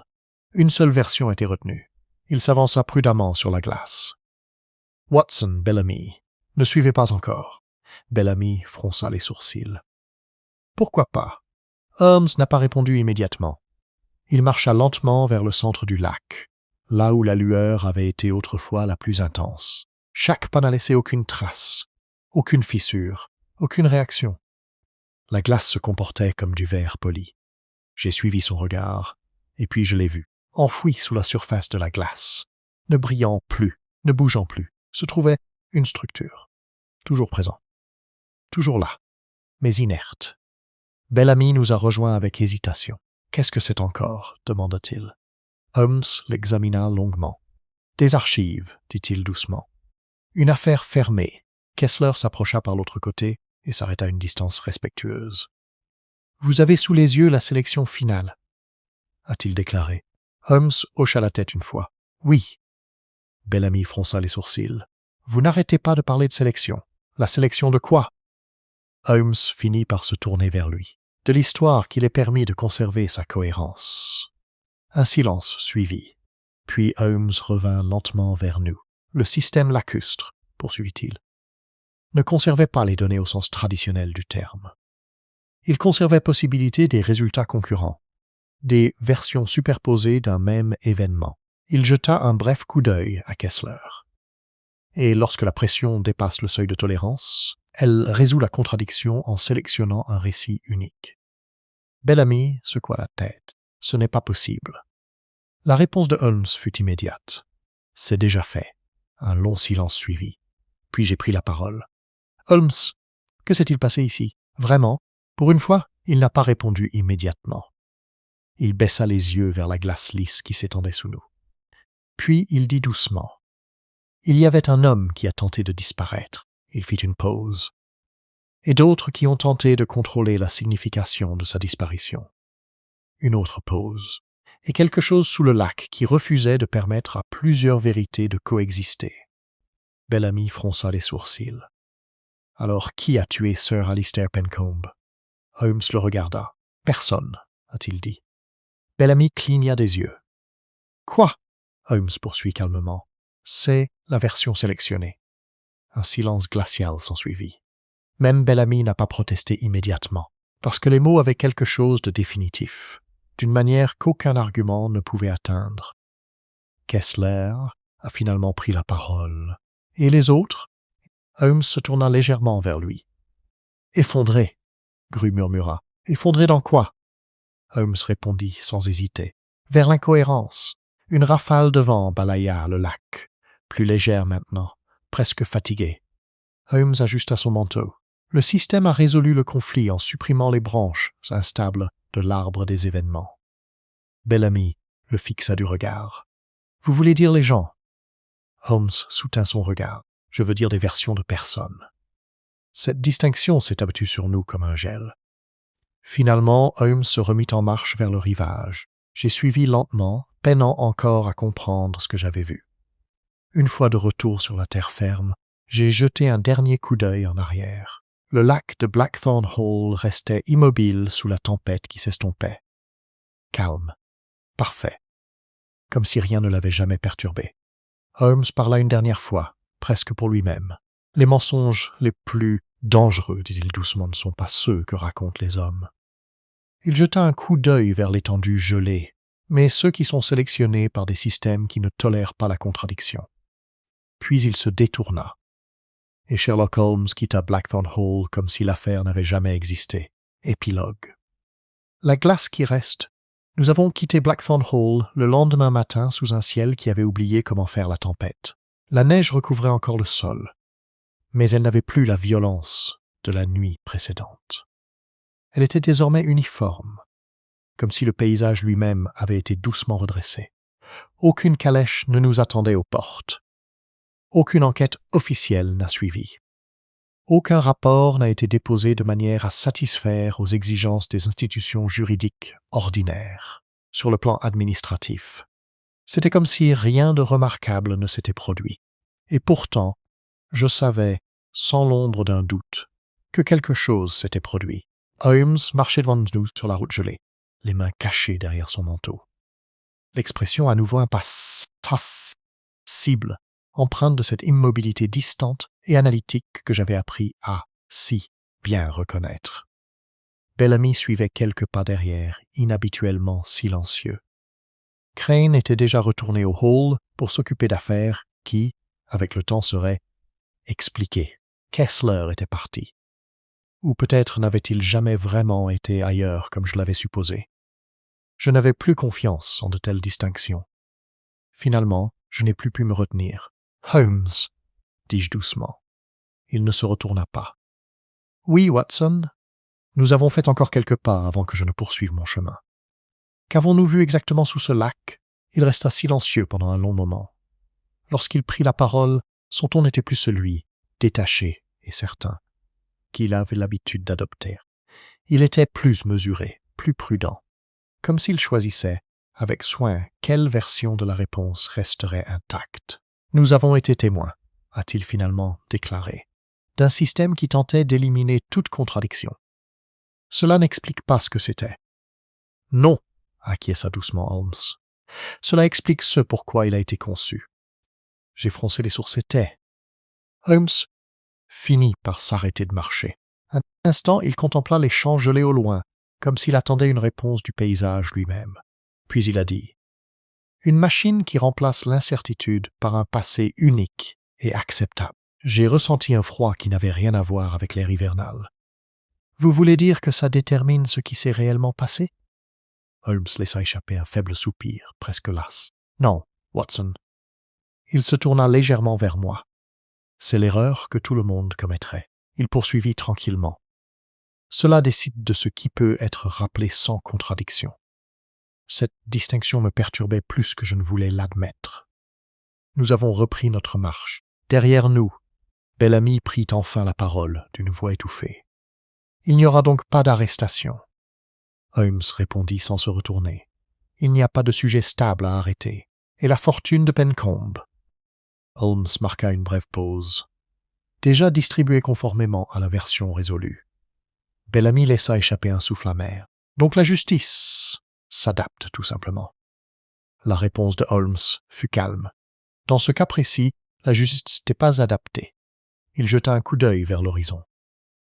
Une seule version a été retenue. » Il s'avança prudemment sur la glace. « Watson, Bellamy, ne suivez pas encore. » Bellamy fronça les sourcils. « Pourquoi pas ?» Holmes n'a pas répondu immédiatement. Il marcha lentement vers le centre du lac, là où la lueur avait été autrefois la plus intense. Chaque pas n'a laissé aucune trace, aucune fissure, aucune réaction. La glace se comportait comme du verre poli. J'ai suivi son regard, et puis je l'ai vu, enfoui sous la surface de la glace, ne brillant plus, ne bougeant plus, se trouvait une structure, toujours présent, toujours là, mais inerte. Bellamy nous a rejoints avec hésitation. « Qu'est-ce que c'est encore ?» demanda-t-il. Holmes l'examina longuement. « Des archives, dit-il doucement. Une affaire fermée. » Kessler s'approcha par l'autre côté et s'arrêta à une distance respectueuse. « Vous avez sous les yeux la sélection finale, » a-t-il déclaré. Holmes hocha la tête une fois. « Oui. » Bellamy fronça les sourcils. « Vous n'arrêtez pas de parler de sélection. La sélection de quoi ?» Holmes finit par se tourner vers lui. « De l'histoire qu'il est permis de conserver sa cohérence. » Un silence suivit. Puis Holmes revint lentement vers nous. « Le système lacustre, » poursuivit-il, ne conservait pas les données au sens traditionnel du terme. Il conservait possibilité des résultats concurrents, des versions superposées d'un même événement. Il jeta un bref coup d'œil à Kessler. Et lorsque la pression dépasse le seuil de tolérance, elle résout la contradiction en sélectionnant un récit unique. Bellamy secoua la tête. « Ce n'est pas possible. » La réponse de Holmes fut immédiate. « C'est déjà fait. » Un long silence suivit. Puis j'ai pris la parole. « Holmes, que s'est-il passé ici? Vraiment? » Pour une fois, il n'a pas répondu immédiatement. Il baissa les yeux vers la glace lisse qui s'étendait sous nous. Puis il dit doucement. « Il y avait un homme qui a tenté de disparaître. » Il fit une pause. « Et d'autres qui ont tenté de contrôler la signification de sa disparition. Une autre pause, et quelque chose sous le lac qui refusait de permettre à plusieurs vérités de coexister. Bellamy fronça les sourcils. « Alors, qui a tué Sir Alistair Pencombe ?» Holmes le regarda. « Personne, a-t-il dit. » Bellamy cligna des yeux. « Quoi ?» Holmes poursuit calmement. « C'est la version sélectionnée. » Un silence glacial s'ensuivit. Même Bellamy n'a pas protesté immédiatement, parce que les mots avaient quelque chose de définitif, d'une manière qu'aucun argument ne pouvait atteindre. Kessler a finalement pris la parole. Et les autres? Holmes se tourna légèrement vers lui. « Effondré », Gru murmura. « Effondré dans quoi ?» Holmes répondit sans hésiter. « Vers l'incohérence. » Une rafale de vent balaya le lac, plus légère maintenant, presque fatiguée. Holmes ajusta son manteau. Le système a résolu le conflit en supprimant les branches instables de l'arbre des événements. Bellamy le fixa du regard. « Vous voulez dire les gens ?» Holmes soutint son regard. « Je veux dire des versions de personnes. » Cette distinction s'est abattue sur nous comme un gel. Finalement, Holmes se remit en marche vers le rivage. J'ai suivi lentement, peinant encore à comprendre ce que j'avais vu. Une fois de retour sur la terre ferme, j'ai jeté un dernier coup d'œil en arrière. Le lac de Blackthorn Hall restait immobile sous la tempête qui s'estompait. Calme. Parfait. Comme si rien ne l'avait jamais perturbé. Holmes parla une dernière fois, presque pour lui-même. Les mensonges les plus dangereux, dit-il doucement, ne sont pas ceux que racontent les hommes. Il jeta un coup d'œil vers l'étendue gelée, mais ceux qui sont sélectionnés par des systèmes qui ne tolèrent pas la contradiction. Puis il se détourna, et Sherlock Holmes quitta Blackthorn Hall comme si l'affaire n'avait jamais existé. Épilogue. La glace qui reste. Nous avons quitté Blackthorn Hall le lendemain matin sous un ciel qui avait oublié comment faire la tempête. La neige recouvrait encore le sol, mais elle n'avait plus la violence de la nuit précédente. Elle était désormais uniforme, comme si le paysage lui-même avait été doucement redressé. Aucune calèche ne nous attendait aux portes. Aucune enquête officielle n'a suivi. Aucun rapport n'a été déposé de manière à satisfaire aux exigences des institutions juridiques ordinaires, sur le plan administratif. C'était comme si rien de remarquable ne s'était produit. Et pourtant, je savais, sans l'ombre d'un doute, que quelque chose s'était produit. Holmes marchait devant nous sur la route gelée, les mains cachées derrière son manteau. L'expression à nouveau impassible, empreinte de cette immobilité distante et analytique que j'avais appris à si bien reconnaître. Bellamy suivait quelques pas derrière, inhabituellement silencieux. Crane était déjà retourné au hall pour s'occuper d'affaires qui, avec le temps, seraient expliquées. Kessler était parti. Ou peut-être n'avait-il jamais vraiment été ailleurs comme je l'avais supposé. Je n'avais plus confiance en de telles distinctions. Finalement, je n'ai plus pu me retenir. « Holmes !» dis-je doucement. Il ne se retourna pas. « Oui, Watson. Nous avons fait encore quelques pas avant que je ne poursuive mon chemin. Qu'avons-nous vu exactement sous ce lac ?» Il resta silencieux pendant un long moment. Lorsqu'il prit la parole, son ton n'était plus celui, détaché et certain, qu'il avait l'habitude d'adopter. Il était plus mesuré, plus prudent, comme s'il choisissait, avec soin, quelle version de la réponse resterait intacte. « Nous avons été témoins, » a-t-il finalement déclaré, d'un système qui tentait d'éliminer toute contradiction. Cela n'explique pas ce que c'était. « Non, » acquiesça doucement Holmes. « Cela explique ce pourquoi il a été conçu. » J'ai froncé les sourcils. Holmes finit par s'arrêter de marcher. Un instant, il contempla les champs gelés au loin, comme s'il attendait une réponse du paysage lui-même. Puis il a dit « Une machine qui remplace l'incertitude par un passé unique et acceptable. » J'ai ressenti un froid qui n'avait rien à voir avec l'air hivernal. « Vous voulez dire que ça détermine ce qui s'est réellement passé ?» Holmes laissa échapper un faible soupir, presque las. « Non, Watson. » Il se tourna légèrement vers moi. « C'est l'erreur que tout le monde commettrait. » Il poursuivit tranquillement. « Cela décide de ce qui peut être rappelé sans contradiction. » Cette distinction me perturbait plus que je ne voulais l'admettre. Nous avons repris notre marche. Derrière nous, Bellamy prit enfin la parole d'une voix étouffée. « Il n'y aura donc pas d'arrestation. » Holmes répondit sans se retourner. Il n'y a pas de sujet stable à arrêter. Et la fortune de Pencombe? Holmes marqua une brève pause. Déjà distribuée conformément à la version résolue. Bellamy laissa échapper un souffle amer. Donc la justice s'adapte tout simplement. La réponse de Holmes fut calme. Dans ce cas précis, la justice n'était pas adaptée. Il jeta un coup d'œil vers l'horizon.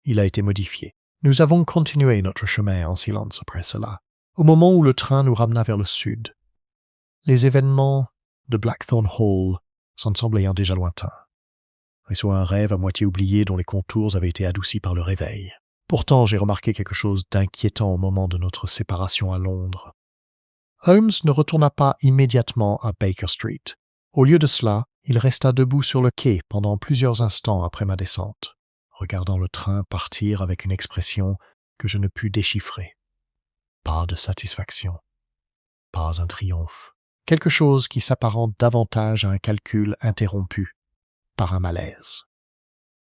Il a été modifié. Nous avons continué notre chemin en silence après cela, au moment où le train nous ramena vers le sud. Les événements de Blackthorn Hall s'en semblaient déjà lointains. Et soit un rêve à moitié oublié dont les contours avaient été adoucis par le réveil. Pourtant, j'ai remarqué quelque chose d'inquiétant au moment de notre séparation à Londres. Holmes ne retourna pas immédiatement à Baker Street. Au lieu de cela, il resta debout sur le quai pendant plusieurs instants après ma descente, regardant le train partir avec une expression que je ne pus déchiffrer. Pas de satisfaction, pas un triomphe, quelque chose qui s'apparente davantage à un calcul interrompu par un malaise.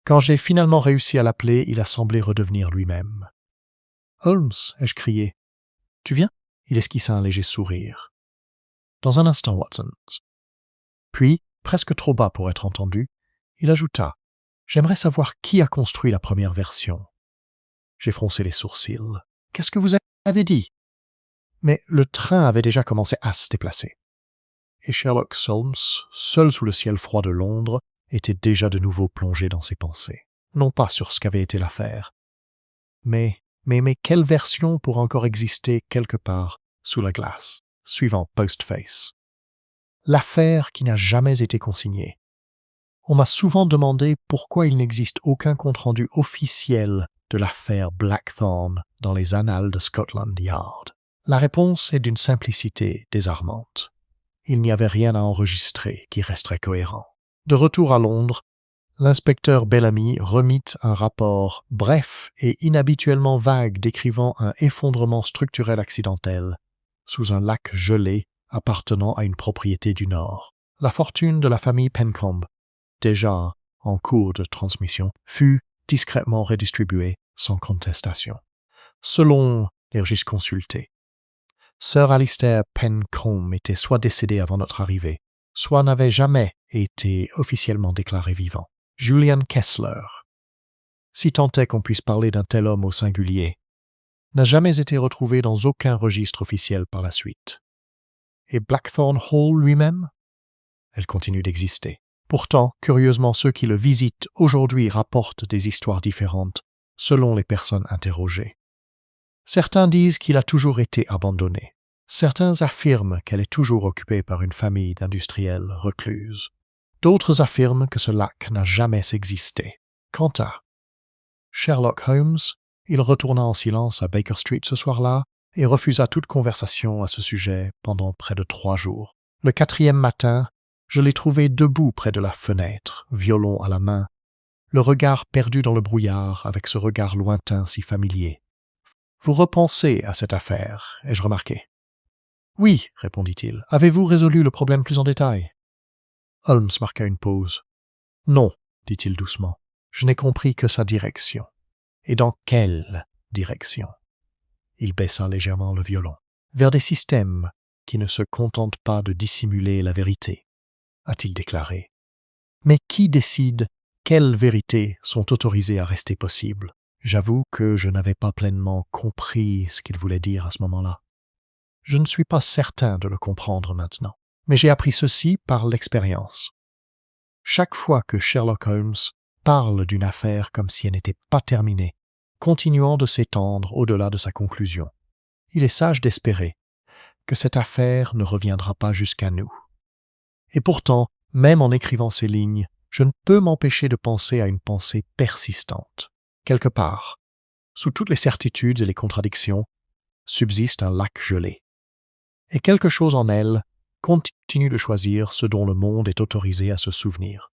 Quand j'ai finalement réussi à l'appeler, il a semblé redevenir lui-même. « Holmes !» ai-je crié. « Tu viens ?» Il esquissa un léger sourire. « Dans un instant, Watson. » Puis, presque trop bas pour être entendu, il ajouta « J'aimerais savoir qui a construit la première version. » J'ai froncé les sourcils. « Qu'est-ce que vous avez dit ?» Mais le train avait déjà commencé à se déplacer. Et Sherlock Holmes, seul sous le ciel froid de Londres, était déjà de nouveau plongé dans ses pensées. Non pas sur ce qu'avait été l'affaire, mais quelle version pourrait encore exister quelque part sous la glace, suivant Postface? L'affaire qui n'a jamais été consignée. On m'a souvent demandé pourquoi il n'existe aucun compte-rendu officiel de l'affaire Blackthorn dans les annales de Scotland Yard. La réponse est d'une simplicité désarmante. Il n'y avait rien à enregistrer qui resterait cohérent. De retour à Londres, l'inspecteur Bellamy remit un rapport bref et inhabituellement vague décrivant un effondrement structurel accidentel sous un lac gelé appartenant à une propriété du Nord. La fortune de la famille Pencombe, déjà en cours de transmission, fut discrètement redistribuée sans contestation. Selon les registres consultés, Sir Alistair Pencombe était soit décédé avant notre arrivée, soit n'avait jamais été officiellement déclaré vivant. Julian Kessler, si tant est qu'on puisse parler d'un tel homme au singulier, n'a jamais été retrouvé dans aucun registre officiel par la suite. Et Blackthorn Hall lui-même? Elle continue d'exister. Pourtant, curieusement, ceux qui le visitent aujourd'hui rapportent des histoires différentes selon les personnes interrogées. Certains disent qu'il a toujours été abandonné. Certains affirment qu'elle est toujours occupée par une famille d'industriels recluses. D'autres affirment que ce lac n'a jamais existé. Quant à Sherlock Holmes, il retourna en silence à Baker Street ce soir-là et refusa toute conversation à ce sujet pendant près de 3 jours. Le 4e matin, je l'ai trouvé debout près de la fenêtre, violon à la main, le regard perdu dans le brouillard avec ce regard lointain si familier. « Vous repensez à cette affaire, ai-je remarqué. »« Oui, répondit-il. Avez-vous résolu le problème plus en détail ?» Holmes marqua une pause. « Non, dit-il doucement. Je n'ai compris que sa direction. » « Et dans quelle direction ?» Il baissa légèrement le violon. « Vers des systèmes qui ne se contentent pas de dissimuler la vérité, a-t-il déclaré. Mais qui décide quelles vérités sont autorisées à rester possibles? J'avoue que je n'avais pas pleinement compris ce qu'il voulait dire à ce moment-là. Je ne suis pas certain de le comprendre maintenant, mais j'ai appris ceci par l'expérience. Chaque fois que Sherlock Holmes parle d'une affaire comme si elle n'était pas terminée, continuant de s'étendre au-delà de sa conclusion, il est sage d'espérer que cette affaire ne reviendra pas jusqu'à nous. Et pourtant, même en écrivant ces lignes, je ne peux m'empêcher de penser à une pensée persistante. Quelque part, sous toutes les certitudes et les contradictions, subsiste un lac gelé. Et quelque chose en elle continue de choisir ce dont le monde est autorisé à se souvenir.